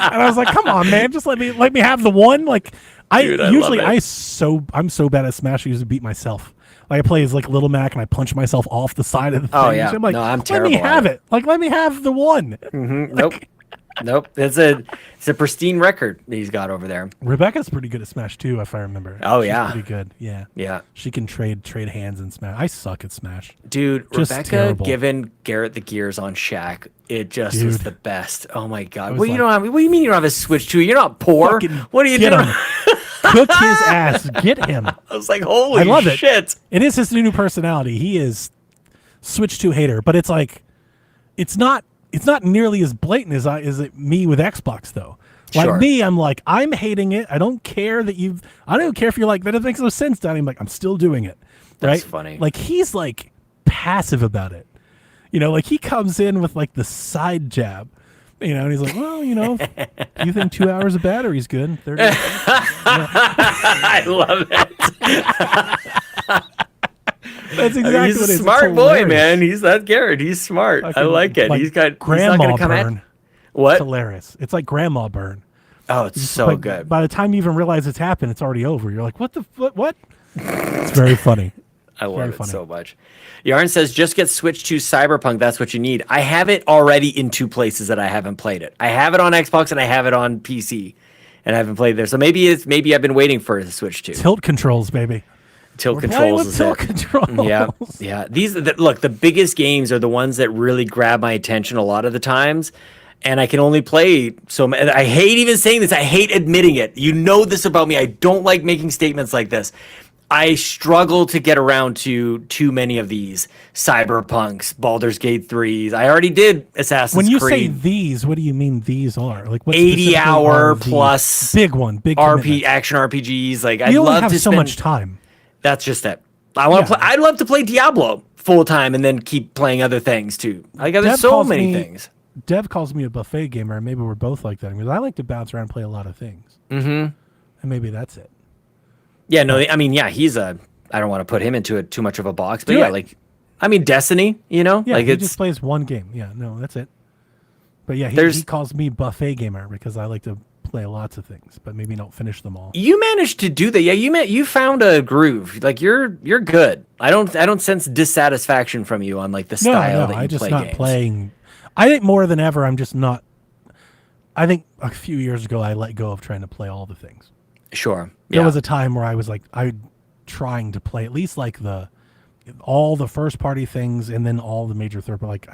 And I was like, come on, man, just let me have the one. Like Dude, I usually love it. I'm so bad at Smash. I usually beat myself. Like I play as like Little Mac and I punch myself off the side of the thing. Oh, yeah. I'm like, No, I'm let terrible me at have it. it. Like let me have the one. Nope. Nope. It's a pristine record that he's got over there. Rebecca's pretty good at Smash too, if I remember. Oh, She's yeah. pretty good. Yeah. Yeah. She can trade hands in Smash. I suck at Smash. Dude, Just Rebecca terrible. giving Garrett the gears on Shaq, it just was Dude. the best. Oh my god. was What you like- don't have? What do you mean you don't have a Switch 2? You're not poor. Fucking What are you get doing? him. Cook his ass. Get him. I was like, holy I love it. shit. It is his new personality. He is Switch 2 hater, but it's like it's not nearly as blatant as it me with Xbox though. Like Sure. me, I'm like, I'm hating it. I don't care I don't care if you're like that. It makes no sense, Donnie. I'm like, I'm still doing it. That's right? funny. Like he's like passive about it. You know, like he comes in with like the side jab. You know, and he's like, well, you know, you think 2 hours of battery's good? 30 I love it. That's exactly He's what it a is. It's smart boy, hilarious. man. He's that Garrett. He's smart. I Fucking, like it. like He's not grandma gonna come burn. at what? It's hilarious. It's like grandma burn. Oh, it's so Like, good. By the time you even realize it's happened, it's already over. You're like, what? It's very funny. I love very it funny. so much. Yarn says, just get Switch to Cyberpunk. That's what you need. I have it already in 2 places that I haven't played it. I have it on Xbox and I have it on PC, and I haven't played there. So maybe I've been waiting for the Switch 2. Tilt controls, baby. Tilt We're playing controls with is tilt it. controls. Yeah, yeah. Look, the biggest games are the ones that really grab my attention a lot of the times, and I can only play so. And I hate even saying this. I hate admitting it. You know this about me. I don't like making statements like this. I struggle to get around to too many of these Cyberpunks, Baldur's Gate 3s. I already did Assassin's When you say Creed. these, what do you mean these are? Like what 80-hour specifically are these? plus big commitment. action RPGs. Like I'd You only love have to so spend, much time. That's just it. I want to Yeah. play. I'd love to play Diablo full time and then keep playing other things too. Like there's Dev so calls many me- things. Dev calls me a buffet gamer, and maybe we're both like that. Because I like to bounce around and play a lot of things. Mm-hmm. And maybe that's it. Yeah, no, I mean, yeah, he's a. I don't want to put him into too much of a box, but Do yeah, it. like, I mean, Destiny. You know, Yeah, like he it's just plays one game. Yeah, no, that's it. But yeah, he There's- calls me buffet gamer because I like to play lots of things, but maybe don't finish them all. you managed to do that. Yeah, you found a groove. Like you're good. I don't sense dissatisfaction from you on like the style No, that you I just play not games. playing. I think more than ever, I'm just not. I think a few years ago, I let go of trying to play all the things. Sure. There Yeah. was a time where I was like, trying to play at least like all the first party things and then all the major third. But like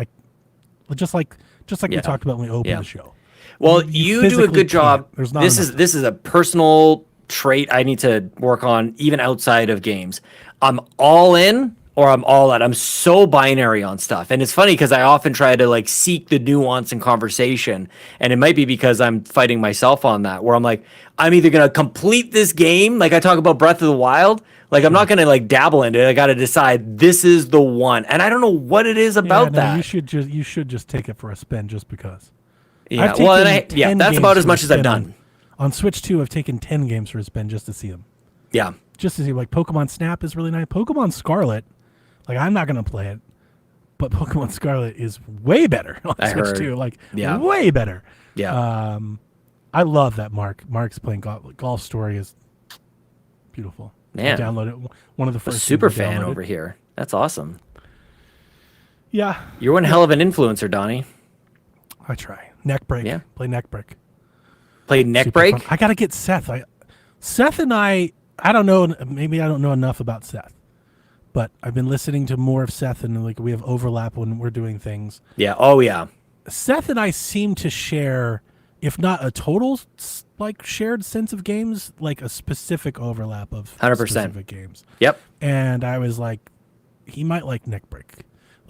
just like we Yeah. talked about when we opened Yeah. the show. Well, You you do a physically good job. can't. There's not This enough is a personal trait I need to work on even outside of games. I'm all in or I'm all out. I'm so binary on stuff. And it's funny because I often try to like seek the nuance in conversation. And it might be because I'm fighting myself on that, where I'm like, I'm either going to complete this game. Like I talk about Breath of the Wild. Like I'm not going to like dabble into it. I got to decide this is the one. And I don't know what it is about no, that. you should just take it for a spin just because. Yeah. I've Well, and taken 10 that's games about as for a much as I've spin done. On Switch 2, I've taken 10 games for a spin just to see them. Yeah. Just to see, like, Pokemon Snap is really nice. Pokemon Scarlet, like, I'm not going to play it, but Pokemon Scarlet is way better on I Switch heard. 2. Like, Yeah. way better. Yeah. I love that Mark's playing Golf Story is beautiful. Man. I downloaded it. One of the A first super games I fan downloaded. over here. That's awesome. Yeah, You're one hell of an influencer, Donnie. I try. Neck break. Yeah. Play neck break. Played Neck Super Break. fun. I got to get Seth. Seth and I don't know. Maybe I don't know enough about Seth, but I've been listening to more of Seth, and like we have overlap when we're doing things. Yeah. Oh yeah. Seth and I seem to share, if not a total like shared sense of games, like a specific overlap of 100%. specific games. Yep. And I was like, he might like Neck Break.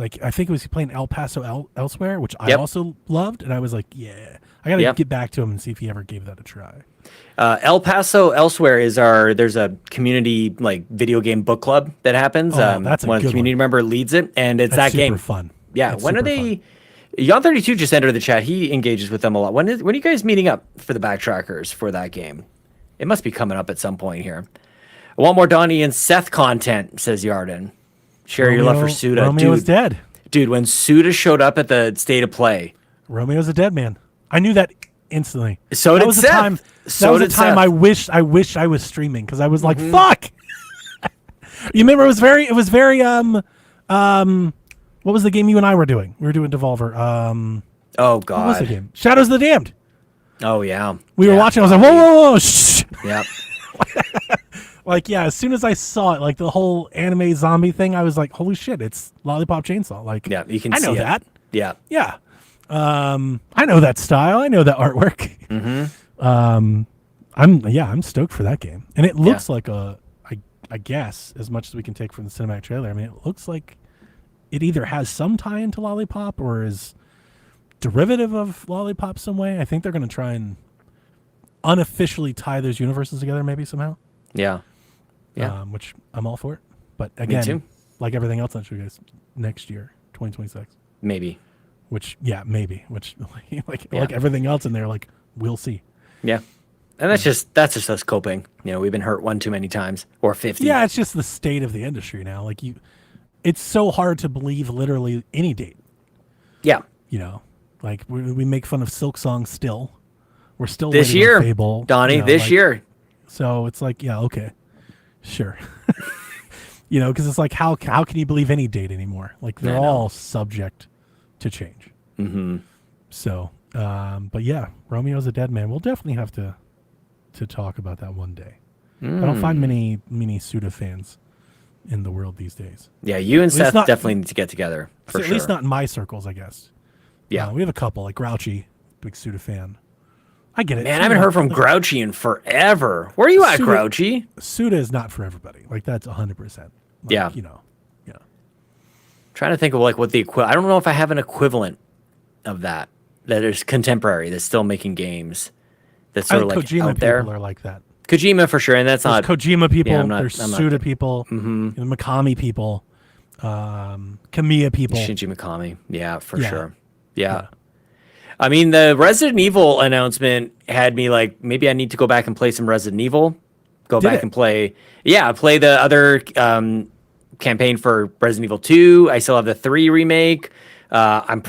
Like I think it was playing El Paso Elsewhere, which I Yep. also loved, and I was like, yeah, I gotta Yep. get back to him and see if he ever gave that a try. El Paso Elsewhere is there's a community like video game book club that happens. Oh, that's a one good community one. member leads it, and it's That's that game. super fun. Yeah, That's when are super they? fun. Yon32 just entered the chat. He engages with them a lot. When are you guys meeting up for the backtrackers for that game? It must be coming up at some point here. I want more Donnie and Seth content, says Yarden. Share your love for Suda. Romeo is dead. Dude, when Suda showed up at the State of Play, Romeo's a dead man. I knew that instantly. So that did was Seth. The time, So that was did the time Seth. I wish I was streaming because I was like, fuck. You remember it was very what was the game you and I were doing? We were doing Devolver. oh What was the god, game? Shadows of the Damned. oh yeah, We were watching. I was like, whoa, whoa, whoa, shh. Yep. Like, yeah, as soon as I saw it, like the whole anime zombie thing, I was like, holy shit, it's Lollipop Chainsaw. Like, Yeah, you can I know see it. that. Yeah. Yeah. I know that style. I know that artwork. I'm stoked for that game. And it looks like I guess, as much as we can take from the cinematic trailer, I mean, it looks like it either has some tie into Lollipop or is derivative of Lollipop some way. I think they're going to try and unofficially tie those universes together maybe somehow. Yeah. Yeah. Which I'm all for it. But too. again, like everything else on Show Guys, next year, 2026. Maybe. Which, yeah, maybe. Which, like Yeah. everything else in there, like, we'll see. Yeah. And that's just us coping. You know, we've been hurt one too many times or 50. Yeah, it's just the state of the industry now. Like, it's so hard to believe literally any date. Yeah. You know, like we make fun of Silk Song still. We're still This waiting year, on Fable, Donnie, you know, this like, year. So it's like, yeah, okay, sure. You know, because it's like, how can you believe any date anymore? Like they're I know. all subject to change. Mm-hmm. So, but yeah, Romeo's a dead man. We'll definitely have to talk about that one day. I don't find many Suda fans in the world these days. Yeah, you and least Seth not- definitely need to get together for So sure. at least not in my circles, I guess. Yeah. We have a couple, like Grouchy, big Suda fan. I get it. Man, I haven't heard from Grouchy in forever. Where are you at, Suda- Grouchy? Suda is not for everybody. Like that's 100%. Like, Yeah. You know. Yeah. Trying to think of like what the equivalent. I don't know if I have an equivalent of that is contemporary that's still making games. That's I sort of think like Kojima out there. people are like that. Kojima for sure, and that's There's not. Kojima people. yeah, I'm not- there's I'm not- Suda people. You know, Mikami people. Kamiya people. Shinji Mikami. Yeah, for Yeah. sure. Yeah. I mean, the Resident Evil announcement had me like, maybe I need to go back and play some Resident Evil. Go Did back it? and play. Yeah, play the other campaign for Resident Evil 2. I still have the 3 remake. I'm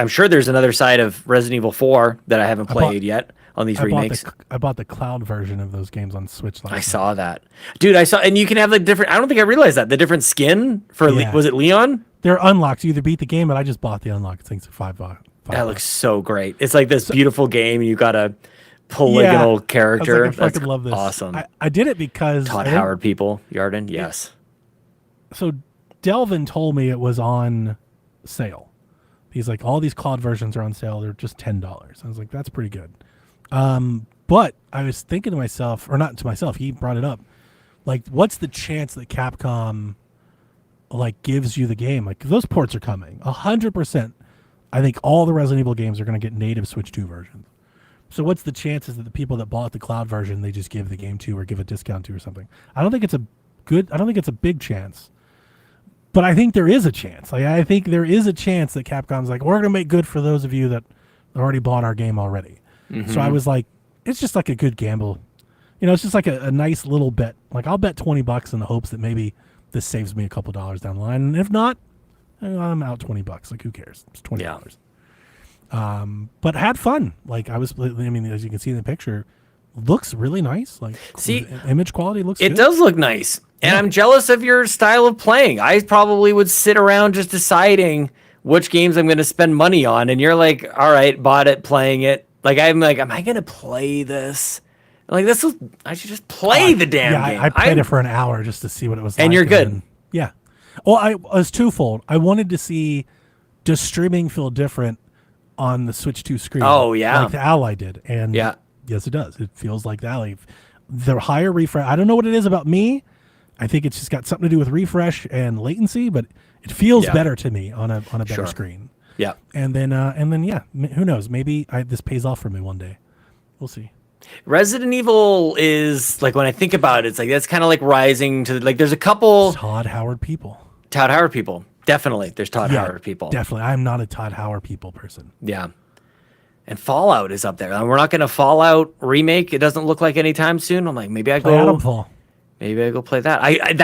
sure there's another side of Resident Evil 4 that I haven't bought- played yet on these remakes. I bought the cloud version of those games on Switch last I night. saw that. Dude, and you can have like different, I don't think I realized that. The different skin for, Yeah. was it Leon? They're unlocked. You either beat the game, but I just bought the unlock. I think it's $5. That looks so great. It's like this beautiful game. You got a polygonal character. I was like, I fucking That's love this. awesome. I did it because Todd I think- Howard people, Yarden, yes. So Delvin told me it was on sale. He's like, all these cloud versions are on sale. They're just $10. I was like, that's pretty good. But I was thinking to myself, or not to myself, he brought it up. Like, what's the chance that Capcom like gives you the game? Like, those ports are coming 100%. I think all the Resident Evil games are going to get native Switch 2 versions. So what's the chances that the people that bought the cloud version they just give the game to or give a discount to or something? I don't think it's a big chance. But I think there is a chance. Like I think there is a chance that Capcom's like, we're going to make good for those of you that already bought our game already. So I was like, it's just like a good gamble. You know, it's just like a nice little bet. Like I'll bet $20 in the hopes that maybe this saves me a couple dollars down the line. And if not, I'm out $20. Like who cares? It's $20. But had fun. Like I mean, as you can see in the picture, looks really nice. Like See, image quality looks It good. does look nice. And I'm jealous of your style of playing. I probably would sit around just deciding which games I'm going to spend money on. And you're like, all right, bought it, playing it. Like, I'm like, am I going to play this? I'm like, I should just play the damn game. I played it for an hour just to see what it was like. And you're good. then- yeah. Well, I was twofold. I wanted to see, does streaming feel different on the Switch 2 screen? Oh, yeah. Like the Ally did. And Yeah. yes, it does. It feels like the Ally. The higher refresh, I don't know what it is about me, I think it's just got something to do with refresh and latency, but it feels Yeah. better to me on a better Sure. screen. Yeah. And then yeah, who knows? Maybe this pays off for me one day. We'll see. Resident Evil is like, when I think about it, it's like that's kind of like rising to like. There's a couple Todd Howard people. Todd Howard people. Definitely, there's Todd Howard people. Definitely. I'm not a Todd Howard people person. Yeah. And Fallout is up there. And we're not going to Fallout remake. It doesn't look like anytime soon. I'm like, maybe I Play go. Adamfall. Maybe I go play that. And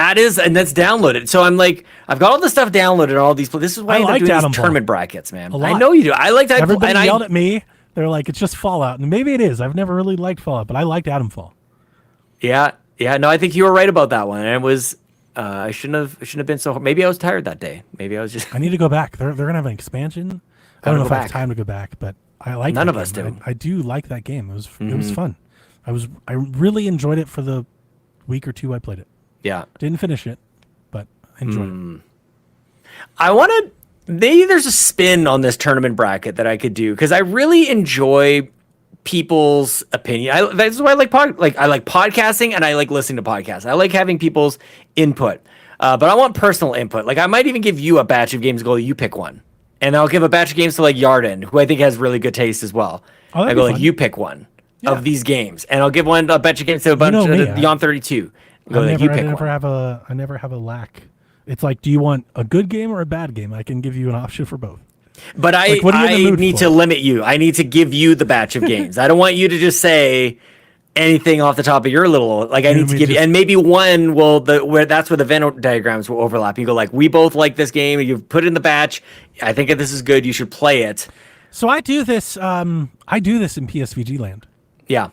that's downloaded. So I'm like, I've got all this stuff downloaded and all these. This is why I end up liked doing these Adamfall. tournament brackets, man. A lot. I know you do. I liked that. Everybody and yelled at me. They're like, it's just Fallout. And maybe it is. I've never really liked Fallout, but I liked Adamfall. Yeah. No, I think you were right about that one. And it was, I shouldn't have been so, maybe I was tired that day. Maybe I was just, I need to go back. They're going to have an expansion. I Gotta don't know go if I have back. time to go back, but I like None that of us game. do. I do like that game. It was fun. I really enjoyed it for the week or two I played it. yeah. Didn't finish it, but I enjoyed it. I want to, maybe there's a spin on this tournament bracket that I could do because I really enjoy people's opinion. That's why I like I like podcasting and I like listening to podcasts. I like having people's input, but I want personal input. Like I might even give you a batch of games. Go, you pick one, and I'll give a batch of games to like Yarden, who I think has really good taste as well. Oh, that'd I go be like, fun. you pick one Yeah. of these games, and I'll give a batch of games to a bunch know me, of Beyond 32. Go like, you pick one. I never have a lack. It's like, do you want a good game or a bad game? I can give you an option for both. But Like, what are you in the I mood need for? to limit you. I need to give you the batch of games. I don't want you to just say anything off the top of your little. Like I need to me give you, just- and maybe one will where that's where the Venn diagrams will overlap. You go like, we both like this game. You've put it in the batch. I think if this is good, you should play it. So I do this. I do this in PSVG land. Yeah,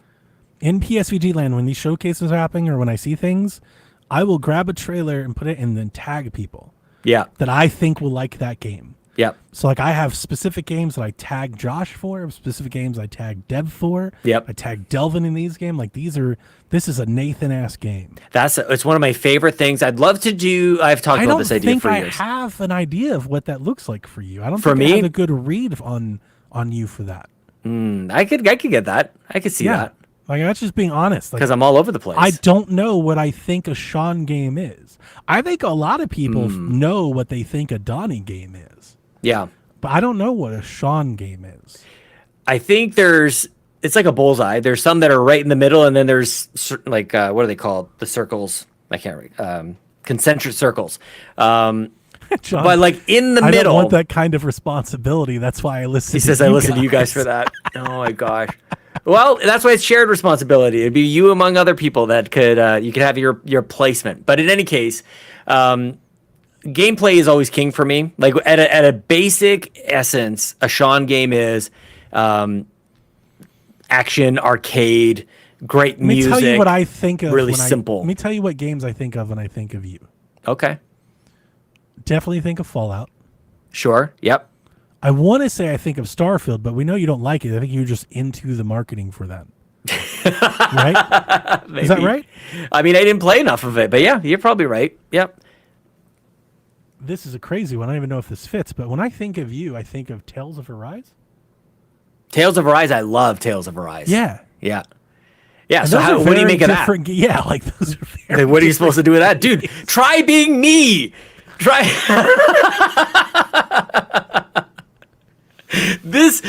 In PSVG land, when these showcases are happening or when I see things, I will grab a trailer and put it and then tag people yeah, that I think will like that game. yeah, So like I have specific games that I tag Josh for, specific games I tag Dev for. Yep. I tag Delvin in these games. Like this is a Nathan-ass game. it's one of my favorite things. I'd love to do. I've talked I about don't this idea think for I years. have an idea of what that looks like for you. I don't For think I me? have a good read on you for that. I could get that. I could see that Like that's just being honest. Like, because I'm all over the place. I don't know what I think a Sean game is. I think a lot of people know what they think a Donnie game is, yeah. but I don't know what a Sean game is. I think it's like a bullseye. There's some that are right in the middle, and then there's like what are they called? The circles. I can't read. Concentric circles. John, But like in the I middle, don't want that kind of responsibility. That's why I listen. he says I listen to you guys for that. Oh my gosh. Well, that's why it's shared responsibility. It'd be you among other people that could you could have your placement. But in any case, gameplay is always king for me. Like at a basic essence, a Sean game is action, arcade, great Let me music. tell you what I think of. really when simple. Let me tell you what games I think of when I think of you. Okay. Definitely think of Fallout. Sure. Yep. I want to say I think of Starfield, but we know you don't like it. I think you're just into the marketing for that. Right? Is that Maybe. right? I mean, I didn't play enough of it, but yeah, you're probably right. Yep. This is a crazy one. I don't even know if this fits, but when I think of you, I think of Tales of Arise. Tales of Arise. I love Tales of Arise. Yeah. Yeah. Yeah. And So those are what do you very make of that? different Yeah, like those are very Like, what are you supposed to do with that, dude? Try being me. Try. This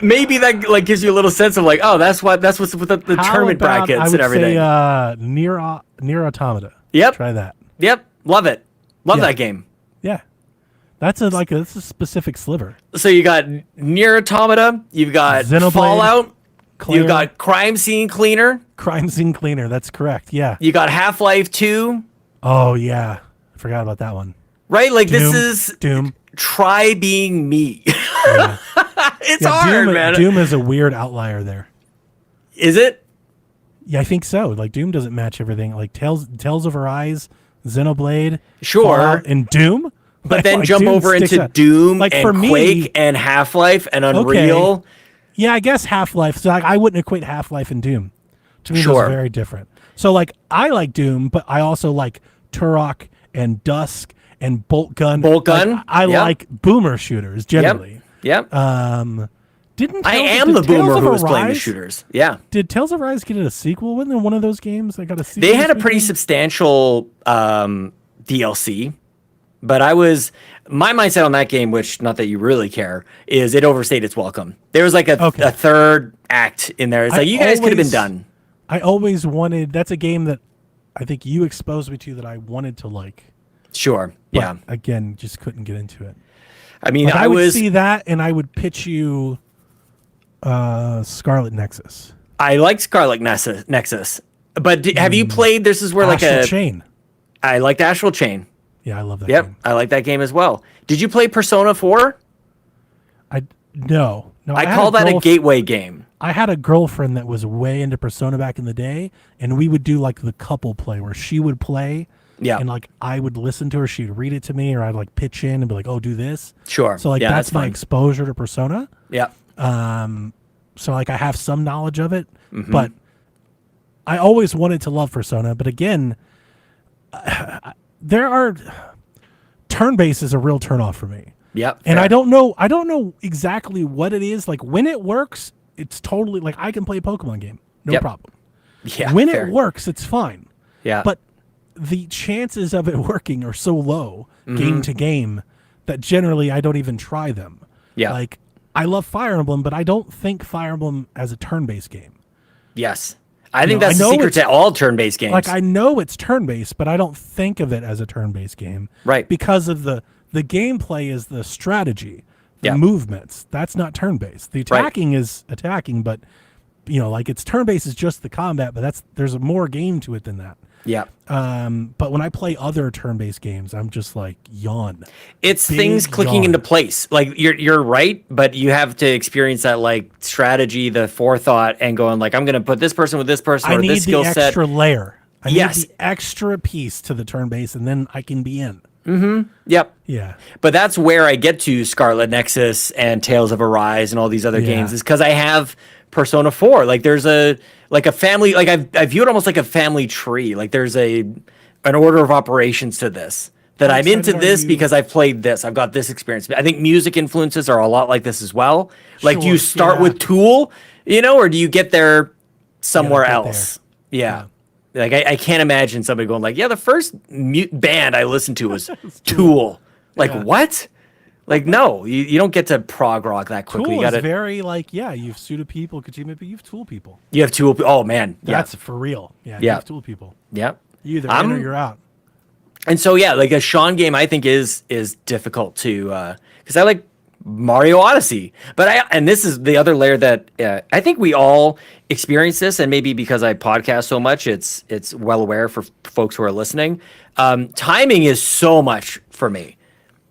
maybe that like gives you a little sense of like, oh, that's what's with the How tournament about, brackets I would and everything. Say, Nier Automata. Yep. Try that. Yep. Love it. Love Yeah. that game. Yeah. That's a specific sliver. So you got Nier Automata. You've got Xenoblade, Fallout. Claire, You've got Crime Scene Cleaner. Crime Scene Cleaner. That's correct. Yeah. You got Half-Life 2. Oh yeah. I forgot about that one. Right? Like Doom. this is Doom. try being me. Yeah. It's Yeah, hard, Doom, man. Doom is a weird outlier there. Is it? Yeah, I think so. Like Doom doesn't match everything. Like Tales of Arise, Xenoblade, Sure. Fallout, and Doom. But then Like, jump Doom over sticks into out. Doom Like, and for me- Quake and Half-Life and Unreal. Yeah, I guess Half-Life. So like, I wouldn't equate Half-Life and Doom. To me, those Sure. are very different. So like, I like Doom, but I also like Turok and Dusk and Bolt Gun. Bolt Gun, Like, I yep. like boomer shooters generally. Yep. Um, Didn't I Tales- am did the Tales boomer of who was playing the Arise- shooters. Yeah. Did Tales of Rise get a sequel? Wasn't there one of those games that got a sequel? They had a this pretty weekend? substantial DLC, but my mindset on that game, which not that you really care, is it overstayed its welcome. There was like a Okay. third act in there. It's I like you guys could have been always- done. I always wanted. That's a game that I think you exposed me to that I wanted to like. Sure. But Yeah. again, just couldn't get into it. I mean, Like, I would was. see that, and I would pitch you Scarlet Nexus. I like Scarlet Nexus, but have you played? This is where like Astral a. Chain. I liked Astral Chain. Yeah, I love that Yep, game. I like that game as well. Did you play Persona 4? No. I had call that a girlf- gateway game. I had a girlfriend that was way into Persona back in the day, and we would do like the couple play where she would play, Yeah. and like I would listen to her, she'd read it to me, or I'd like pitch in and be like, "Oh, do this." Sure. So like Yeah, that's my fun. exposure to Persona. Yeah. So like I have some knowledge of it, Mm-hmm. but I always wanted to love Persona. But again, there are turn-based is a real turnoff for me. Yep. And fair. I don't know exactly what it is. Like when it works, it's totally like I can play a Pokemon game, no Yep. problem. Yeah. When fair. it works, it's fine. Yeah. But the chances of it working are so low Mm-hmm. game to game that generally I don't even try them. Yeah. Like I love Fire Emblem, but I don't think Fire Emblem as a turn-based game. Yes. I think know, that's I the know secret it's- to all turn-based games. Like I know it's turn-based, but I don't think of it as a turn-based game. Right. Because of the gameplay is the strategy, the Yeah. movements. That's not turn-based. The Right. attacking is attacking, but like it's turn-based is just the combat, but there's more game to it than that. yeah. But when I play other turn-based games, I'm just like yawn. It's big things clicking yawn. into place. Like you're right, but you have to experience that like strategy, the forethought, and going like, I'm going to put this person with this person I or need this the skill set. extra layer. I Yes. need the extra piece to the turn-based, and then I can be in. Yep. Yeah. But that's where I get to Scarlet Nexus and Tales of Arise and all these other Yeah. games is because I have Persona 4. Like there's a family, like I view it almost like a family tree. Like there's an order of operations to this. That How I'm into excited are this you- because I've played this. I've got this experience. I think music influences are a lot like this as well. Like do Sure, you start yeah. with Tool, or do you get there somewhere get else? Yeah. Like I can't imagine somebody going like, yeah, the first band I listened to was Tool. Like Yeah. what? Like no, you don't get to prog rock that quickly. Tool You is got very like, you've Suda people, Kojima people, you've Tool people. you have Tool. Oh man, That's for real. Yeah, Yeah. you've Tool people. yeah. You either I'm- in or you're out. And so yeah, like a Sean game, I think is difficult to because I like Mario Odyssey, and this is the other layer that I think we all experience this, and maybe because I podcast so much, it's well aware for folks who are listening. Timing is so much for me.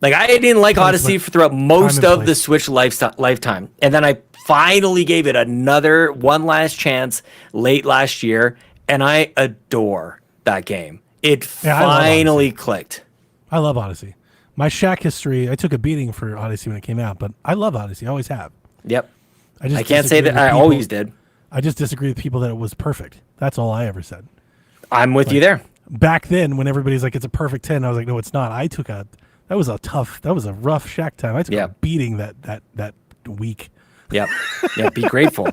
Like I didn't like Odyssey throughout most and of the place. Switch lifetime, and then I finally gave it one last chance late last year, and I adore that game. It Yeah, I love finally clicked. I love Odyssey. My Shack history, I took a beating for Odyssey when it came out, but I love Odyssey. I always have. Yep. I just I can't say disagree that with I people- always did. I just disagree with people that it was perfect. That's all I ever said. I'm with you there. Back then, when everybody's like, it's a perfect 10, I was like, no, it's not. That was a rough Shack time. I took Yeah. a beating that week. Yep. Yeah. Be grateful.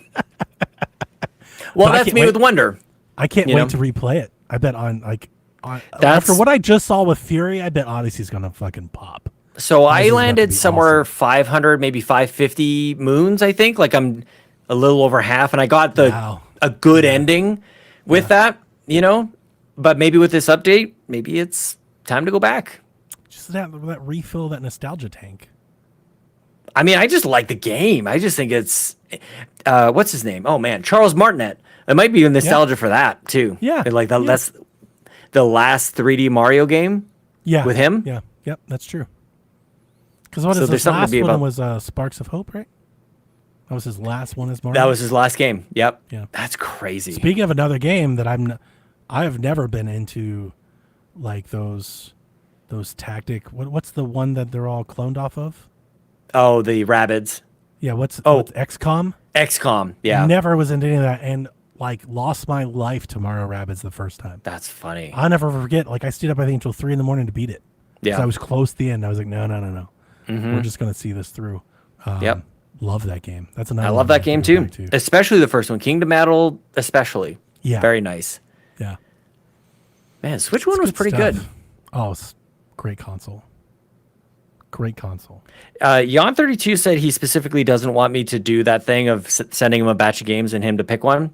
Well, But I that's can't me wait- with Wonder. I can't You wait know? to replay it. I bet That's- after what I just saw with Fury, I bet Odyssey's gonna fucking pop. So I is about to landed be somewhere 500, maybe 550 moons. I think like I'm a little over half, and I got Wow. a good ending with that. But maybe with this update, maybe it's time to go back. Just that refill, that nostalgia tank. I mean, I just like the game. I just think it's what's his name? Oh man, Charles Martinet. It might be nostalgia for that too. Yeah, And, like yeah. that's the last 3D Mario game. Yeah, With him? Yeah, yep, that's true. Because what So is there's his something to last be one about- was Sparks of Hope, right? That was his last one as Mario. That was his last game. Yep. Yeah. That's crazy. Speaking of another game that I have never been into, like those tactic. What's the one that they're all cloned off of? Oh, the Rabbids. Yeah, what's XCOM? XCOM. Yeah. Never was into any of that, and like lost my life to Mario Rabbids the first time. That's funny. I'll never forget. Like I stayed up I think until 3 a.m. to beat it. 'Cause Yeah. I was close to the end. I was like, no. We're just gonna see this through. Yep. Love that game. That's another. I one love of that my game favorite too, mine, especially the first one, Kingdom Battle, especially. Yeah. Very nice. Yeah. Man, Switch one was pretty stuff. good. Oh, it's great console. Great console. Yon32 said he specifically doesn't want me to do that thing of sending him a batch of games and him to pick one.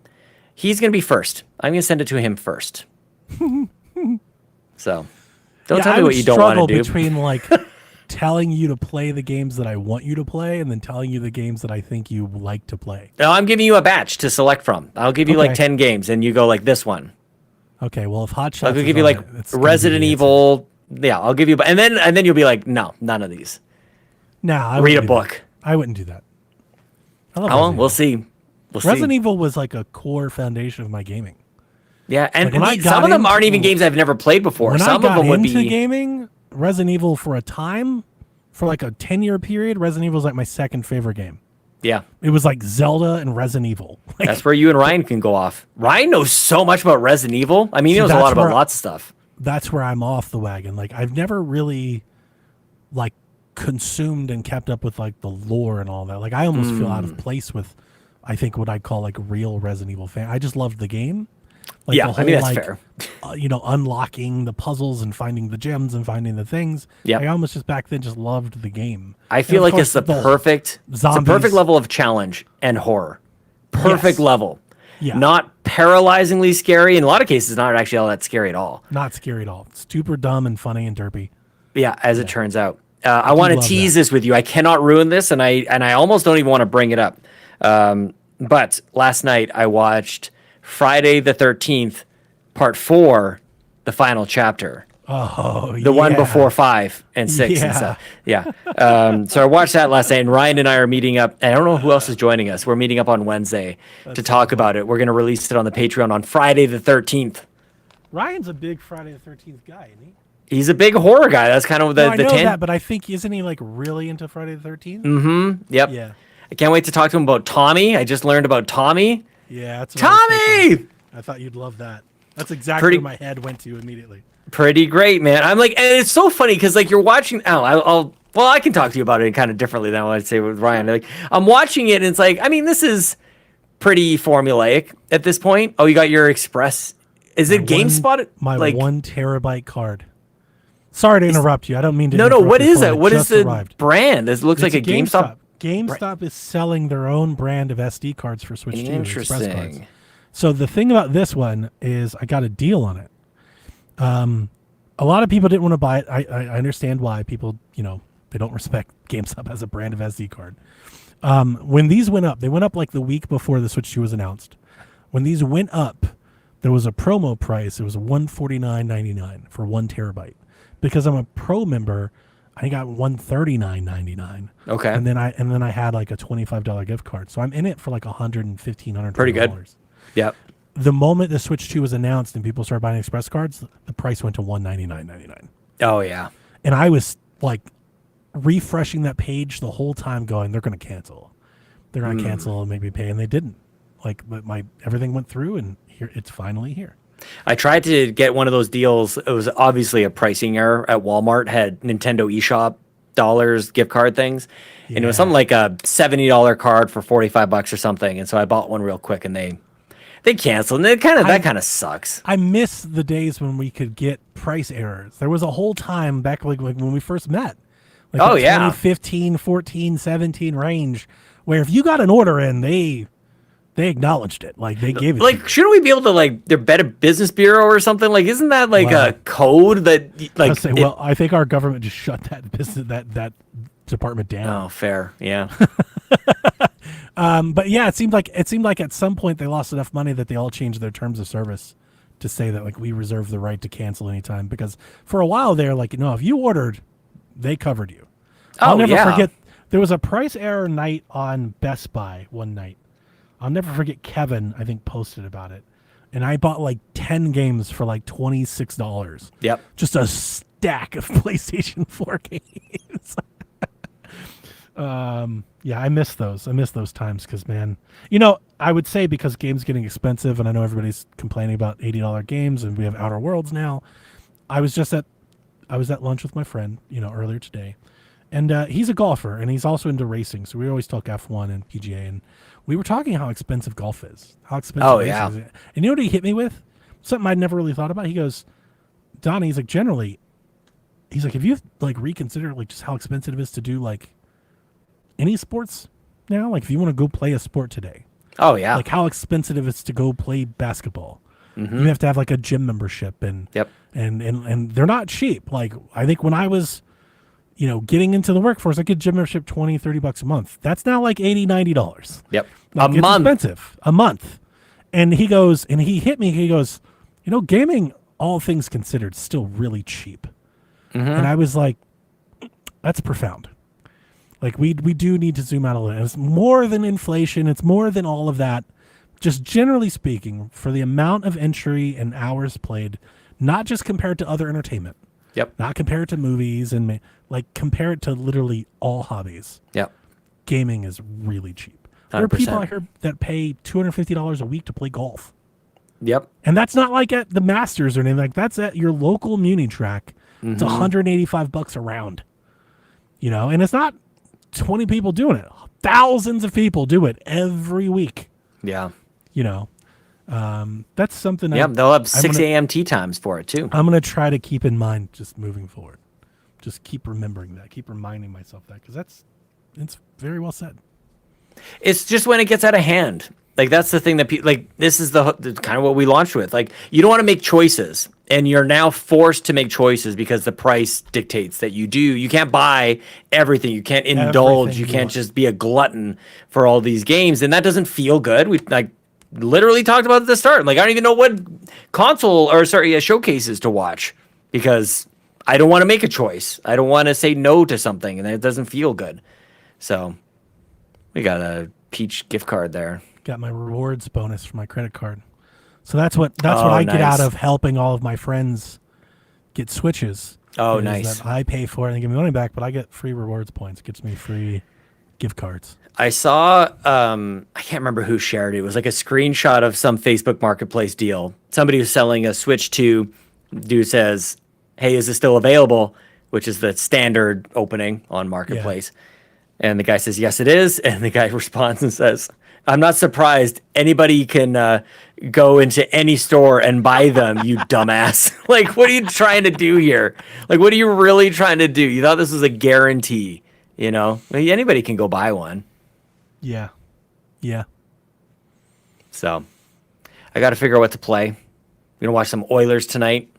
He's going to be first. I'm going to send it to him first. So, don't tell me what you don't want to do. Between like telling you to play the games that I want you to play and then telling you the games that I think you like to play. No, I'm giving you a batch to select from. I'll give you like Okay. 10 games and you go like this one. Okay, well if Hot Shots I'll is give you on like it, it's gonna be Resident the answer. Evil. Yeah, I'll give you, and then you'll be like, no, none of these. Nah, I Read a wouldn't do that. book. I wouldn't do that. I love Oh, Resident we'll Evil. see. We'll Resident see. Evil was like a core foundation of my gaming. Yeah, and Like, when I some got of them aren't into- even games I've never played before. When Some I got of them would into be. gaming, Resident Evil for a time, for like a 10-year period, Resident Evil was like my second favorite game. Yeah, It was like Zelda and Resident Evil. Like, that's where you and Ryan can go off. Ryan knows so much about Resident Evil. I mean, he See, knows a that's lot about where- lots of stuff. that's where I'm off the wagon. Like I've never really like consumed and kept up with like the lore and all that. Like I almost feel out of place with I think what I'd call like real Resident Evil fan. I just loved the game. Like Yeah, the I mean, whole, that's like, fair. Unlocking the puzzles and finding the gems and finding the things. Yep. I almost just back then just loved the game. I And feel of like course, it's the perfect zombies. level of challenge and horror. Perfect Yes. level. Yeah. Not paralyzingly scary. In a lot of cases, not actually all that scary at all. Not scary at all. Super dumb and funny and derpy. Yeah, as it turns out. I want to love tease that. this with you. I cannot ruin this, and I almost don't even want to bring it up. But last night I watched Friday the 13th, Part 4, the final chapter. Oh, The one before 5 and 6 and Yeah. stuff. Yeah. So I watched that last night, and Ryan and I are meeting up. And I don't know who else is joining us. We're meeting up on Wednesday to talk about it. We're going to release it on the Patreon on Friday the 13th. Ryan's a big Friday the 13th guy, isn't he? He's a big horror guy. That's kind of the No, I know tan- that, but I think isn't he like really into Friday the 13th? Yep. Yeah. I can't wait to talk to him about Tommy. I just learned about Tommy. Yeah, that's what I was Tommy! thinking. I thought you'd love that. That's exactly Pretty- where my head went to immediately. Pretty great, man. I'm like, and it's so funny because like you're watching. Well, I can talk to you about it kind of differently than what I'd say with Ryan. Like I'm watching it, and it's like, I mean, this is pretty formulaic at this point. Oh, you got your Express. Is it GameSpot? My like 1 terabyte card. Sorry to interrupt you. I don't mean to. no. interrupt What your is phone. that? It What is just the arrived. brand? It looks like a It's GameStop. GameStop is selling their own brand of SD cards for Switch 2. Express cards. Interesting. So the thing about this one is I got a deal on it. A lot of people didn't want to buy it. I understand why. People, they don't respect GameStop as a brand of SD card. When these went up, they went up like the week before the Switch 2 was announced. When these went up, there was a promo price. It was $149.99 for 1 terabyte. Because I'm a pro member, I got $139.99. Okay. And then I had like a $25 gift card. So I'm in it for like $115, $120. Pretty good. Yep. The moment the Switch 2 was announced and people started buying Express cards, the price went to $199.99. Oh yeah. And I was like refreshing that page the whole time going, they're going to cancel. They're going to cancel and make me pay. And they didn't. Like, but everything went through and here it's finally here. I tried to get one of those deals. It was obviously a pricing error at Walmart. Had Nintendo eShop dollars gift card things, and it was Yeah. something like a $70 card for $45 or something. And so I bought one real quick, and they canceled. And that kind of sucks. I miss the days when we could get price errors. There was a whole time back like when we first met. Like Oh, that yeah. 2015, 14, 17 range where if you got an order in, they acknowledged it. Like they gave it to Like, you. shouldn't we be able to like their Better Business Bureau or something? Like, isn't that like Well, a code that like? I'll say, well, I think our government just shut that business that department down. oh, fair. Yeah. But yeah, it seemed like at some point they lost enough money that they all changed their terms of service to say that like we reserve the right to cancel anytime, because for a while they're like, no, if you ordered, they covered you. I'll never yeah. forget there was a price error night on Best Buy one night. I'll never forget Kevin, I think, posted about it. And I bought like 10 games for like $26. Yep. Just a stack of PlayStation 4 games. Yeah, I miss those. I miss those times because, man, I would say because games getting expensive, and I know everybody's complaining about $80 games, and we have Outer Worlds now. I was at lunch with my friend, earlier today, And he's a golfer, and he's also into racing. So we always talk F1 and PGA, and we were talking how expensive golf is, how expensive racing is. And you know what he hit me with? Something I'd never really thought about. He goes, Donnie, he's like, generally, he's like, have you like reconsidered like just how expensive it is to do like any sports now? Like if you want to go play a sport today, Oh yeah. like how expensive it is to go play basketball. Mm-hmm. You have to have like a gym membership, and Yep. and they're not cheap. Like I think when I was, getting into the workforce, I get gym membership $20-$30 a month. That's now like $80-$90. Yep. Like, A it's month. expensive. A month. And he goes, and he hit me. He goes, gaming, all things considered, still really cheap. Mm-hmm. And I was like, that's profound. Like we do need to zoom out a little. It's more than inflation. It's more than all of that. Just generally speaking, for the amount of entry and hours played, not just compared to other entertainment, Yep. not compare it to movies, and like compare it to literally all hobbies. Yep. Gaming is really cheap. There are 100%. people out here that pay $250 a week to play golf. Yep. And that's not like at the Masters or anything. Like that's at your local muni track. It's Mm-hmm. $185 a round. And it's not 20 people doing it. Thousands of people do it every week. Yeah. That's something. Yep. They'll have I'm 6 gonna- a.m. tea times for it too. I'm going to try to keep in mind just moving forward. Just keep remembering that. Keep reminding myself that because it's very well said. It's just when it gets out of hand. Like that's the thing that this is the kind of what we launched with. Like you don't want to make choices, and you're now forced to make choices because the price dictates that you do. You can't buy everything. You can't indulge. Everything You you can't want. just be a glutton for all these games, and that doesn't feel good. We like literally talked about it at the start. Like I don't even know what showcases to watch because I don't want to make a choice. I don't want to say no to something, and it doesn't feel good. So we got a Peach gift card there. Got my rewards bonus for my credit card. So that's what I get nice. out of helping all of my friends get Switches. Oh, is nice. that I pay for it and they give me money back, but I get free rewards points. It gets me free gift cards. I saw, I can't remember who shared it. It was like a screenshot of some Facebook Marketplace deal. Somebody was selling a Switch 2. Dude says, hey, is this still available? Which is the standard opening on Marketplace. And the guy says, yes, it is. And the guy responds and says, I'm not surprised anybody can go into any store and buy them, you dumbass. Like, what are you trying to do here? Like, what are you really trying to do? You thought this was a guarantee, Anybody can go buy one. Yeah. Yeah. So I got to figure out what to play. We're going to watch some Oilers tonight,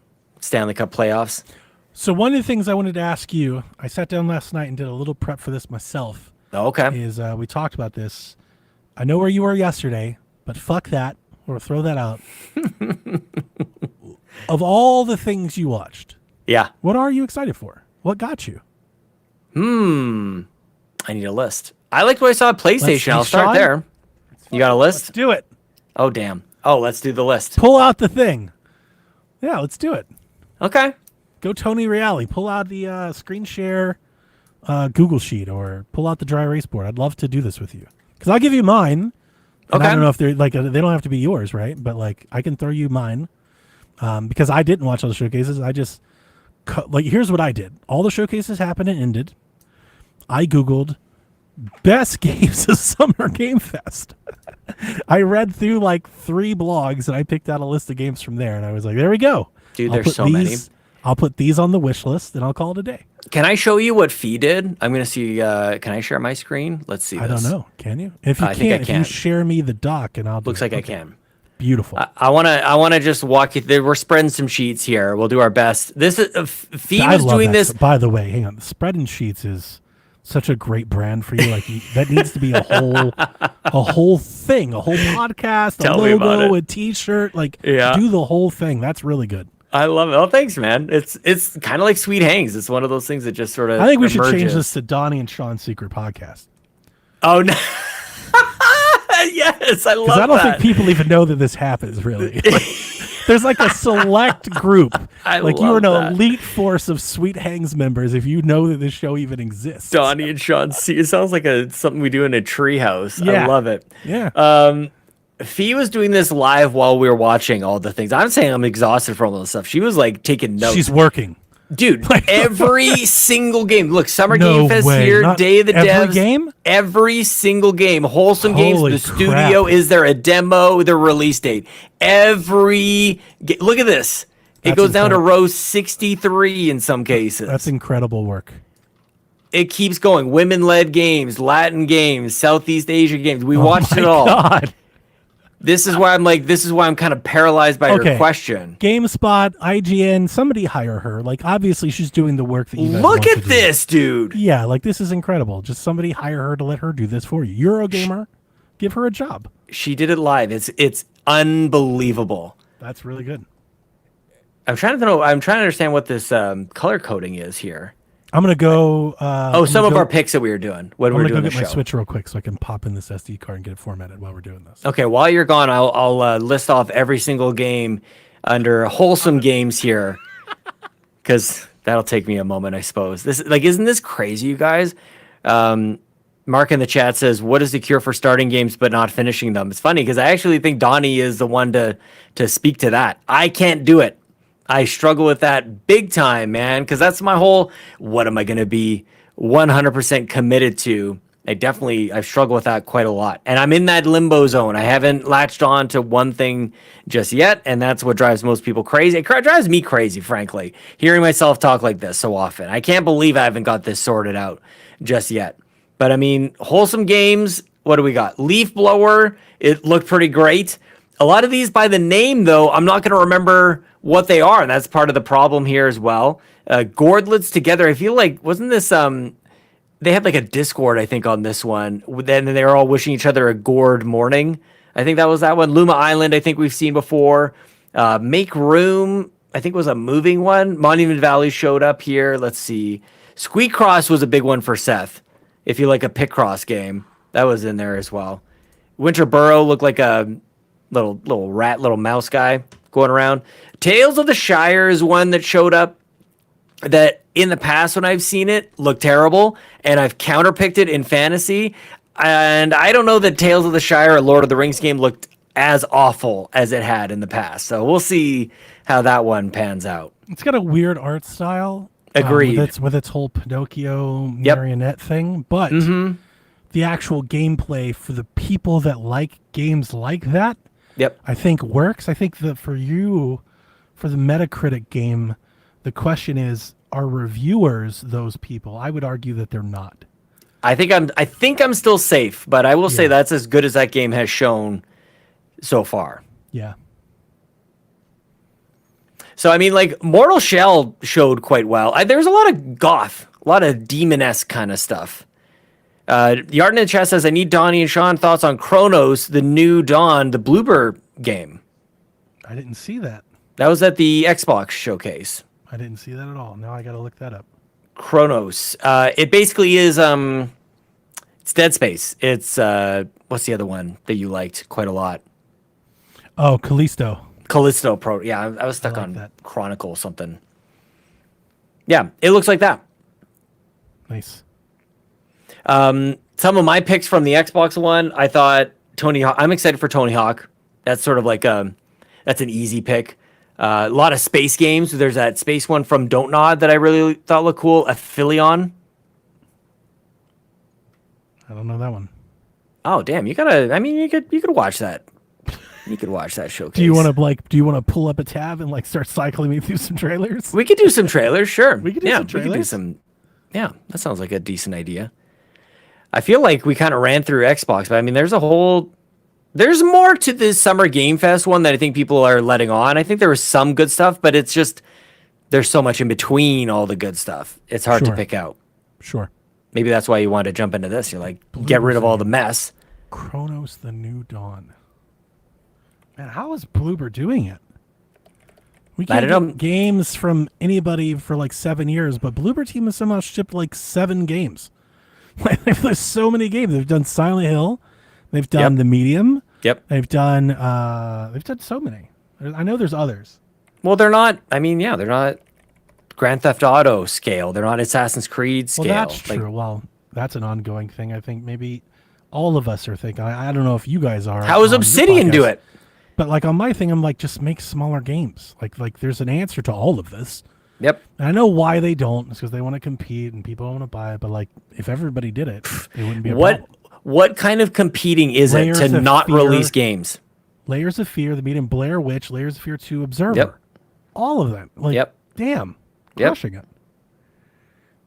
Stanley Cup playoffs. So one of the things I wanted to ask you, I sat down last night and did a little prep for this myself, Oh, okay. is we talked about this. I know where you were yesterday, but fuck that, or throw that out. Of all the things you watched, Yeah. what are you excited for? What got you? I need a list. I liked what I saw at PlayStation. I'll start Sean? there. You got a Let's list? do it. Oh, damn. Oh, let's do the list. Pull out the thing. Yeah, let's do it. Okay. Go Tony Reale. Pull out the screen share Google Sheet or pull out the dry erase board. I'd love to do this with you because I'll give you mine. And I Okay. don't know if they're like they don't have to be yours, right? But like I can throw you mine because I didn't watch all the showcases. I just here's what I did. All the showcases happened and ended. I Googled best games of Summer Game Fest. I read through like 3 blogs and I picked out a list of games from there. And I was like, there we go. Dude, I'll there's put so many. I'll put these on the wish list and I'll call it a day. Can I show you what Fee did? I'm going to see. Can I share my screen? Let's see this. I don't know. Can you? If you I think I can't, if you can. share me the doc and I'll do Looks it. like I Okay. can. Beautiful. I want to just walk you through. We're spreading some sheets here. We'll do our best. This is Fee I was love doing that. this. By the way, hang on. The Spreading Sheets is such a great brand for you. Like that needs to be a whole thing, a whole podcast, Tell a me about logo, it. a T-shirt. Like Yeah. do the whole thing. That's really good. I love it. Oh, thanks, man. It's kind of like Sweet Hangs. It's one of those things that just sort of. I think we should change emerges. this to Donnie and Sean's Secret Podcast Oh no! Yes, I love because I don't that. think people even know that this happens. Really, there's like a select group. I Like you're an love that. elite force of Sweet Hangs members if you know that this show even exists. Donnie and Sean C. It sounds like something we do in a treehouse. Yeah. I love it. Yeah. Fee was doing this live while we were watching all the things. I'm saying I'm exhausted from all this stuff. She was like taking notes. She's working. Dude, every single game. Look, Summer No Game Fest way. here, Not Day of the every Devs. game? Every single game. Wholesome Holy Games, the studio. crap. Is there a demo? The release date. Look at this. It That's goes down to incredible. row 63 in some cases. That's incredible work. It keeps going. Women-led games, Latin games, Southeast Asia games. We watched it all. God. This is why I'm kind of paralyzed by your question. GameSpot, IGN, somebody hire her. Like, obviously, she's doing the work that you guys Look want to at do. this, dude. Yeah, like, this is incredible. Just somebody hire her to let her do this for you. Eurogamer, give her a job. She did it live. It's unbelievable. That's really good. I'm trying to understand what this color coding is here. I'm going to go... Some of our picks that we were doing when I'm we were going to go doing the get my show. Switch real quick so I can pop in this SD card and get it formatted while we're doing this. Okay, while you're gone, I'll list off every single game under wholesome games here, because that'll take me a moment, I suppose. Isn't this crazy, you guys? Mark in the chat says, "What is the cure for starting games but not finishing them?" It's funny because I actually think Donnie is the one to speak to that. I can't do it. I struggle with that big time, man, because that's my whole, what am I going to be 100% committed to? I've struggled with that quite a lot. And I'm in that limbo zone. I haven't latched on to one thing just yet, and that's what drives most people crazy. It drives me crazy, frankly, hearing myself talk like this so often. I can't believe I haven't got this sorted out just yet. But I mean, wholesome games, what do we got? Leaf Blower, it looked pretty great. A lot of these by the name, though, I'm not going to remember what they are, and that's part of the problem here as well. Gordlets Together, I feel like, wasn't this, they had like a Discord, I think, on this one. Then they were all wishing each other a gourd morning. I think that was that one. Luma Island, I think we've seen before. Make Room, I think was a moving one. Monument Valley showed up here. Let's see. Squeak Cross was a big one for Seth. If you like a Picross game, that was in there as well. Winter Burrow looked like a little rat, little mouse guy going around. Tales of the Shire is one that showed up that in the past when I've seen it looked terrible, and I've counterpicked it in fantasy. And I don't know that Tales of the Shire or Lord of the Rings game looked as awful as it had in the past. So we'll see how that one pans out. It's got a weird art style. Agreed. With its whole Pinocchio Yep. marionette thing. But the actual gameplay for the people that like games like that, Yep. I think works. I think that for you, for the Metacritic game, the question is, are reviewers those people? I would argue that they're not. I think I'm still safe, but I will say Yeah. that's as good as that game has shown so far. Yeah. So I mean, like Mortal Shell showed quite well. There's a lot of goth, a lot of demon-esque kind of stuff. Yarden in the chat says, "I need Donnie and Sean thoughts on Chronos, the new Dawn, the Bloober game." I didn't see that. That was at the Xbox showcase. I didn't see that at all. Now I got to look that up. Chronos. It basically is it's Dead Space. It's what's the other one that you liked quite a lot? Oh, Callisto. Callisto Pro. Yeah, I was stuck like on that. Chronicle something. Yeah, it looks like that. Nice. Some of my picks from the Xbox One, I thought Tony Hawk. I'm excited for Tony Hawk. That's sort of like that's an easy pick. A lot of space games. There's that space one from Don't Nod that I really thought looked cool. Aphelion. I don't know that one. Oh damn! You gotta. I mean, you could watch that. You could watch that showcase. Do you want to pull up a tab and like start cycling me through some trailers? We could do some trailers, sure. We could do some We could do trailers? some. Yeah, that sounds like a decent idea. I feel like we kind of ran through Xbox, but I mean, there's more to this Summer Game Fest one that I think people are letting on. I think there was some good stuff, but it's just there's so much in between all the good stuff. It's hard to Sure. pick out. Sure. Maybe that's why you wanted to jump into this. You're like, get rid of all the mess. Chronos: The New Dawn. Man, how is Bloober doing it? We I can't don't get know. games from anybody for like 7 years, but Bloober Team has somehow shipped like 7 games. There's so many games. They've done Silent Hill. They've done Yep. The Medium. Yep. They've done so many. I know there's others. Well, they're not. I mean, yeah, they're not Grand Theft Auto scale. They're not Assassin's Creed scale. Well, that's Like, true. Well, that's an ongoing thing. I think maybe all of us are thinking. I don't know if you guys are. how does on your Obsidian do podcast, it? But like on my thing, I'm like, just make smaller games. Like there's an answer to all of this. Yep. And I know why they don't. It's because they want to compete and people want to buy it. But like, if everybody did it, it wouldn't be a What problem. what kind of competing is it Layers to of not Fear. release games? Layers of Fear, the meeting Blair Witch, Layers of Fear 2, Observer. Yep. All of them. Like, Yep. damn. Yep. Crushing it.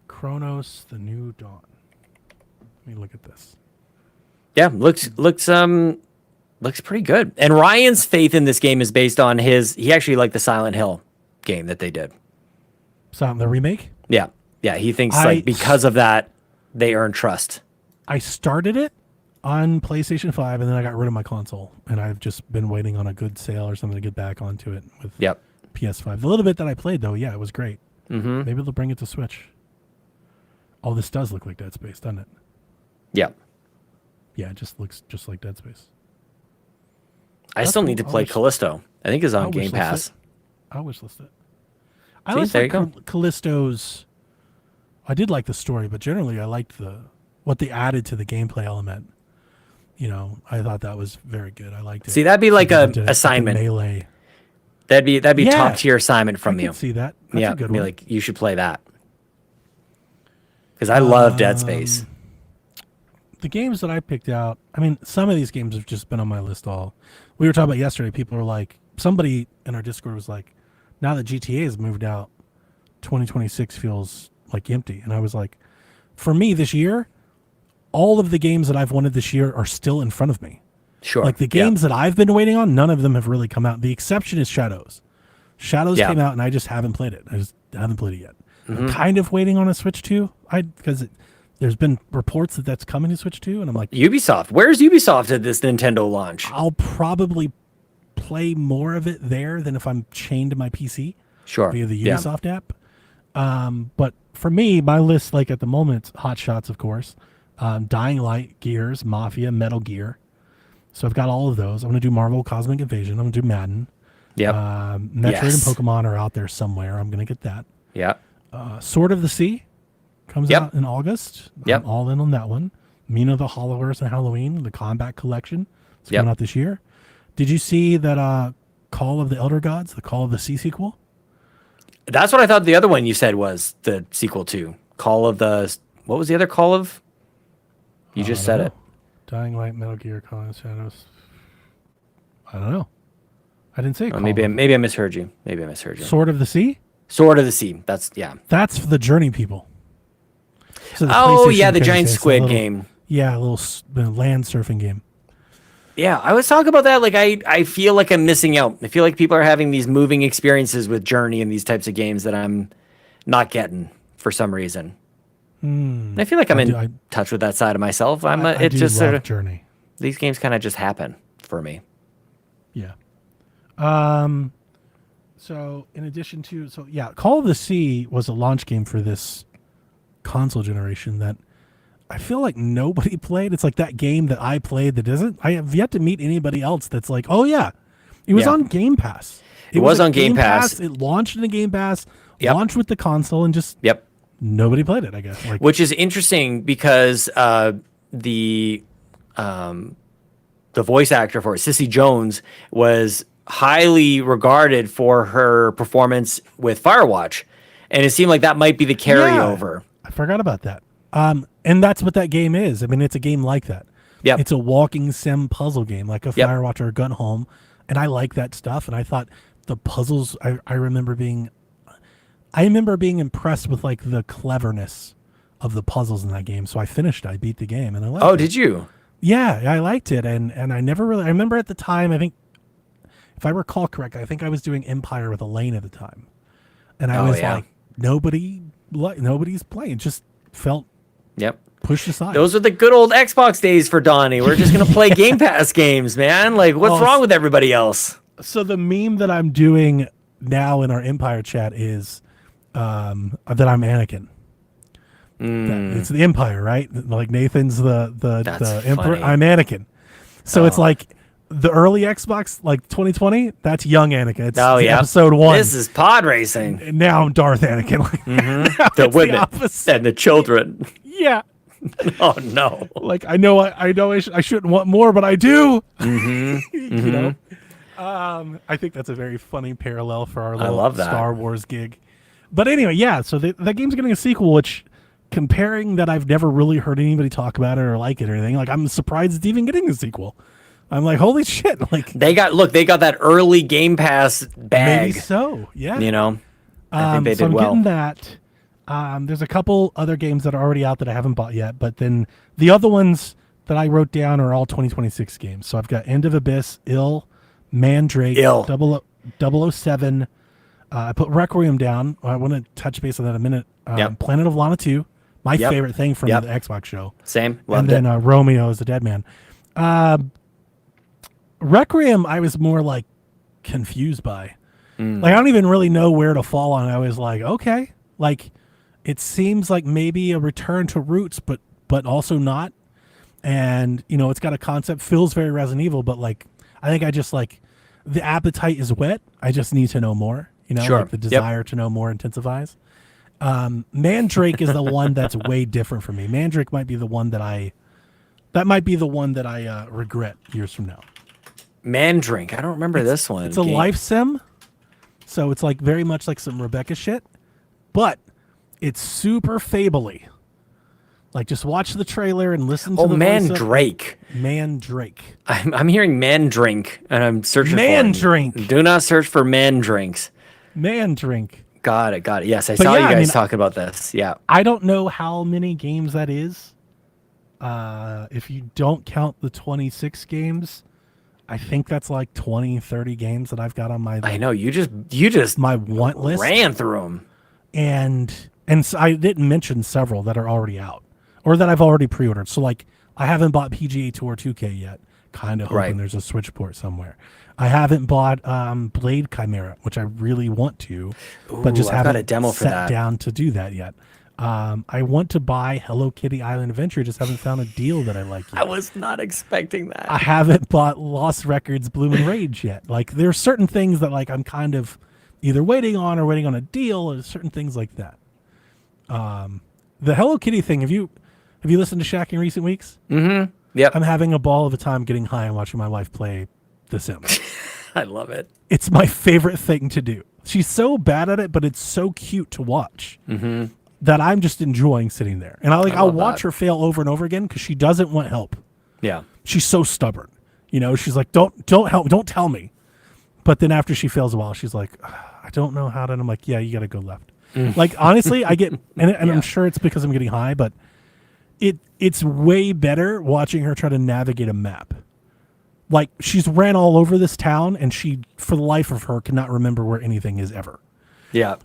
Chronos, The New Dawn. Let me look at this. Yeah, looks pretty good. And Ryan's faith in this game is based on he actually liked the Silent Hill game that they did. So the remake? Yeah. Yeah, he thinks I- like because of that they earn trust. I started it on PlayStation 5 and then I got rid of my console. And I've just been waiting on a good sale or something to get back onto it with Yep. PS5. The little bit that I played, though, yeah, it was great. Mm-hmm. Maybe they'll bring it to Switch. Oh, this does look like Dead Space, doesn't it? Yeah. Yeah, it just looks just like Dead Space. I That's still need to cool. play Callisto. I think it's on I'll Game wishlist Pass. it. I'll wishlist it. I See, always there like you go. Callisto's. I did like the story, but generally I liked what they added to the gameplay element. You know, I thought that was very good. I liked it. See, that'd be like They a did it with the assignment. Melee. That'd be Yeah. top tier assignment from I you. can see that. That's Yeah, a good be one. like you should play that. Because I love Dead Space. The games that I picked out, I mean, some of these games have just been on my list all. We were talking about yesterday, people were like, somebody in our Discord was like, now that GTA has moved out, 2026 feels like empty. And I was like, for me this year, all of the games that I've wanted this year are still in front of me. Sure. Like the Yeah. games that I've been waiting on, none of them have really come out. The exception is Shadows. Shadows Yeah. came out and I just haven't played it. I just haven't played it yet. Mm-hmm. I'm kind of waiting on a Switch 2. Because there's been reports that that's coming to Switch 2, and I'm like, Ubisoft. Where's Ubisoft at this Nintendo launch? I'll probably play more of it there than if I'm chained to my PC Sure. via the Yeah. Ubisoft app. But for me, my list, like at the moment, Hot Shots, of course, Dying Light, Gears, Mafia, Metal Gear. So I've got all of those. I'm going to do Marvel Cosmic Invasion. I'm going to do Madden. Yep. Metroid Yes. and Pokemon are out there somewhere. I'm going to get that. Yeah. Sword of the Sea comes Yep. out in August. Yep. I'm all in on that one. Mina the Hollowerse and Halloween, the Combat Collection. It's Yep. coming out this year. Did you see that Call of the Elder Gods, the Call of the Sea sequel? That's what I thought the other one you said was the sequel to Call of the. What was the other Call of? You just said it. Dying Light, Metal Gear, Call of the Shadows. I don't know. I didn't say Oh, Call maybe of. I misheard you. Maybe I misheard you. Sword of the Sea? Sword of the Sea. That's yeah. That's for the Journey people. So the Oh PlayStation yeah, the case, giant it's a squid little- game. Yeah, a little land surfing game. Yeah, I was talking about that. Like, I feel like I'm missing out. I feel like people are having these moving experiences with Journey and these types of games that I'm not getting for some reason. And I feel like I'm in touch with that side of myself. I It's do just sort love of Journey. these games kind of just happen for me. Yeah. So in addition to Call of the Sea was a launch game for this console generation that I feel like nobody played. It's like that game that I played that isn't. I have yet to meet anybody else that's like, oh yeah, it was Yeah. on Game Pass. It was a on Game Pass. It launched in a Game Pass. Yep. Launched with the console and just Yep. nobody played it. I guess. Like, Which is interesting because the voice actor for it, Sissy Jones, was highly regarded for her performance with Firewatch, and it seemed like that might be the carryover. I forgot about that. And that's what that game is. I mean, it's a game like that. Yep. It's a walking sim puzzle game, like a Yep. Firewatch or a Gun Home. And I like that stuff. And I thought the puzzles, I remember being impressed with like the cleverness of the puzzles in that game. So I finished it. I beat the game and I liked it. Oh, did you? Yeah, I liked it. And I never really, I remember at the time, I think, if I recall correct, I think I was doing Empire with Elaine at the time. And I Oh, was yeah. like, nobody's playing. It just felt Yep. pushed aside. Those are the good old Xbox days for Donnie. We're just gonna play Game Pass games, man. Like, what's Well, wrong with everybody else? So the meme that I'm doing now in our Empire chat is that I'm Anakin. That- it's the Empire, right? Like Nathan's the That's Emperor. funny. I'm Anakin. So it's Oh. like the early Xbox, like 2020. That's young Anakin. It's Oh yeah, episode 1. This is pod racing. And now I'm Darth Anakin. Like, The it's women opposite. and the children. Yeah. Oh no. Like I know I shouldn't want more, but I do. Mm-hmm. You know. I think that's a very funny parallel for our little love that. Star Wars gig. But anyway, yeah. So that game's getting a sequel, which, comparing that, I've never really heard anybody talk about it or like it or anything. Like, I'm surprised it's even getting a sequel. I'm like, holy shit! Like, They got that early Game Pass bag. maybe so. Yeah. You know, I think they so did I'm well. getting that. There's a couple other games that are already out that I haven't bought yet, but then the other ones that I wrote down are all 2026 games. So I've got End of Abyss, Mandrake, 007. I put Requiem down. I want to touch base on that in a minute. Yep. Planet of Lana 2, my Yep. favorite thing from Yep. the Xbox show. Same. And Loved then it. Romeo is the Dead Man. Requiem, I was more like confused by. Like, I don't even really know where to fall on. I was like, okay, like, it seems like maybe a return to roots, but also not. And, you know, it's got a concept, feels very Resident Evil, but like, I think I just like, the appetite is whet. I just need to know more, you know, Sure. like the Yep. desire to know more intensifies. Mandrake is the one that's way different for me. Mandrake might be the one that I regret years from now. Mandrink. I don't remember this one. It's a life sim. So it's like very much like some Rebecca shit, but it's super Fable-y. Like, just watch the trailer and listen to the voice of Mandrake. Mandrake. I'm hearing Mandrink, and I'm searching Mandrink. for it. Do not search for Mandrinks. Mandrink. Got it. Yes, I But saw yeah, you I guys mean, talking about this. Yeah. I don't know how many games that is. If you don't count the 26 games, I think that's like 20, 30 games that I've got on my I know you just my want list. ran through them. And so I didn't mention several that are already out or that I've already pre-ordered. So like, I haven't bought PGA Tour 2K yet. Kind of hoping Right. there's a Switch port somewhere. I haven't bought Blade Chimera, which I really want to, but just I've haven't got a demo for sat that. down to do that yet. I want to buy Hello Kitty Island Adventure, just haven't found a deal that I like yet. I was not expecting that. I haven't bought Lost Records Bloom and Rage yet. Like, there's certain things that like I'm kind of either waiting on a deal, or certain things like that. The Hello Kitty thing, have you listened to Shaq in recent weeks? Yep. I'm having a ball of a time getting high and watching my wife play The Sims. I love it. It's my favorite thing to do. She's so bad at it, but it's so cute to watch that I'm just enjoying sitting there. And I'll love watch that. her fail over and over again because she doesn't want help. Yeah. She's so stubborn. You know, she's like, don't help, don't tell me. But then after she fails a while, she's like, I don't know how to. And I'm like, yeah, you got to go left. Like, honestly, I get, and Yeah. I'm sure it's because I'm getting high, but it's way better watching her try to navigate a map. Like, she's ran all over this town, and she, for the life of her, cannot remember where anything is ever. Yeah.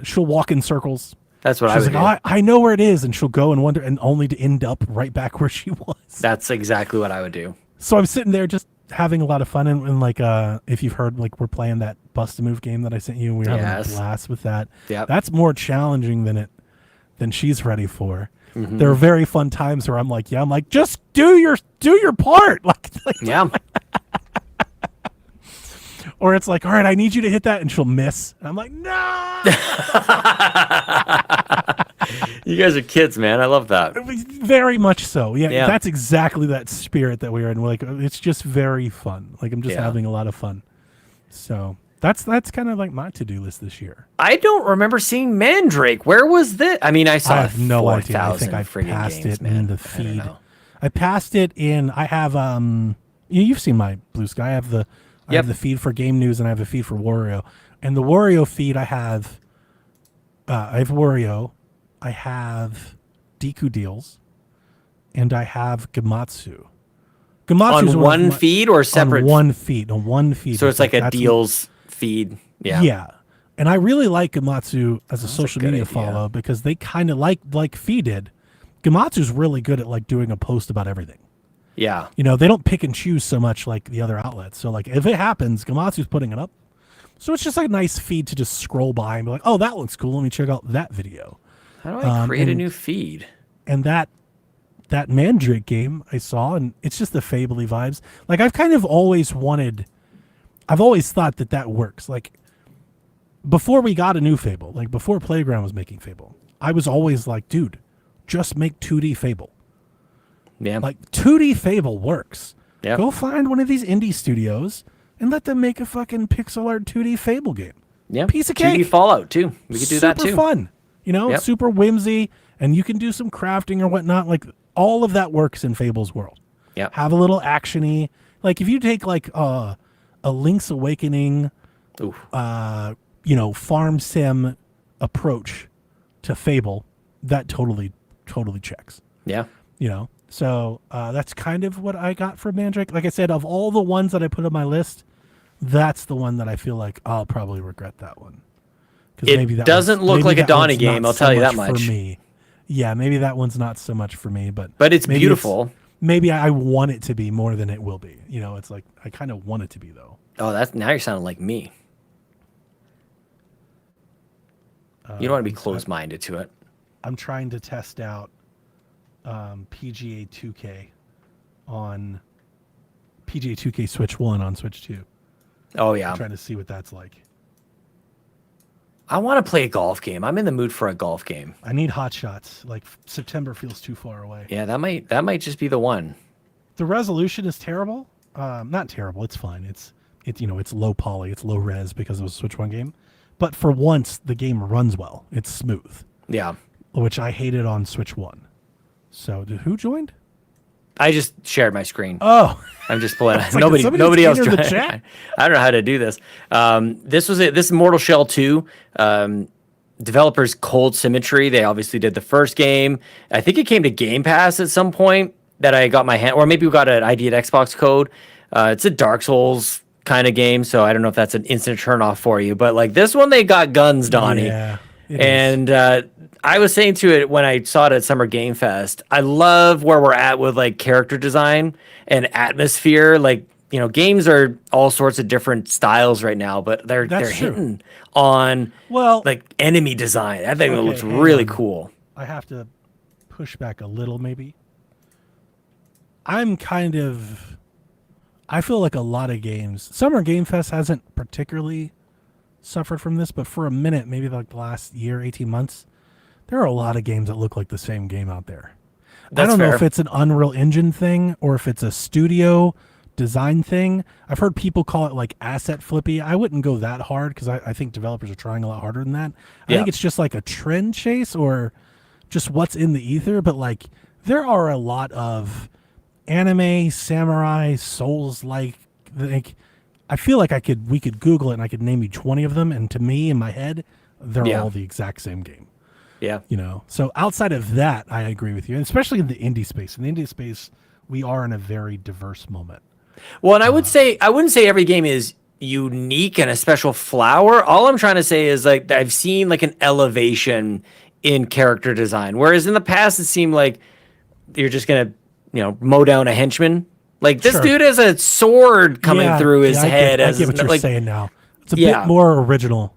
She'll walk in circles. That's what I She's would like, do. I know where it is, and she'll go and wonder, and only to end up right back where she was. That's exactly what I would do. So I'm sitting there just having a lot of fun, and like, if you've heard, like, we're playing that Bust a Move game that I sent you, and we're having Yes. a blast with that. Yep. That's more challenging than she's ready for. Mm-hmm. There are very fun times where I'm like, just do your part. Like, Yeah. or it's like, all right, I need you to hit that, and she'll miss. And I'm like, no. You guys are kids, man. I love that. Very much so. Yeah, Yeah. that's exactly that spirit that we are in. Like, it's just very fun. Like, I'm just Yeah. having a lot of fun. So that's kind of like my to-do list this year. I don't remember seeing Mandrake. Where was this? I mean, I saw I have no idea. I 4,000 think I friggin' passed games, it man. in the I don't feed. know. I passed it in. I have you've seen my Blue Sky. I have the feed for Game News, and I have a feed for Wario. And the Wario feed, I have Wario, I have Deku Deals, and I have Gamatsu. Gamatsu's On one of one my- feed or separate? On one feed. So it's like a that's- deals feed. Yeah. Yeah. And I really like Gamatsu as a social good media idea. follow because they kind of like Fee did. Gamatsu's really good at like doing a post about everything. Yeah. You know, they don't pick and choose so much like the other outlets. So like if it happens, Gamatsu's putting it up. So it's just like a nice feed to just scroll by and be like, oh, that looks cool. Let me check out that video. How do I create a and- new feed? And that Mandrake game I saw, and it's just the Fable-y vibes. Like I've always thought that works. Like before we got a new Fable, like before Playground was making Fable, I was always like, dude, just make 2D Fable. Yeah. Like 2D Fable works. Yep. Go find one of these indie studios and let them make a fucking pixel art 2D Fable game. Yeah. Piece of 2D cake. Fallout too. We could do that Super too. fun. You know, Yep. super whimsy, and you can do some crafting or whatnot. Like all of that works in Fable's world. Yeah. Have a little actiony. Like if you take like a Link's Awakening, Ooh. Farm sim approach to Fable, that totally checks. Yeah. So that's kind of what I got from Mandrake. Like I said, of all the ones that I put on my list, that's the one that I feel like I'll probably regret that one. It doesn't look like a Donnie game, I'll tell you that much. For me. Yeah, maybe that one's not so much for me, but But maybe beautiful. Maybe I want it to be more than it will be. It's like I kind of want it to be though. Oh, now you're sounding like me. You don't want to be closed-minded to it. I'm trying to test out PGA 2K on PGA 2K Switch 1 on Switch 2. Oh yeah. I'm trying to see what that's like. I want to play a golf game. I'm in the mood for a golf game. I need hot shots. Like September feels too far away. Yeah, that might just be the one. The resolution is terrible. Not terrible. It's fine. It's low poly. It's low res because it was a Switch 1 game. But for once, the game runs well. It's smooth, Yeah. which I hated on Switch 1. So who joined? I just shared my screen. Oh, I'm just pulling. like, nobody did somebody else enter the tried. chat? I don't know how to do this. This was it. This is Mortal Shell 2. Developers Cold Symmetry. They obviously did the first game. I think it came to Game Pass at some point that I got my hand, or maybe we got an ID at Xbox code. It's a Dark Souls kind of game, so I don't know if that's an instant turn off for you. But like this one, they got guns, Donnie. Yeah. it is. And I was saying to it when I saw it at Summer Game Fest, I love where we're at with like character design and atmosphere. Like, games are all sorts of different styles right now, but they're That's true. hitting on like enemy design. I think it Okay, looks hang really on. cool. I have to push back a little, maybe. I feel like a lot of games. Summer Game Fest hasn't particularly suffered from this, but for a minute, maybe like the last year, 18 months, there are a lot of games that look like the same game out there. I That's don't know fair. if it's an Unreal Engine thing or if it's a studio design thing. I've heard people call it like asset flippy. I wouldn't go that hard because I think developers are trying a lot harder than that. I Yeah. think it's just like a trend chase or just what's in the ether. But like there are a lot of anime, samurai, souls like I feel like we could Google it and I could name you 20 of them, and to me in my head, they're Yeah. all the exact same game. Yeah. So outside of that, I agree with you, and especially in the indie space. In the indie space, we are in a very diverse moment. Well, and I wouldn't say every game is unique and a special flower. All I'm trying to say is like I've seen like an elevation in character design, whereas in the past it seemed like you're just gonna mow down a henchman. Like this Sure. dude has a sword coming through his head. I get what you're like, saying now. It's a Yeah. bit more original.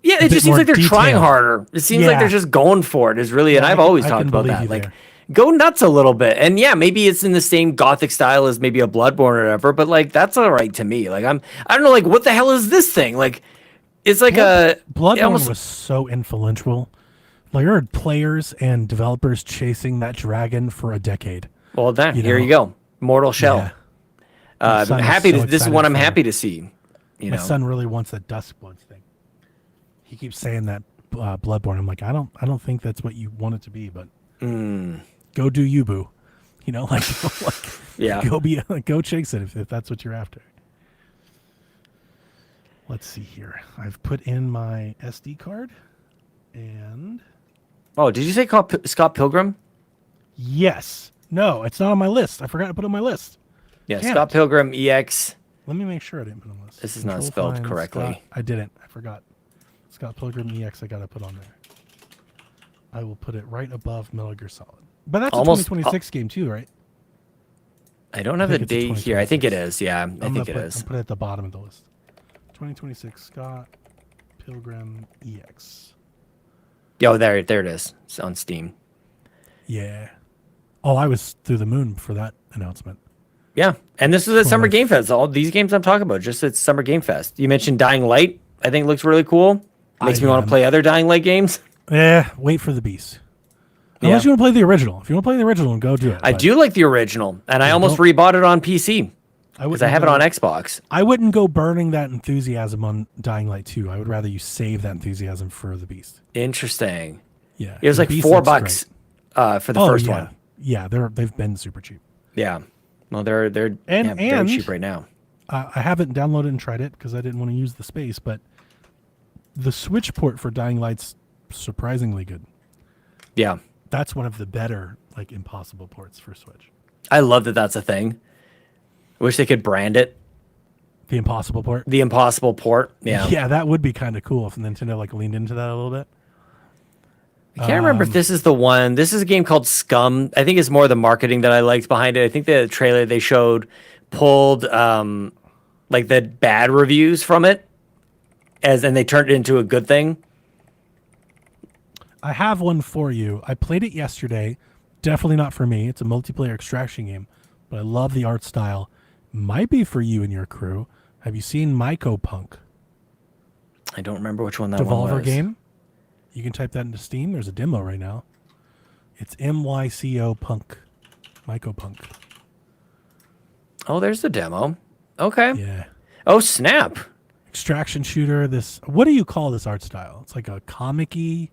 Yeah, a it bit just seems more like they're trying detailed. harder. It seems like Yeah. they're just going for it. Is really, and Yeah, I've I always can talked about believe that. you Like, there. go nuts a little bit. And yeah, maybe it's in the same gothic style as maybe a Bloodborne or whatever, but like that's all right to me. Like I don't know, like what the hell is this thing? Like it's like Bloodborne it almost- was so influential. Like there are players and developers chasing that dragon for a decade. Well, then here know. you go, Mortal Shell. Yeah. My son is Happy so to. This is excited what I'm for it. happy to see. My son really wants that Duskbloods thing. He keeps saying that Bloodborne. I'm like, I don't think that's what you want it to be, but go do you, boo. Yeah. Go chase it if that's what you're after. Let's see here. I've put in my SD card, and Oh, did you say Scott Pilgrim? yes, no, it's not on my list. I forgot to put it on my list. Yeah, Damn Scott it. Pilgrim EX. Let me make sure I didn't put it on the list. This is not Control spelled find correctly. Scott. I didn't. I forgot. Scott Pilgrim EX. I got to put on there. I will put it right above Metal Gear Solid. But that's Almost- a 2026 game too, right? I don't have the think it's a date here. I think it 2026. is. Yeah, I think it I'm is. put it at the bottom of the list. 2026 Scott Pilgrim EX. Yo, there it is. It's on Steam. Yeah. Oh, I was through the moon for that announcement. Yeah, and this is at Summer Nice. Game Fest. All these games I'm talking about, just at Summer Game Fest. You mentioned Dying Light. I think looks really cool. Makes me want to play other Dying Light games. Wait for the beast. Unless Yeah. you want to play the original. If you want to play the original, go do it. I but do like the original, and I almost don't- rebought it on PC. because I have it on Xbox. I wouldn't go burning that enthusiasm on Dying Light 2. I would rather you save that enthusiasm for the Beast. Interesting. Yeah, It was the like Beast $4 looks great. for the first yeah. one. Yeah, they've been super cheap. Yeah. Well, they're And- very and- cheap right now. I haven't downloaded and tried it because I didn't want to use the space, but the Switch port for Dying Light's surprisingly good. Yeah. That's one of the better like impossible ports for Switch. I love that that's a thing. Wish they could brand it The impossible port. the Impossible Port. Yeah. Yeah, that would be kind of cool if Nintendo like leaned into that a little bit. I can't remember if this is the one. This is a game called Scum. I think it's more the marketing that I liked behind it. I think the trailer they showed pulled like the bad reviews from it and they turned it into a good thing. I have one for you. I played it yesterday. Definitely not for me. It's a multiplayer extraction game, but I love the art style. Might be for you and your crew. Have you seen Myco Punk? I don't remember which one that one Devolver was. game. You can type that into Steam. There's a demo right now. It's MYCO Punk. Myco Punk. Oh, there's the demo. Okay. Yeah. Oh, snap. Extraction shooter. This. What do you call this art style? It's like a comic-y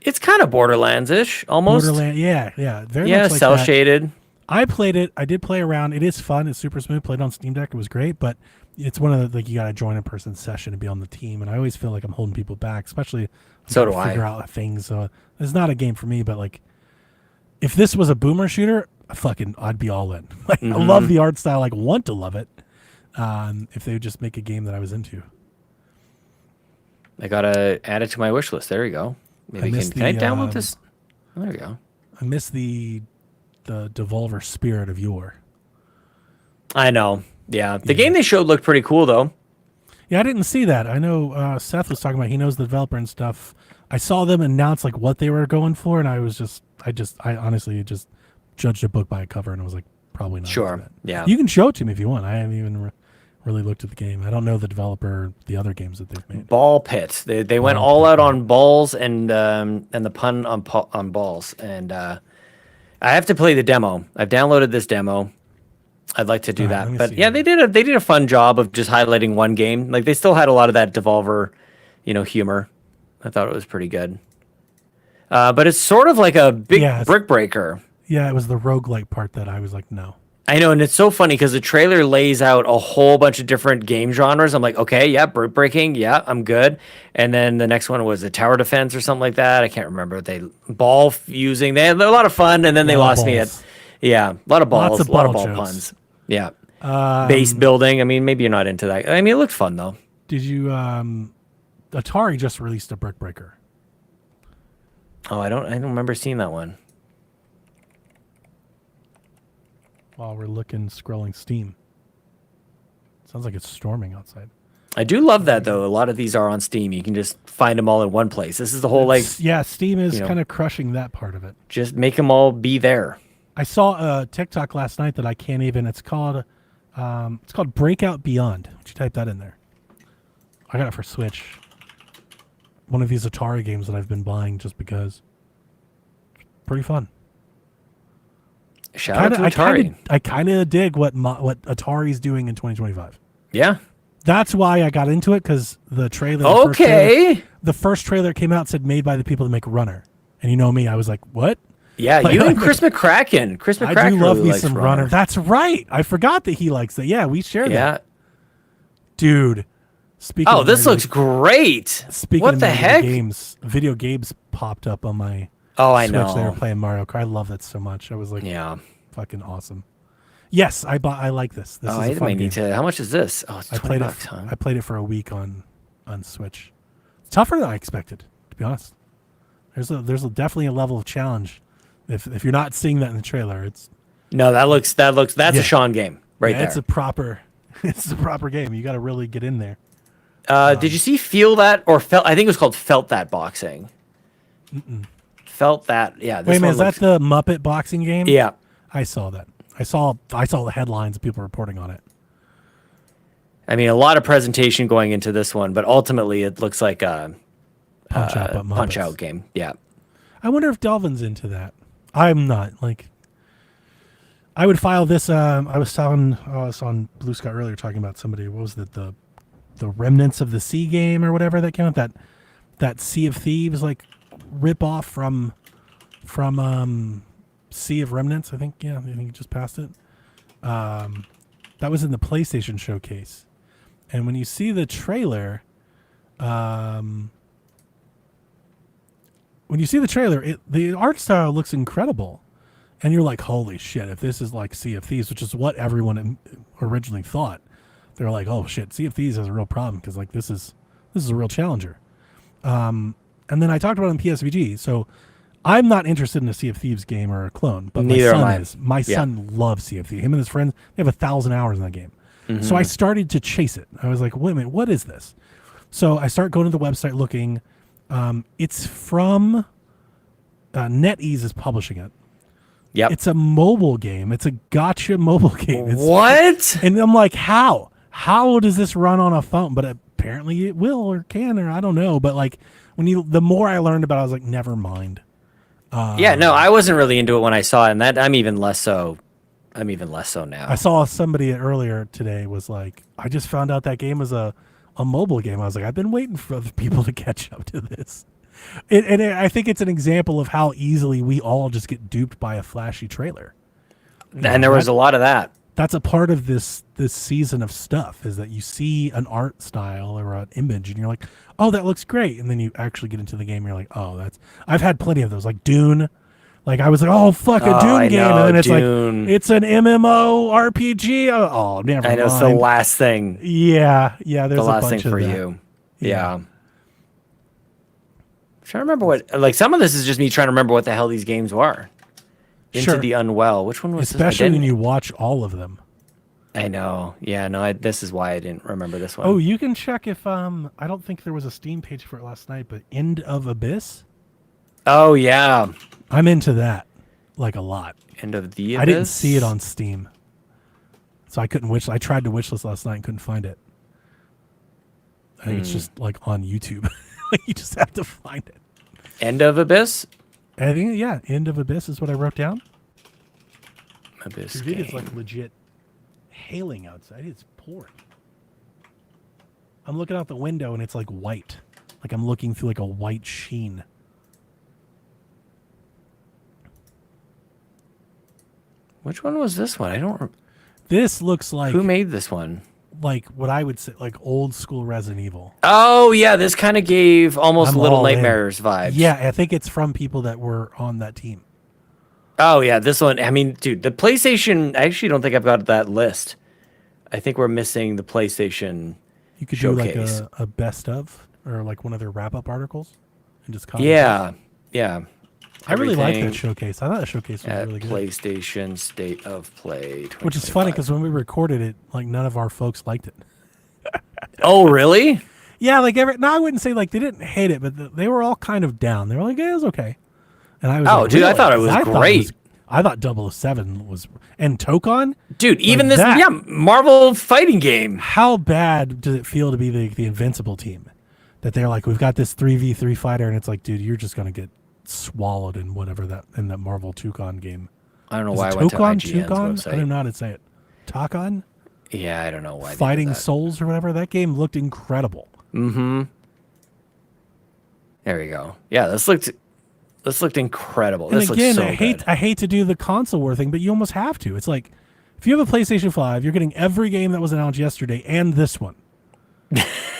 It's kind of Borderlands-ish, almost. Borderland. Yeah, yeah. Very Yeah, much like cell that. shaded. I played it. I did play around. It is fun. It's super smooth. Played on Steam Deck. It was great, but it's one of the like you got to join a person's session to be on the team, and I always feel like I'm holding people back, especially So to do I. figure out things. So it's not a game for me. But like, if this was a boomer shooter, I'd be all in. Like, I love the art style. Like, want to love it. If they would just make a game that I was into. I gotta add it to my wish list. There you go. Maybe missed can I the, download this? Oh, there you go. I miss the Devolver spirit of yore. I know. Yeah. The game they showed looked pretty cool though. Yeah, I didn't see that. I know Seth was talking about he knows the developer and stuff. I saw them announce like what they were going for, and I honestly just judged a book by a cover, and I was like, probably not. Sure. into that. Yeah. You can show it to me if you want. I haven't even really looked at the game. I don't know the developer, the other games that they've made. Ball Pit. They went all out on balls and the pun on balls. And I have to play the demo. I've downloaded this demo. I'd like to do All right, let that. me But see yeah, here. they did a fun job of just highlighting one game. Like they still had a lot of that Devolver, humor. I thought it was pretty good. But it's sort of like a big Yeah, it's- brick breaker. Yeah, it was the roguelike part that I was like, no. I know, and it's so funny because the trailer lays out a whole bunch of different game genres. I'm like, okay, yeah, brick breaking, yeah, I'm good. And then the next one was a tower defense or something like that. I can't remember. They ball fusing. They had a lot of fun, and then they lot of lost me balls. at, yeah, a lot of balls, Lots of a lot of ball ball jokes. puns. Yeah, base building. I mean, maybe you're not into that. I mean, it looked fun though. Did you? Atari just released a brick breaker. Oh, I don't remember seeing that one. While we're scrolling Steam. Sounds like it's storming outside. I do love that though. A lot of these are on Steam. You can just find them all in one place. This is the whole like, Yeah, Steam is you know. kind of crushing that part of it. just make them all be there. I saw a TikTok last night that I can't even. It's called Breakout Beyond. Would you type that in there? I got it for Switch. One of these Atari games that I've been buying just because. Pretty fun. Shout out to Atari. I kind of dig what Atari's doing in 2025. Yeah. That's why I got into it because the trailer. The first trailer came out said made by the people that make Runner, and you know me, I was like, what? Yeah, Like, you and like, Chris McCracken. Chris McCracken I do love really me likes some Runner. That's right. I forgot that he likes that. Yeah, we share Yeah. that. Dude. Speaking Oh, of this nerdy- looks great. Speaking What of the nerdy heck? games, video games popped up on my Oh, I Switch. They were know. playing Mario Kart. I love that so much. I was like, Yeah. fucking awesome. Yes, I like this. This Oh, is I a fun might game. need to. How much is this? Oh, it's I 20 played bucks, huh? I played it for a week on Switch. It's tougher than I expected, to be honest. There's definitely a level of challenge. If you're not seeing that in the trailer, it's No, that's Yeah. a Sean game right it's a there. proper it's a proper game. You got to really get in there. Did you see Feel That or Felt? I think it was called Felt That Boxing. Felt That. Yeah. This Wait a minute, one is that the Muppet boxing game? Yeah. I saw that. I saw the headlines of people reporting on it. I mean, a lot of presentation going into this one, but ultimately it looks like a Punch Out, but Muppets. Punch Out game. Yeah. I wonder if Delvin's into that. I'm not. Like, I would file this. I was on Blue Sky earlier talking about somebody. What was it? The Remnants of the Sea game or whatever that came out. That Sea of Thieves like rip off from Sea of Remnants. I think. Yeah, I think you just passed it. That was in the PlayStation showcase, and when you see the trailer, the art style looks incredible. And you're like, holy shit, if this is like Sea of Thieves, which is what everyone originally thought, they're like, oh shit, Sea of Thieves has a real problem because like this is a real challenger. And then I talked about it on PSVG, so I'm not interested in a Sea of Thieves game or a clone, but Neither am my I. son is. My son loves Sea of Thieves. Him and his friends, they have 1,000 hours in that game. So I started to chase it. I was like, wait a minute, what is this? So I start going to the website looking. It's from NetEase is publishing it. Yep. It's a mobile game. It's a gotcha mobile game. What? And I'm like, how? How does this run on a phone? But apparently it will or can, or I don't know. But like the more I learned about it, I was like, never mind. Yeah, no, I wasn't really into it when I saw it, and that I'm even less so now. I saw somebody earlier today was like, I just found out that game was a mobile game. I was like, I've been waiting for other people to catch up to this. I think it's an example of how easily we all just get duped by a flashy trailer. And there was a lot of that. That's a part of this season of stuff, is that you see an art style or an image and you're like, oh, that looks great. And then you actually get into the game and you're like, oh, I've had plenty of those, like Dune. Like I was like, oh, fuck, a Dune game. Know, And then it's Dune. like, it's an MMO RPG. Oh, never I know mind. it's the last thing. Yeah. There's The a last bunch thing for of that. you. Yeah. I'm trying to remember what, like, some of this is just me trying to remember what the hell these games were. Into Sure. the Unwell. Which one was Especially this? when you watch all of them. I know. Yeah, no, this is why I didn't remember this one. Oh, you can check if I don't think there was a Steam page for it last night, but End of Abyss. Oh, yeah. I'm into that, like a lot. End of the Abyss? I didn't see it on Steam, so I couldn't I tried to wishlist last night and couldn't find it. I think it's just like on YouTube. You just have to find it. End of Abyss? I think End of Abyss is what I wrote down. Abyss Dude, it is like legit hailing outside. It's pouring. I'm looking out the window and it's like white. Like I'm looking through like a white sheen. Which one was this one? I don't. This looks like Who made this one? like what I would say like old school Resident Evil. Oh yeah, this kind of gave almost I'm Little all in. Nightmares vibes. Yeah, I think it's from people that were on that team. Oh yeah, this one. I mean, dude, the PlayStation. I actually don't think I've got that list. I think we're missing the PlayStation. You could Showcase. do like a best of or like one of their wrap up articles and just comment. Yeah, yeah. I really like that Everything showcase. I thought that showcase was at really good. PlayStation State of Play. Which is funny 2025. because when we recorded it, like none of our folks liked it. Oh really? Yeah, like I wouldn't say like they didn't hate it, but they were all kind of down. They were like, yeah, it was okay. And I was Oh, like, dude, I really? thought it was 'Cause great. I thought 007 was, and Tokon. Dude, even Like this, that. yeah, Marvel fighting game. How bad does it feel to be the Invincible team? That they're like, we've got this 3v3 fighter, and it's like, dude, you're just gonna get swallowed in whatever that Marvel Tokon game. I don't know Is why it I went to Tokon? IGN's Tokon? I website. don't know how to say it. Tokon? Yeah, I don't know why. they did Fighting that. Souls or whatever. That game looked incredible. Mm-hmm. There we go. Yeah, this looked incredible. And This again, looks so good. I hate to do the console war thing, but you almost have to. It's like if you have a PlayStation 5, you're getting every game that was announced yesterday and this one.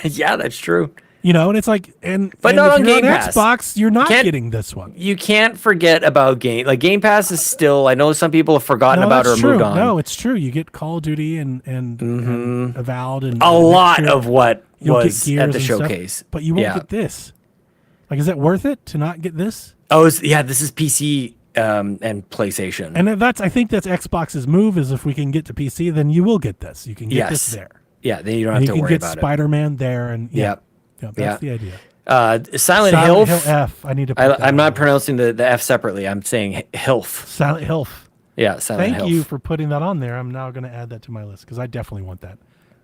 Yeah, that's true. You know, and it's like, But and not if on you're Game Pass. Xbox, you're not Can't- getting this one. You can't forget about Game Pass is still. I know some people have forgotten No, about or that's true. moved on. No, it's true. You get Call of Duty and Avowed and a next lot year of what you'll get was Gears at the and stuff, showcase. but you won't Yeah. get this. Like, is it worth it to not get this? Oh, yeah. This is PC and PlayStation. And I think that's Xbox's move is if we can get to PC, then you will get this. You can get this Yes. there. Yeah, then you don't And have you to can worry get about Spider-Man there, and Yep. that's Yeah. the idea. it. Silent Hill. F. I need to. Put that I'm on not there. pronouncing the F separately. I'm saying Hilf. Silent Hill. Yeah, Silent Thank Hilf. you for putting that on there. I'm now going to add that to my list because I definitely want that.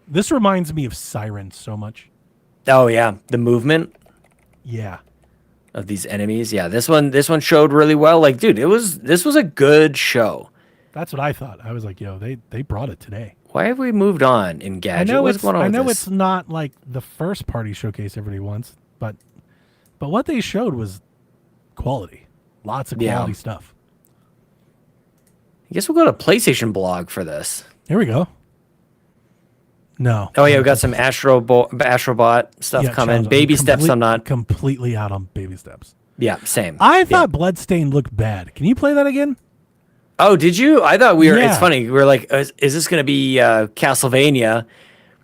This reminds me of Siren so much. Oh yeah, the movement Yeah. of these enemies. Yeah, this one showed really well. Like, dude, this was a good show. That's what I thought. I was like, yo, they brought it today. Why have we moved on in Gadget? What's going on I with know this? it's not like the first party showcase everybody wants, but what they showed was quality. Lots of quality stuff. I guess we'll go to PlayStation Blog for this. Here we go. No. Oh yeah, we got some Astrobot stuff Yeah, coming. Charles, Baby steps. I'm not. completely out on baby steps. Yeah, same. I thought Bloodstained looked bad. Can you play that again? Oh, did you? I thought we were. Yeah. It's funny. We were like, is this going to be Castlevania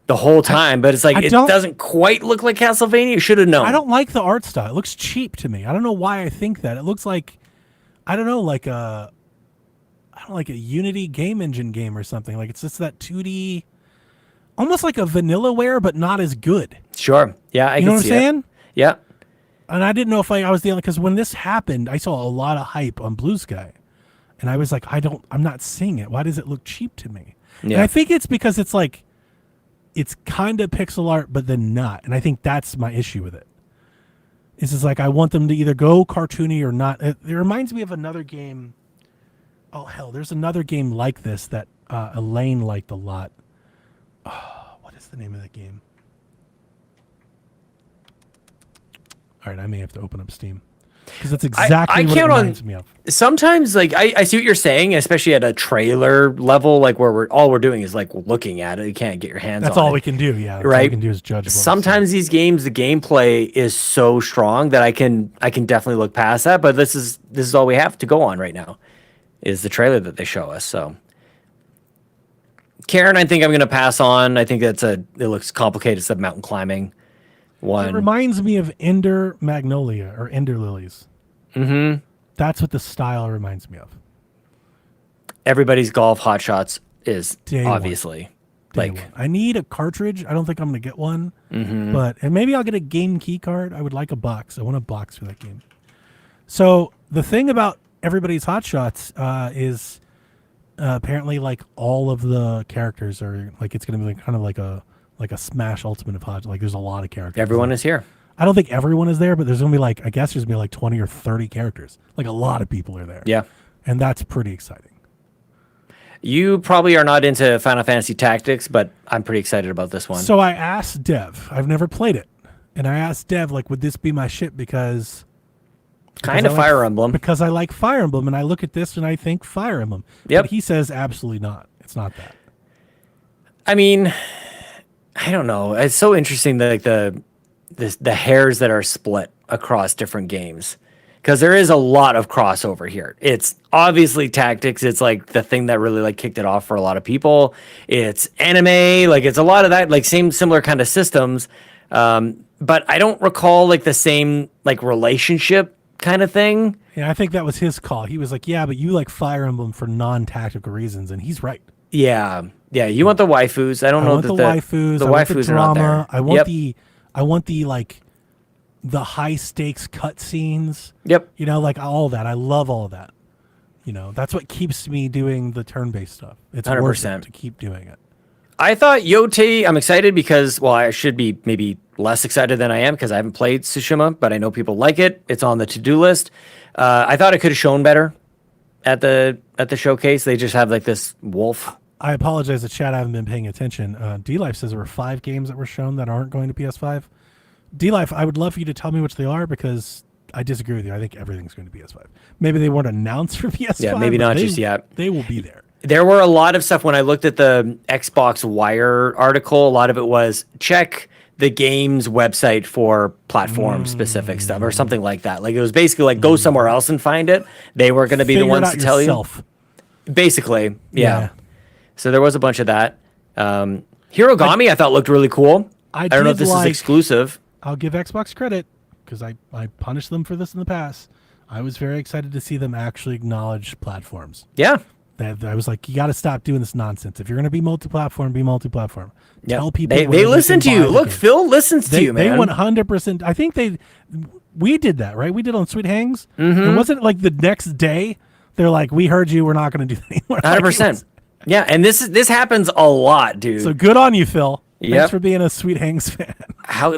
the whole time? But it's like it doesn't quite look like Castlevania. You should have known. I don't like the art style. It looks cheap to me. I don't know why I think that. It looks like, I don't know, like a Unity game engine game or something. Like it's just that 2D, almost like a Vanillaware, but not as good. Sure. Yeah, I You can know what I'm see saying? it. Yeah. And I didn't know if I was the only, because when this happened, I saw a lot of hype on Blue Sky. And I was like, I'm not seeing it. Why does it look cheap to me? Yeah. And I think it's because it's like, it's kind of pixel art, but then not. And I think that's my issue with it. It's just like, I want them to either go cartoony or not. It reminds me of another game. Oh, hell, there's another game like this that Elaine liked a lot. Oh, what is the name of that game? All right, I may have to open up Steam. Because that's exactly what it reminds me of. Sometimes, like I see what you're saying, especially at a trailer level, like where all we're doing is like looking at it. You can't get your hands on it. That's all we can do, yeah. That's all Right. we can do is judge. Sometimes these games, the gameplay is so strong that I can definitely look past that. But this is all we have to go on right now, is the trailer that they show us. So, Karen, I think I'm going to pass on. I think it looks complicated. It's a mountain climbing one. It reminds me of Ender Magnolia or Ender Lilies. Mm-hmm. That's what the style reminds me of. Everybody's golf hotshots is Day one. obviously Day like one. I need a cartridge. I don't think I'm going to get one, mhm. and maybe I'll get a game key card. I would like a box. I want a box for that game. So the thing about Everybody's Hotshots is apparently like all of the characters are like, it's going to be like, kind of like a Smash Ultimate of Hot. Like there's a lot of characters. everyone is here. I don't think everyone is there, but there's going to be like, I guess there's going to be like 20 or 30 characters. Like a lot of people are there. Yeah. And that's pretty exciting. You probably are not into Final Fantasy Tactics, but I'm pretty excited about this one. So I asked Dev, I've never played it. And I asked Dev, like, would this be my shit because kind of I like- Fire Emblem. Because I like Fire Emblem and I look at this and I think Fire Emblem. Yep. But he says absolutely not. It's not that. I mean, I don't know. It's so interesting that like the hairs that are split across different games, because there is a lot of crossover here. It's obviously tactics. It's like the thing that really like kicked it off for a lot of people. It's anime. Like it's a lot of that, like similar kind of systems. But I don't recall like the same like relationship kind of thing. Yeah, I think that was his call. He was like, yeah, but you like Fire Emblem for non-tactical reasons. And he's right. Yeah. Yeah. You want the waifus. I don't I know want that the waifus. the I want the waifus are not drama. there. I want Yep. I want the like the high stakes cutscenes. Yep. You know, like all that. I love all of that. You know, that's what keeps me doing the turn-based stuff. It's worth 100%. it to keep doing it. I thought Yote, I'm excited because, well, I should be maybe less excited than I am because I haven't played Tsushima, but I know people like it. It's on the to-do list. I thought it could have shown better at the showcase. They just have like this wolf. I apologize to chat. I haven't been paying attention. D-Life says there were 5 games that were shown that aren't going to PS5. D-Life, I would love for you to tell me which they are because I disagree with you. I think everything's going to PS5. Maybe they weren't announced for PS5. Yeah, maybe but not just yet. They will be there. There were a lot of stuff when I looked at the Xbox Wire article. A lot of it was check the game's website for platform specific stuff or something like that. Like it was basically like go somewhere else and find it. They weren't going to be the Figure it ones out to tell yourself. you. Basically, yeah. Yeah. So there was a bunch of that. Hirogami I thought looked really cool. I don't know if did this is like- exclusive. I'll give Xbox credit because I punished them for this in the past. I was very excited to see them actually acknowledge platforms. Yeah. I was like, you got to stop doing this nonsense. If you're going to be multi-platform, be multi-platform. Yeah. Tell people They where listen can to buy you. the Look, game. Phil listens to you, They man. 100%. I think we did that, right? We did on Sweet Hangs. Mm-hmm. It wasn't like the next day. They're like, we heard you. We're not going to do that anymore. Like, it 100%. was- Yeah, and this happens a lot, dude. So good on you, Phil. Yep. Thanks for being a Sweet Hangs fan.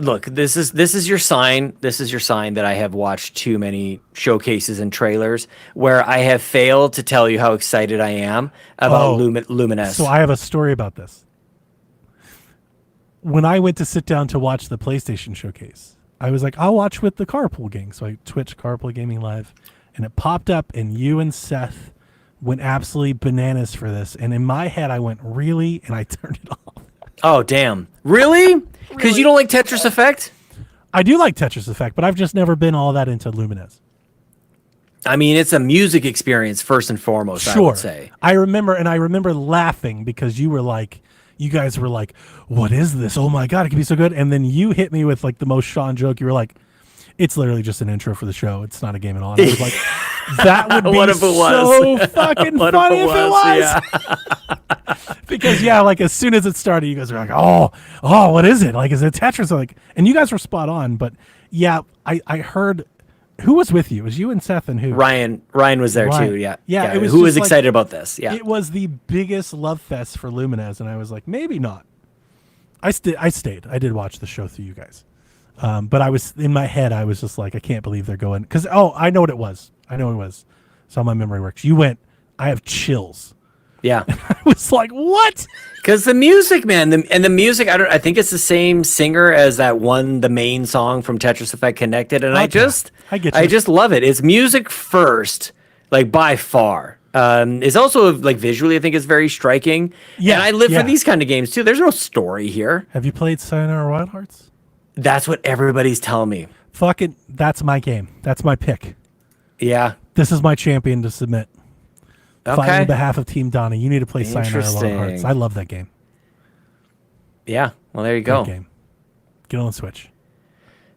Look, this is your sign. This is your sign that I have watched too many showcases and trailers where I have failed to tell you how excited I am about Lumines. So I have a story about this. When I went to sit down to watch the PlayStation showcase, I was like, I'll watch with the Carpool Gang. So I Twitch Carpool Gaming Live, and it popped up, and you and Seth went absolutely bananas for this. And in my head, I went, really? And I turned it off. Oh, damn. Really? Because you don't like Tetris Effect? I do like Tetris Effect, but I've just never been all that into Lumines. I mean, it's a music experience first and foremost, I would say. I remember laughing because you guys were like, what is this? Oh my God, it can be so good. And then you hit me with like the most Sean joke. You were like, it's literally just an intro for the show. It's not a game at all. And I was like, that would be What if it so was? fucking What funny if it was. Because like as soon as it started, you guys were like, oh, what is it? Like, is it Tetris? Like, and you guys were spot on. But yeah, I heard, who was with you? It was you and Seth and who? Ryan was there too. Yeah. Yeah. It was who just was like, excited about this? Yeah. It was the biggest love fest for Lumines, and I was like, maybe not. I stayed. I did watch the show through you guys. But I was in my head, I was just like, I can't believe they're going, because I know what it was. So my memory works. You went, I have chills. Yeah. I was like, what? Because the music, man, the music, I think it's the same singer as the main song from Tetris Effect Connected, and Okay. I get you. just love it. It's music first, like by far. It's also like visually, I think it's very striking. Yeah, and I live yeah. for these kind of games too. There's no story here. Have you played Sayonara Wild Hearts? That's what everybody's telling me. Fucking, that's my game. That's my pick. Yeah. This is my champion to submit. Fighting Okay. on behalf of Team Donnie. You need to play Sayonara Wild Hearts. Interesting. I love that game. Yeah. Well, there you Great go. game. Get on the Switch.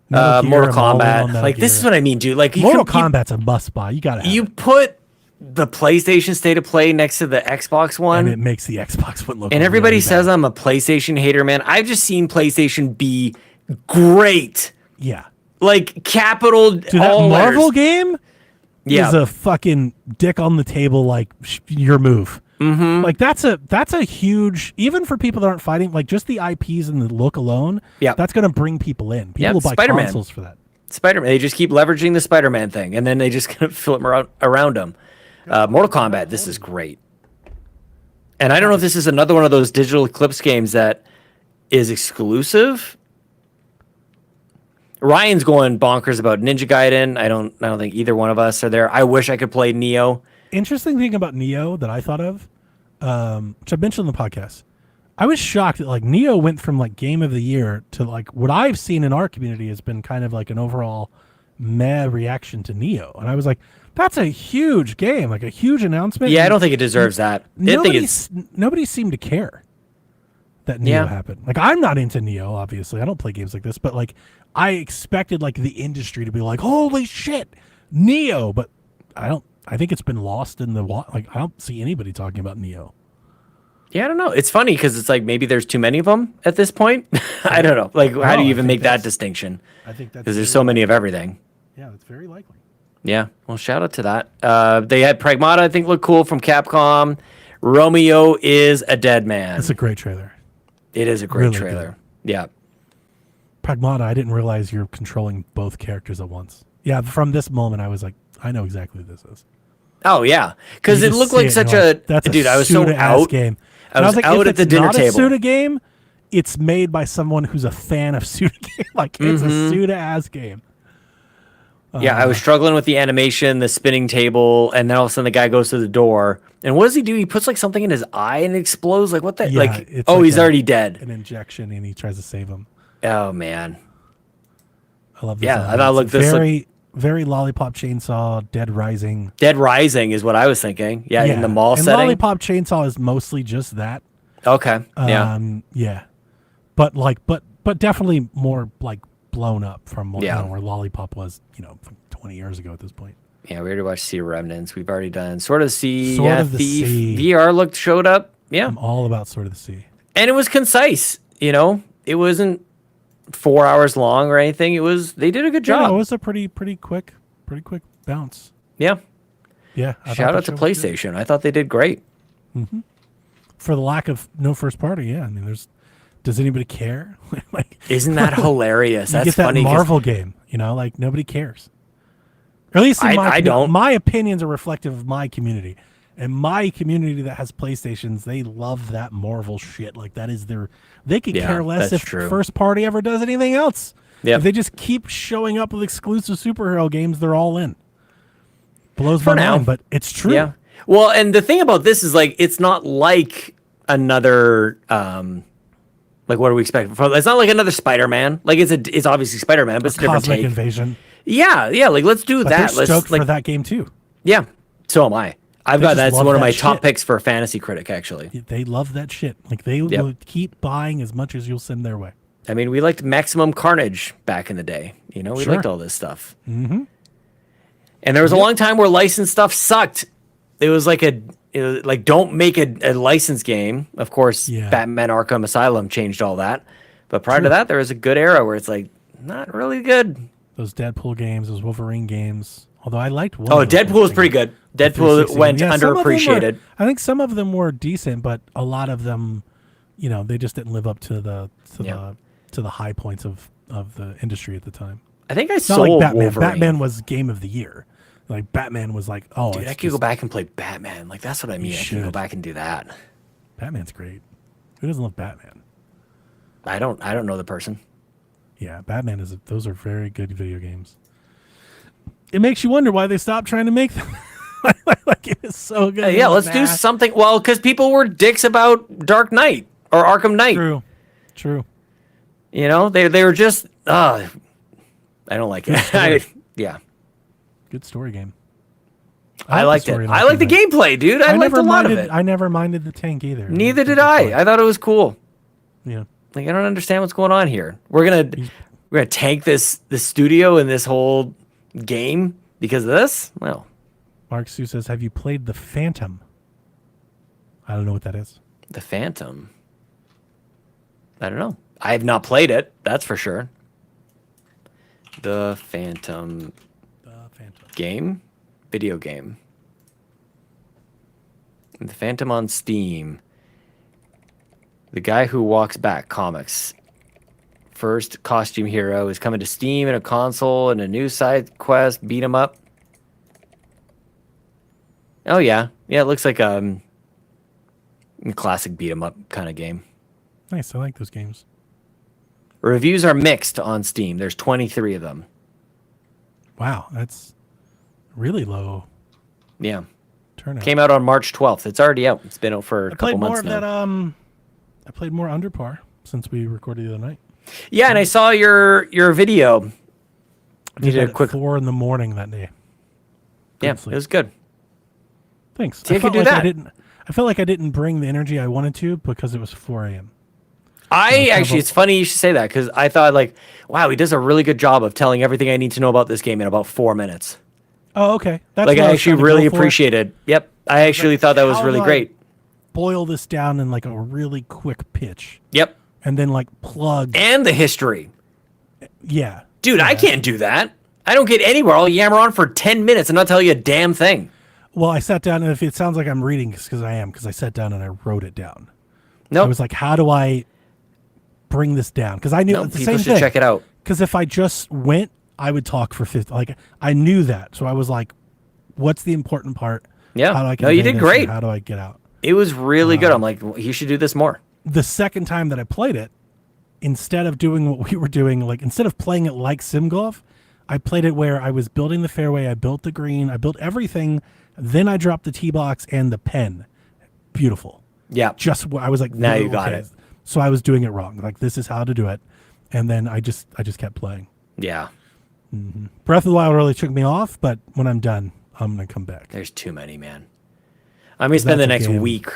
Mortal I'm all in on Kombat. Metal Like this Gear. is what I mean, dude. Like Mortal Kombat's a must buy. You gotta have You it. put the PlayStation State of Play next to the Xbox One. And it makes the Xbox One look And everybody really says bad. I'm a PlayStation hater, man. I've just seen PlayStation be great. Yeah. Like capital Dude, that all Marvel letters. game Yeah. is a fucking dick on the table, like your move. Mm-hmm. Like that's a huge, even for people that aren't fighting, like just the IPs and the look alone. Yeah. That's gonna bring people in. People Yeah, will buy Spider-Man. consoles for that. Spider-Man. They just keep leveraging the Spider-Man thing, and then they just kind of flip around them. Mortal Kombat. This is great. And I don't know if this is another one of those Digital Eclipse games that is exclusive. Ryan's going bonkers about Ninja Gaiden. I don't think either one of us are there. I wish I could play Neo. Interesting thing about Neo that I thought of, which I mentioned in the podcast. I was shocked that like Neo went from like Game of the Year to like what I've seen in our community has been kind of like an overall meh reaction to Neo, and I was like, that's a huge game, like a huge announcement. Yeah, I don't think it deserves that. I think it's Nobody seemed to care that Neo happened. Like I'm not into Neo, obviously. I don't play games like this, but like I expected like the industry to be like, holy shit, Neo, but I don't. I think it's been lost in the like. I don't see anybody talking about Neo. Yeah, I don't know. It's funny because it's like maybe there's too many of them at this point. I don't know. Like, how do you I even think make that that's- distinction? I think that's Because there's so many of everything. Yeah, that's very likely. Yeah. Well, shout out to that. They had Pragmata, I think, look cool from Capcom. Romeo is a dead man. It's a great trailer. It is a great really trailer. Yeah. Pragmata, I didn't realize you're controlling both characters at once. Yeah, from this moment, I was like, I know exactly who this is. Oh yeah, because You it just looked see like it, such you're a like, that's dude. I was so Suda-ass out. game. I And was like, out if at the it's dinner not table. a Suda game, it's made by someone who's a fan of Suda game. Like it's Mm-hmm. a Suda-ass game. Yeah, I was struggling with the animation, the spinning table, and then all of a sudden the guy goes to the door. And what does he do? He puts like something in his eye and it explodes. Like what the? Yeah, like it's oh, like he's a- already dead. An injection, and he tries to save him. Oh man. I love this. Yeah, element. I thought, look, It's this very Lollipop Chainsaw, Dead Rising. Dead Rising is what I was thinking. Yeah, in the mall and setting. Lollipop Chainsaw is mostly just that. Okay. Yeah. Yeah. But like, but definitely more like blown up from what, Yeah. where Lollipop was, 20 years ago at this point. Yeah, we already watched Sea Remnants. We've already done Sword of the Sea. Sword yeah, of the Thief. Sea. VR showed up. Yeah. I'm all about Sword of the Sea. And it was concise, It wasn't 4 hours long or anything. They did a good Yeah, job. it was a pretty quick bounce. Yeah. Yeah. I thought Shout the out to show was good. PlayStation. I thought they did great. For the lack of no first party. Yeah. I mean, there's does anybody care? Like, Isn't that hilarious? you That's get that funny. 'cause Marvel game, like nobody cares. Or at least in I don't. My opinions are reflective of my community. And my community that has PlayStations, they love that Marvel shit. Like that is they could Yeah, care less that's if true. first party ever does anything else. Yep. If they just keep showing up with exclusive superhero games, they're all in. Blows For my now. mind, but it's true. Yeah. Well, and the thing about this is like it's not like another like what do we expect? It's not like another Spider-Man. Like it's obviously Spider-Man, but it's a different Cosmic take. Invasion. Yeah, like let's do But that. they're Let's stoked like for that game too. yeah. So am I. I've They got just that's love one of that my top shit. picks for Fantasy Critic actually. They love that shit. Like they Yep. will keep buying as much as you'll send their way. I mean, we liked Maximum Carnage back in the day. We Sure. liked all this stuff. Mm-hmm. And there was a long time where licensed stuff sucked. It was like don't make a licensed game. Of course, Yeah. Batman Arkham Asylum changed all that. But prior to True. that, there was a good era where it's like not really good. Those Deadpool games, those Wolverine games. Although I liked one. Oh, of those Deadpool was things. pretty good. The Deadpool 360 went game. Yeah, some of them were- underappreciated. I think some of them were decent, but a lot of them, they just didn't live up to the high points of the industry at the time. I think I Not sold like Batman. Wolverine. Batman was game of the year. Like Batman was like, oh, Dude, it's I could go just- back and play Batman. Like that's what I mean. I can go should. back and do that. Batman's great. Who doesn't love Batman? I don't know the person. Yeah, Batman those are very good video games. It makes you wonder why they stopped trying to make them. Like it is so good. Yeah, let's do something. Well, because people were dicks about Dark Knight or Arkham Knight. True. They were just. I don't like it. Yeah, Good story game. I the liked it. story I liked the Knight. gameplay, dude. I liked a lot of it. I never minded the tank either. Neither It's a did good I. story. I thought it was cool. Yeah. Like I don't understand what's going on here. We're gonna tank this studio and this whole game because of this. Well, Mark Sue says, "Have you played the Phantom?" I don't know what that is. the Phantom. I don't know. I have not played it. That's for sure. The Phantom The Phantom. game, video game. The Phantom on Steam. The Guy Who Walks Back comics. First costume hero is coming to Steam and a console and a new side quest. Beat 'em up. Oh yeah, it looks like a classic beat 'em up kind of game. Nice. I like those games. Reviews are mixed on Steam. There's 23 of them. Wow, that's really low Yeah, turnout. came out on March 12th. It's already out. It's been out for a I couple played more months of now. that. I played more Under Par since we recorded the other night. Yeah, and I saw your video. I You did did a that at quick. 4 a.m. that day. Yeah, sleep. it was good. Thanks. See, I could felt do like that. I felt like I didn't bring the energy I wanted to because it was 4 a.m. It's funny you should say that because I thought like, wow, he does a really good job of telling everything I need to know about this game in about 4 minutes. Oh, okay. That's Like what I was actually trying to really go for. appreciated. Yep, I actually thought that was how really do I- great. Boil this down in like a really quick pitch, Yep, and then like plug. and the history, Yeah, dude. I can't do that. I don't get anywhere. I'll yammer on for 10 minutes and not tell you a damn thing. Well, I sat down, and if it sounds like I'm reading, it's because I am. Because I sat down and I wrote it down. I Nope. was like, how do I bring this down? Because I knew No, it's the people same should thing. check it out. Because if I just went, I would talk for 50. Like I knew that, so I was like, what's the important part? Yeah. How do I No, you convey did this, great. and how do I get out? It was really good. I'm like, well, you should do this more. The second time that I played it, instead of doing what we were doing, like instead of playing it like sim golf, I played it where I was building the fairway, I built the green, I built everything, then I dropped the tee box and the pen. Beautiful. Yeah. I was like, Now you got it. So I was doing it wrong. Like this is how to do it, and then I just kept playing. Yeah. Breath of the Wild really took me off, but when I'm done, I'm gonna come back. There's too many, man. I'm gonna spend the That's next a game. week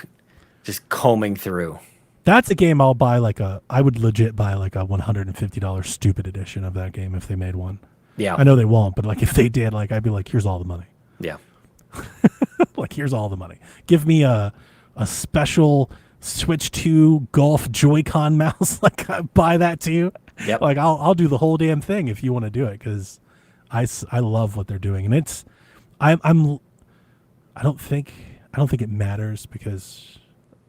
just combing through. That's a game I'll buy I would legit buy like a $150 stupid edition of that game if they made one. Yeah. I know they won't, but like if they did, like I'd be like, here's all the money. Yeah. Like here's all the money. Give me a special Switch 2 Golf Joy-Con mouse. Like buy that too. Yep. Like I'll do the whole damn thing if you want to do it because I love what they're doing, and it's I don't think it matters because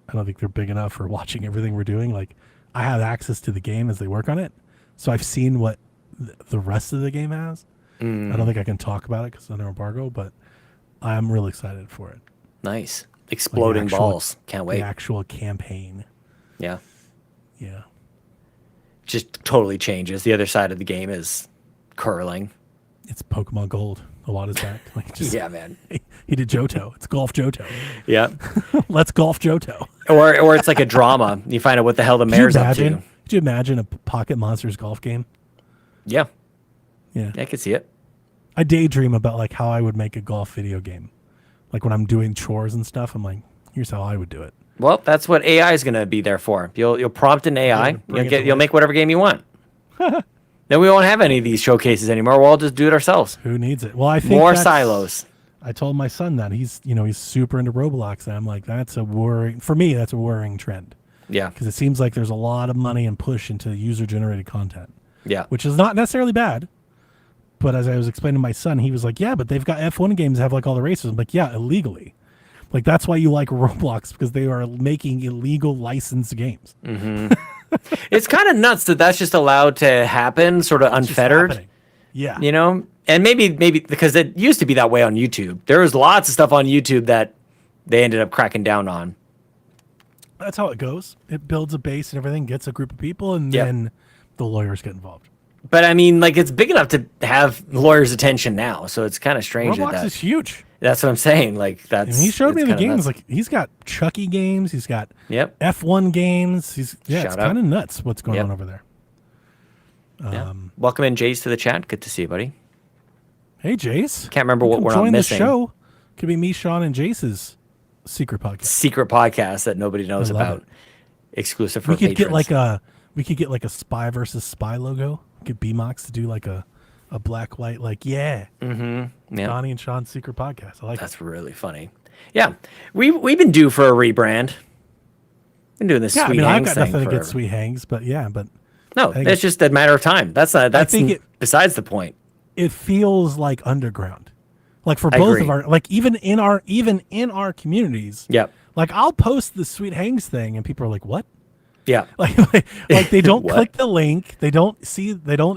I don't think they're big enough for watching everything we're doing. Like I have access to the game as they work on it, so I've seen what the rest of the game has. I don't think I can talk about it because it's under embargo, but I'm really excited for it. Nice. Exploding actual- balls. Can't wait. The actual campaign. Yeah. Yeah. Just totally changes. The other side of the game is curling. It's Pokemon Gold. A lot is back. Like just, Yeah, man. He did Johto. It's Golf Johto. Yeah. Let's Golf Johto. Or it's like a drama. You find out what the hell the Could you mayor's up imagine? to. Could you imagine a Pocket Monsters golf game? Yeah. Yeah. I can see it. I daydream about like how I would make a golf video game. Like when I'm doing chores and stuff, I'm like, here's how I would do it. Well, that's what AI is going to be there for. You'll prompt an AI. bring it to You'll life. make whatever game you want. Then we won't have any of these showcases anymore. We'll all just do it ourselves. Who needs it? Well, I think More that's- silos. I told my son that he's super into Roblox, and I'm like, that's a worrying for me. That's a worrying trend Yeah. because it seems like there's a lot of money and push into user generated content, Yeah. which is not necessarily bad. But as I was explaining to my son, he was like, yeah, but they've got F1 games that have like all the races. I'm like, yeah, illegally. Like that's why you like Roblox, because they are making illegal licensed games. It's kind of nuts that that's just allowed to happen, sort of It's just unfettered. happening. Yeah. You know, and maybe because it used to be that way on YouTube. There was lots of stuff on YouTube that they ended up cracking down on. That's how it goes. It builds a base and everything, gets a group of people, and Yep. then the lawyers get involved. But I mean, like, it's big enough to have lawyers' attention now, so it's kind of strange Roblox that is huge. that's what I'm saying. Like, I that's mean, he showed me it's the kinda games. nuts. Like he's got Chucky games. He's got Yep. F1 games. It's Shout out. kind of nuts what's going Yep. on over there. Yeah. Welcome in, Jace, to the chat. Good to see you, buddy. Hey, Jace. Can't remember what Come we're not join missing. the show. Could be me, Sean, and Jace's secret podcast. Secret podcast that nobody knows I love about. it. Exclusive for We could patrons. get like a spy versus spy logo. Get BMOX to do like a black white Yeah. Donnie and Sean's secret podcast. I like it. That's really funny. Yeah, we've been due for a rebrand. Been doing this Yeah, I sweet mean, I've hangs got thing nothing forever. against sweet hangs, but yeah, but No, think it's just a matter of time. That's think it- besides the point. it feels like underground. Like for I both agree. of our, like even in our communities. Yep. Like I'll post the sweet hangs thing, and people are like, "What?" Yeah. Like they don't What? click the link. They don't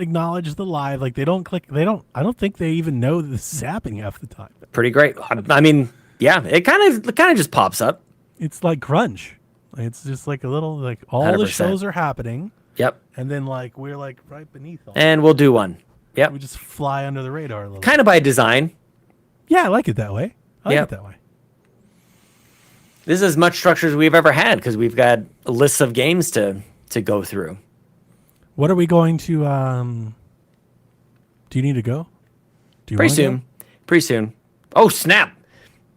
acknowledge the live. Like they don't click. I don't think they even know this is happening half the time. Pretty great. I mean, yeah, it kind of just pops up. It's like grunge. It's just like a little like all the 100%. shows are happening, Yep. and then like we're like right beneath all. And we'll do one. Yep. We just fly under the radar a little. Kind of by design. Yeah, I like it that way. I like Yep. it that way. This is as much structure as we've ever had because we've got lists of games to go through. What are we going to? Do you need to go? Do you Pretty wanna soon. Pretty soon. Oh, snap.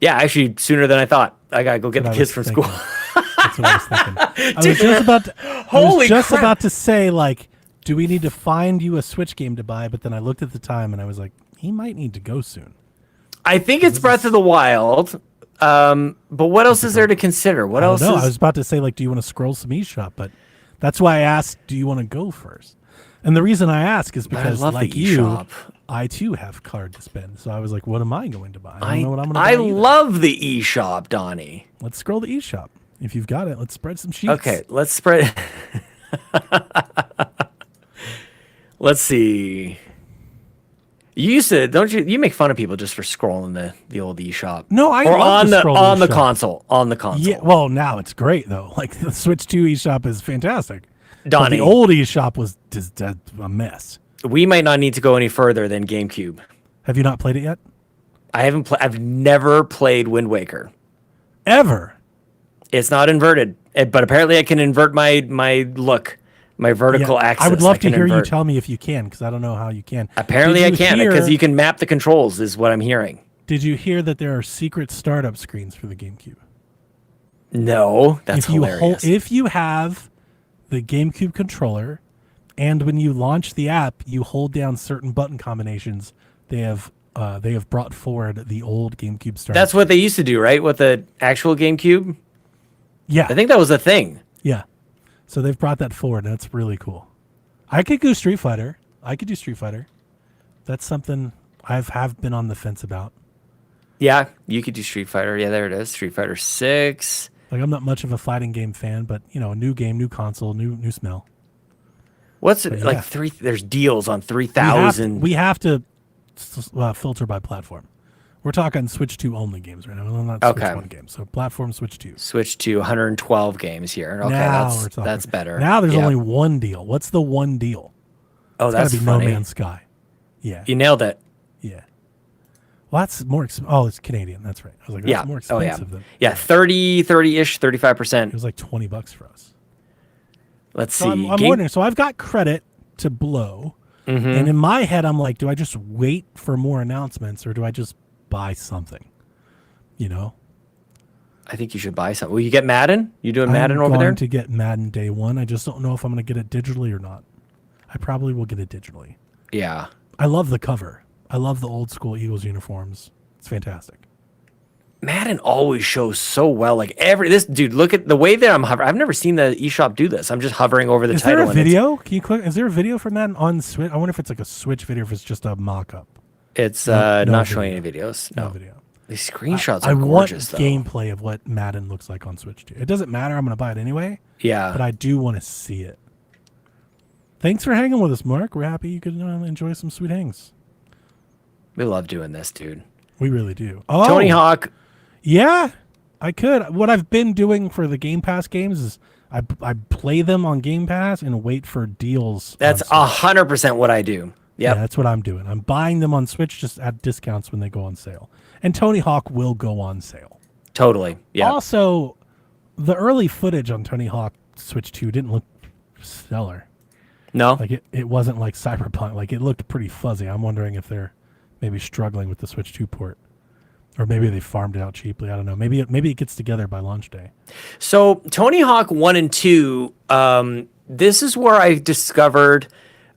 Yeah, actually, sooner than I thought. I got to go get the That's what I kids was from thinking. school. That's what I was thinking. I was Dude, just about to. holy I was just crap. about to say like, do we need to find you a Switch game to buy? But then I looked at the time and I was like, he might need to go soon. I think it's Breath of the Wild. But what else is there to consider? What else No, is... I was about to say like, do you want to scroll some eShop? But that's why I asked, do you want to go first? And the reason I ask is because love the like you, eShop. I too have card to spend. So I was like, what am I going to buy? I don't know what I'm going to buy. I either. love the eShop, Donnie. Let's scroll the eShop. If you've got it, let's spread some sheets. Okay, let's spread. Let's see. You used to, don't you? You make fun of people just for scrolling the old eShop. No, I or love on to the scroll the on the eShop. console. On the console. Yeah, well, now it's great though. Like the Switch 2 eShop is fantastic. But Donnie, the old eShop was just a mess. we might not need to go any further than GameCube. Have you not played it yet? I haven't played. I've never played Wind Waker. Ever? It's not inverted, but apparently I can invert my look, my vertical Yeah, axis. I would love to can hear you invert. tell me if you can, because I don't know how you can. Apparently I Did can hear- because you can map the controls. Is what I'm hearing. Did you hear that there are secret startup screens for the GameCube? No, that's if you hilarious. if you have the GameCube controller, and when you launch the app, you hold down certain button combinations. They have brought forward the old GameCube startup. That's what they used to do, right? With the actual GameCube. yeah, I think that was a thing. yeah. So they've brought that forward. And that's really cool. I could go Street Fighter. I could do Street Fighter. That's something have been on the fence about. Yeah, you could do Street Fighter. Yeah, there it is. Street Fighter 6. Like I'm not much of a fighting game fan, but you know, a new game, new console, new smell. What's it But like? yeah. There's deals on We 3,000. have to filter by platform. We're talking Switch 2 only games right now. We're not Okay. Switch 1 games. So platform Switch 2. Switch to 112 games here. Okay, Now we're talking. that's better. Now there's Yeah. only one deal. What's the one deal? Oh, It's got that's to be funny. No Man's Sky. Yeah. You nailed it. Yeah. Well, that's more expensive. Oh, it's Canadian. That's right. I was like, that's Yeah. more Oh, yeah. expensive than Yeah, 30-ish, it 35%. was like $20 for us. Let's So see. I'm wondering. So I've got credit to blow, Mm-hmm. and in my head, I'm like, do I just wait for more announcements or do I just buy something? You know, I think you should buy something. Will you get Madden? You doing Madden I'm over going there? to get Madden day one. I just don't know if I'm going to get it digitally or not. I probably will get it digitally. Yeah. I love the cover. I love the old school Eagles uniforms. It's fantastic. Madden always shows so well. Like this dude, look at the way that I'm hovering. I've never seen the eShop do this. I'm just hovering over the Is title. there a and it's- video? Can you click? Is there a video from that on Switch? I wonder if it's like a Switch video, if it's just a mock-up. It's No not showing any videos. No No. video. These screenshots I are want gorgeous, though. gameplay of what Madden looks like on Switch 2. It doesn't matter. I'm going to buy it anyway, Yeah. but I do want to see it. Thanks for hanging with us, Mark. We're happy you could enjoy some sweet hangs. We love doing this, dude. We really do. Oh, Tony Hawk. Yeah, I could. What I've been doing for the Game Pass games is I play them on Game Pass and wait for deals. That's on Switch. 100% what I do. Yeah, Yep. that's what I'm doing. I'm buying them on Switch just at discounts when they go on sale. And Tony Hawk will go on sale. Totally. Yeah. Also, the early footage on Tony Hawk Switch 2 didn't look stellar. No. Like it wasn't like Cyberpunk. Like it looked pretty fuzzy. I'm wondering if they're maybe struggling with the Switch 2 port. Or maybe they farmed it out cheaply. I don't know. Maybe it gets together by launch day. So Tony Hawk 1 and 2, this is where I discovered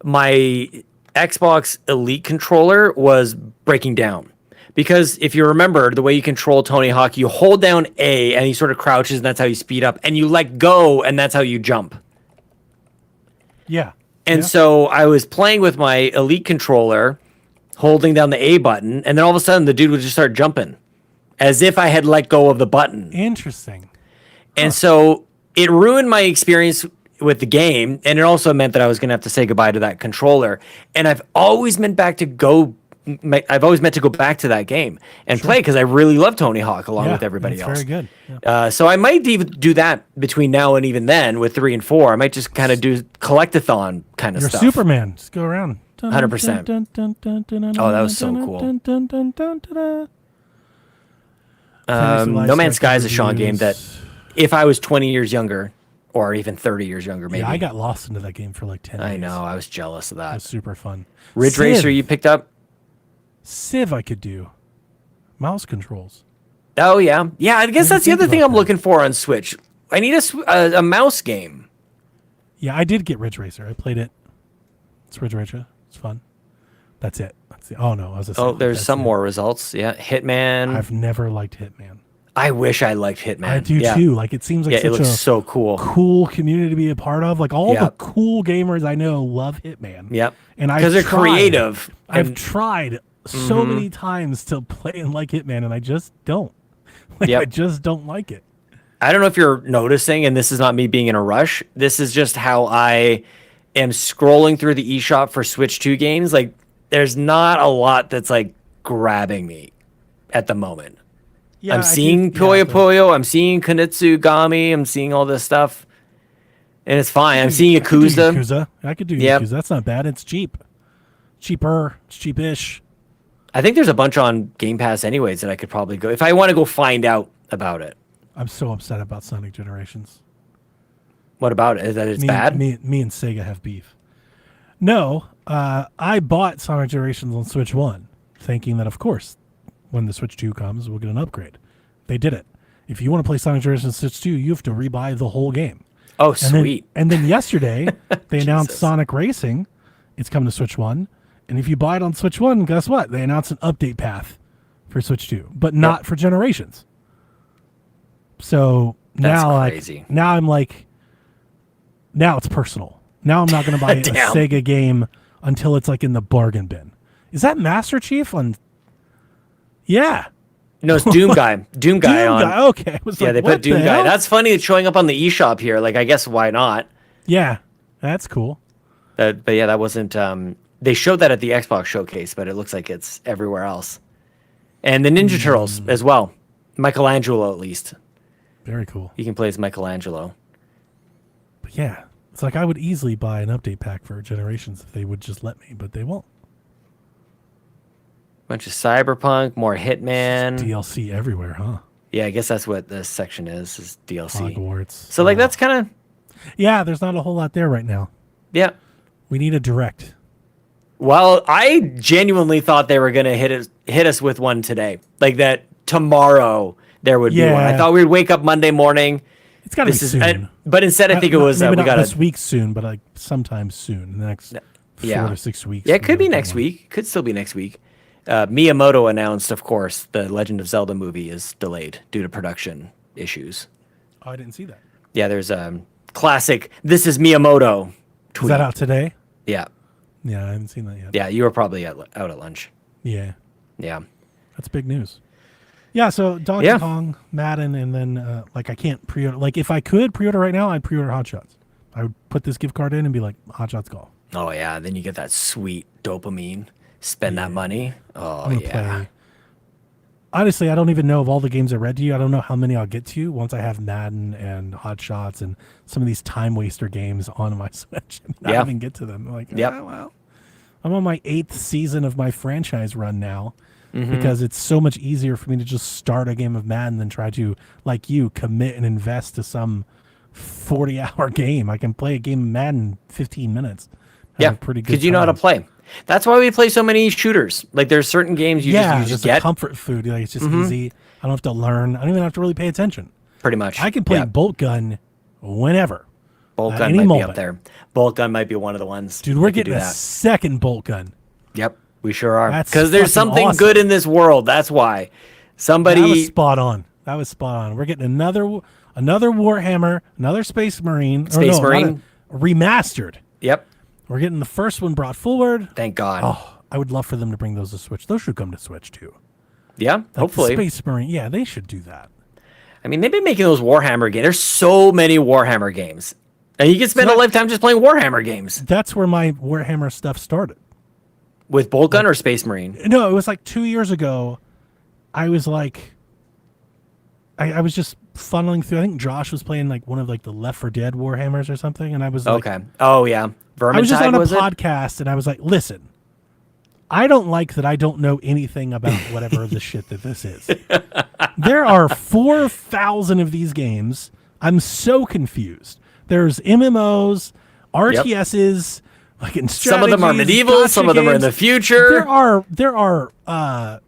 my Xbox Elite controller was breaking down. Because if you remember, the way you control Tony Hawk, you hold down A and he sort of crouches and that's how you speed up. And you let go and that's how you jump. Yeah. And Yeah. so I was playing with my Elite controller, holding down the A button, and then all of a sudden the dude would just start jumping as if I had let go of the button. Interesting. And so it ruined my experience with the game, and it also meant that I was going to have to say goodbye to that controller. And I've always meant to go back to that game and play because I really love Tony Hawk along Yeah, with everybody that's else. very good. Yeah. So I might even do that between now and even then with 3 and 4. I might just kind of do collectathon kind of You're stuff. Superman. Just go around. 100%. Oh, that was so cool. No Man's Sky is a Sean game that if I was 20 years younger or even 30 years younger, maybe. Yeah, I got lost into that game for like 10 I days. know. I was jealous of It was that. super fun. Ridge Civ. Racer you picked up? Civ I could do. Mouse controls. Oh, yeah. Yeah, I guess Didn't that's the think other thing about I'm that. looking for on Switch. I need a mouse game. Yeah, I did get Ridge Racer. I played it. It's Ridge Racer. It's fun. That's it. Oh no, I was. Oh, there's some more results. Yeah, Hitman. I've never liked Hitman. I wish I liked Hitman. I do yeah. too. Like it seems like Yeah, it such looks a so cool. cool community to be a part of. Like all Yeah. the cool gamers I know love Hitman. Yep. And Because they're creative. I've and- tried so many times to play and like Hitman, and I just don't. Like, Yep. I just don't like it. I don't know if you're noticing, and this is not me being in a rush. This is just how I am scrolling through the eShop for Switch 2 games. Like, there's not a lot that's like grabbing me at the moment. Yeah, I'm seeing Puyo Puyo. I'm seeing Konitsugami. I'm seeing all this stuff. And it's fine. I'm seeing Yakuza. Yakuza. I could do Yep. Yakuza. That's not bad. It's cheap. Cheaper. It's cheapish. I think there's a bunch on Game Pass anyways that I could probably go. If I want to go find out about it. I'm so upset about Sonic Generations. What about it? Is that it's me, bad? Me and Sega have beef. No, I bought Sonic Generations on Switch 1, thinking that, of course, when the Switch 2 comes, we'll get an upgrade. They did it. If you want to play Sonic Generations Switch 2, you have to rebuy the whole game. Oh, And sweet. then yesterday, they announced Jesus. Sonic Racing. It's coming to Switch 1. And if you buy it on Switch 1, guess what? They announced an update path for Switch 2, but not for Generations. So That's now, crazy. now it's personal. Now I'm not going to buy a Damn. Sega game until it's like in the bargain bin. Is that Master Chief on? Yeah. No, it's Doom Guy. Doom Guy Doom on. Guy. Okay. I was Yeah, like, they what put Doom the Guy. hell? That's funny. It's showing up on the eShop here. Like, I guess why not? Yeah, that's cool. But yeah, that wasn't. They showed that at the Xbox showcase, but it looks like it's everywhere else. And the Ninja Turtles as well. Michelangelo, at least. Very cool. You can play as Michelangelo. But yeah, it's like I would easily buy an update pack for Generations if they would just let me, but they won't. Bunch of Cyberpunk, more Hitman. DLC everywhere, huh? Yeah, I guess that's what this section is DLC. Hogwarts. So like that's kind of Yeah, there's not a whole lot there right now. yeah. We need a direct. Well, I genuinely thought they were gonna hit us with one today, like that tomorrow there would be one. I Yeah. thought we'd wake up Monday morning. It's got to be This is, soon. but instead, I think it was maybe we not got this week soon, but like sometime soon, the next 4 to 6 weeks. Yeah, it could be we gotta next get one. week. Could still be next week. Miyamoto announced, of course, the Legend of Zelda movie is delayed due to production issues. Oh, I didn't see that. Yeah, there's a classic. This is Miyamoto. Tweet. Is that out today? Yeah, Yeah, I haven't seen that yet. yeah. You were probably out at lunch. Yeah, Yeah. that's big news. Yeah, so Donkey Yeah. Kong, Madden, and then like I can't pre-order. Like if I could pre-order right now, I'd pre-order Hot Shots. I would put this gift card in and be like, Hot Shots go. Oh yeah. Then you get that sweet dopamine. Spend that money. Oh I'm gonna yeah. play. Honestly, I don't even know of all the games I read to you. I don't know how many I'll get to once I have Madden and Hot Shots and some of these time waster games on my Switch. I Yeah. don't even get to them. I'm like, Yep. well, I'm on my 8th season of my franchise run now Mm-hmm. because it's so much easier for me to just start a game of Madden than try to, like you, commit and invest to some 40-hour game. I can play a game of Madden in 15 minutes. Have Yeah. a pretty good Because you know how to time. play. That's why we play so many shooters. Like there's certain games you Yeah, just just a get comfort food. Like it's just Mm-hmm. easy. I don't have to learn. I don't even have to really pay attention. pretty much. I can play Yeah. Bolt Gun whenever. Bolt at gun any might be moment. up there. Bolt gun might be one of the ones. Dude, we're that could getting do a that. second Bolt Gun. Yep, we sure are. That's Because there's fucking something awesome. good in this world. That's why. That was Somebody. spot on. That was spot on. We're getting another Warhammer, another Space Marine. Space not Marine. remastered. Yep. We're getting the first one brought forward. Thank God. Oh, I would love for them to bring those to Switch. Those should come to Switch too. yeah. Like the Hopefully. Space Marine. Yeah, they should do that. I mean, they've been making those Warhammer games. There's so many Warhammer games, and you can spend a lifetime just playing Warhammer games That's where my Warhammer stuff started. with Bolt gun or Space Marine. No, it was like 2 years ago. I was like, I was just funneling through. I think Josh was playing like one of like the Left 4 Dead Warhammers or something, and I was like, Okay. Oh yeah. Vermintide I was just on a was it? podcast, and I was like, listen, I don't like that I don't know anything about whatever the shit that this is. There are 4,000 of these games. I'm so confused. There's MMOs, RTSs, like in Some of them are strategies, medieval. gotcha Some of them are in the games. future. There are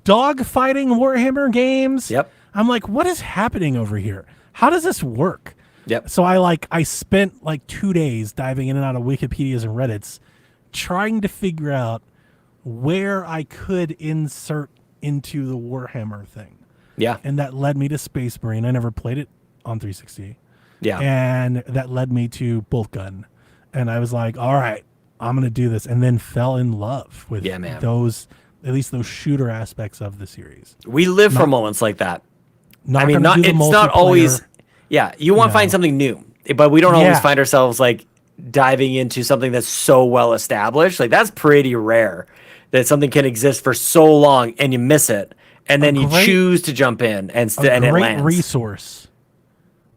dog fighting Warhammer games. Yep. I'm like, what is happening over here? How does this work? Yep. So I spent like 2 days diving in and out of Wikipedias and Reddits, trying to figure out where I could insert into the Warhammer thing, Yeah. and that led me to Space Marine. I never played it on 360, Yeah. and that led me to Bolt Gun, and I was like, all right, I'm gonna do this, and then fell in love with Yeah, man. those, at least those shooter aspects of the series. We live for moments like that. Not I mean, gonna do the it's not always. multiplayer. Yeah, you want to No. find something new, but we don't always Yeah. find ourselves like diving into something that's so well established. Like that's pretty rare that something can exist for so long and you miss it, and then you great- choose to jump in and A and it great lands. resource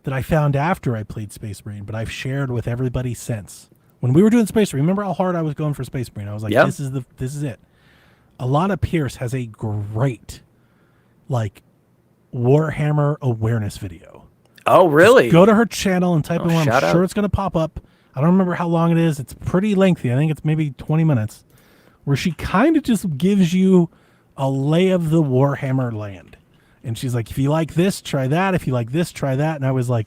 that I found after I played Space Marine, but I've shared with everybody since. When we were doing Space Marine, remember how hard I was going for Space Marine? I was like, Yep. this is it. Alana Pierce has a great like Warhammer awareness video. Oh, really? Go to her channel and type in what shout I'm out. sure it's going to pop up. I don't remember how long it is. It's pretty lengthy. I think it's maybe 20 minutes, where she kind of just gives you a lay of the Warhammer land. And she's like, if you like this, try that. If you like this, try that. And I was like,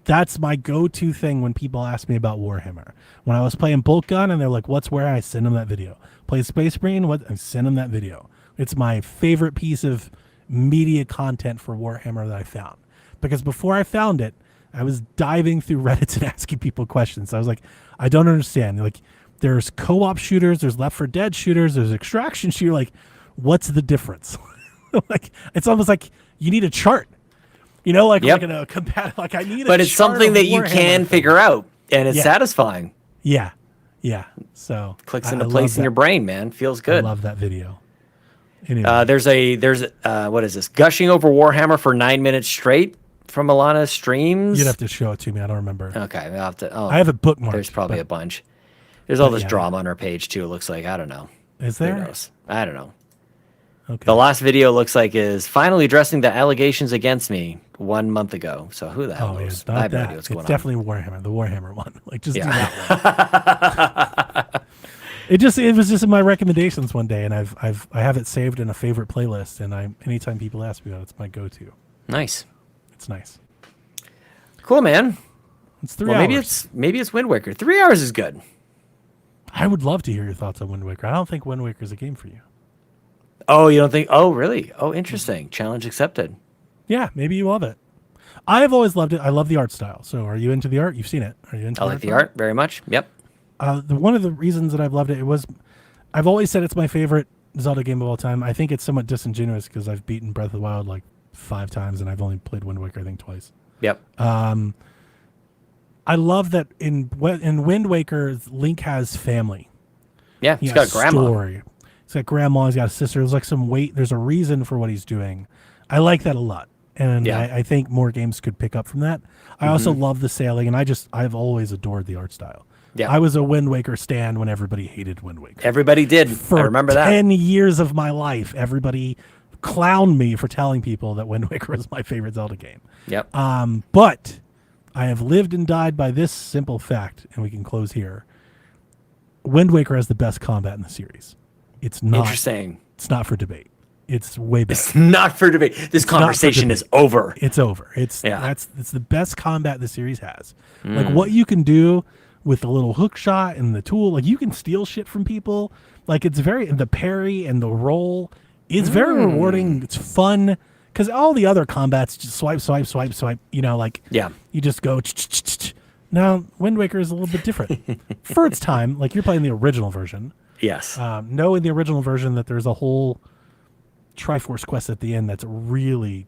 that's my go-to thing when people ask me about Warhammer. When I was playing Bolt Gun and they're like, what's where? I send them that video. Play Space Marine, what? I send them that video. It's my favorite piece of media content for Warhammer that I found. Because before I found it, I was diving through Reddit and asking people questions. I was like, I don't understand. Like, there's co-op shooters, there's Left 4 Dead shooters, there's extraction shooter. Like, what's the difference? Like it's almost like you need a chart. Like Yep. like in a like I need. But a it's chart something of that you Warhammer can things. figure out, and it's Yeah. satisfying. Yeah, yeah. So Clicks I into love place in that. your brain, man. Feels I good. love that video. Anyway, There's what is this? Gushing over Warhammer for 9 minutes straight from Alana streams. you'd have to show it to me. I don't remember. Okay, I'll have to. Oh, I have it bookmarked. there's probably but a bunch. There's all this yeah. drama on our page too. It looks like I don't know. Is Who there? knows? I don't know. Okay. The last video looks like is finally addressing the allegations against me 1 month ago. So who the hell Oh yeah, knows? not I have no that. idea what's It's going on. definitely Warhammer, the Warhammer one. Like just do Yeah. that one. It was just in my recommendations one day, and I have it saved in a favorite playlist, and anytime people ask me about it, it's my go-to. Nice, It's nice. cool, man. It's 3 Well, hours. maybe it's Wind Waker. 3 hours is good. I would love to hear your thoughts on Wind Waker. I don't think Wind Waker is a game for you. Oh, you don't think? Oh, really? Oh, interesting. Challenge accepted. Yeah, maybe you love it. I've always loved it. I love the art style. So, are you into the art? You've seen it. Are you into? I like the art very much. Yep. One of the reasons that I've loved it, I've always said it's my favorite Zelda game of all time. I think it's somewhat disingenuous because I've beaten Breath of the Wild like 5 times, and I've only played Wind Waker I think twice. Yep. I love that in Wind Waker, Link has family. Yeah, He he's got has grandma. story. He's got grandma. He's got a sister. There's like some weight. There's a reason for what he's doing. I like that a lot, and Yeah. I think more games could pick up from that. I also love the sailing, and I've always adored the art style. Yeah. I was a Wind Waker stan when everybody hated Wind Waker. Everybody did. For I remember that. 10 years of my life, everybody clowned me for telling people that Wind Waker was my favorite Zelda game. Yep. But I have lived and died by this simple fact, and we can close here. Wind Waker has the best combat in the series. It's not. Interesting. It's not for debate. It's way better. It's not for debate. This not for conversation is debate. over. It's over. It's Yeah. it's the best combat the series has. Like what you can do with the little hook shot and the tool, like you can steal shit from people. Like it's the parry and the roll is very rewarding. It's fun because all the other combats just swipe, swipe, swipe, swipe. Like Yeah. you just go. Now Wind Waker is a little bit different for its time. Like you're playing the original version. Yes. Know in the original version that there's a whole Triforce quest at the end that's really,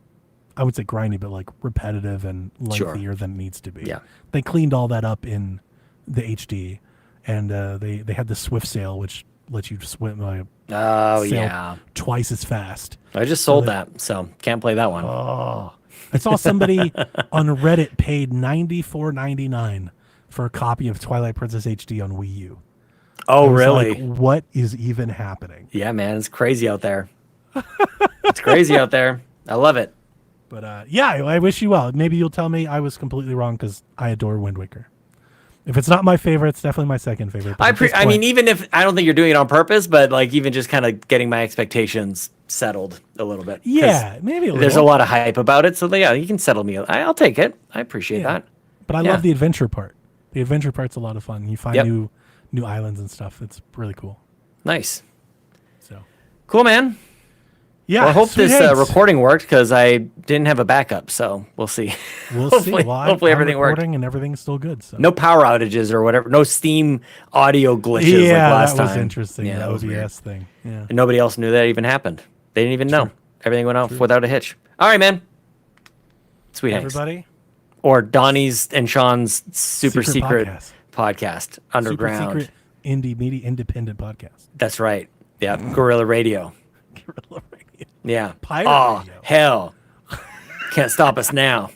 I would say grindy, but like repetitive and Sure. lengthier than it needs to be. Yeah. They cleaned all that up in the HD, and they had the Swift Sail, which lets you swim Oh, sail yeah. twice as fast. I just sold that, so can't play that one. I saw somebody on Reddit paid $94.99 for a copy of Twilight Princess HD on Wii U. Oh, I was really? like, what is even happening? Yeah, man. It's crazy out there. It's crazy out there. I love it. But yeah, I wish you well. Maybe you'll tell me I was completely wrong because I adore Wind Waker. If it's not my favorite, it's definitely my second favorite. But at this I mean, point- even if I don't think you're doing it on purpose, but like even just kind of getting my expectations settled a little bit. 'Cause yeah, maybe a little. There's a lot of hype about it, so yeah, you can settle me. I'll take it. I appreciate Yeah. that. But I Yeah. love the adventure part. The adventure part's a lot of fun. You find Yep. new islands and stuff. It's really cool. Nice, So cool, man. yeah, Well, I hope sweet this eggs. recording worked because I didn't have a backup, so we'll see. We'll hopefully, see. Well, hopefully I'm everything worked. recording and everything's still good. So No power outages or whatever. No Steam audio glitches yeah, like last that was time. interesting. Yeah, the that was weird. OBS thing. Yeah. And nobody else knew that even happened. They didn't even know. Everything went off without a hitch. All right, man. Sweet Hanks. Everybody, Or Donnie's and Sean's super Secret secret podcast, Underground. super secret indie media independent podcast. That's right. Yeah, Guerrilla Radio. Guerrilla Radio. Yeah. Pirate oh, radio. hell. Can't stop us now.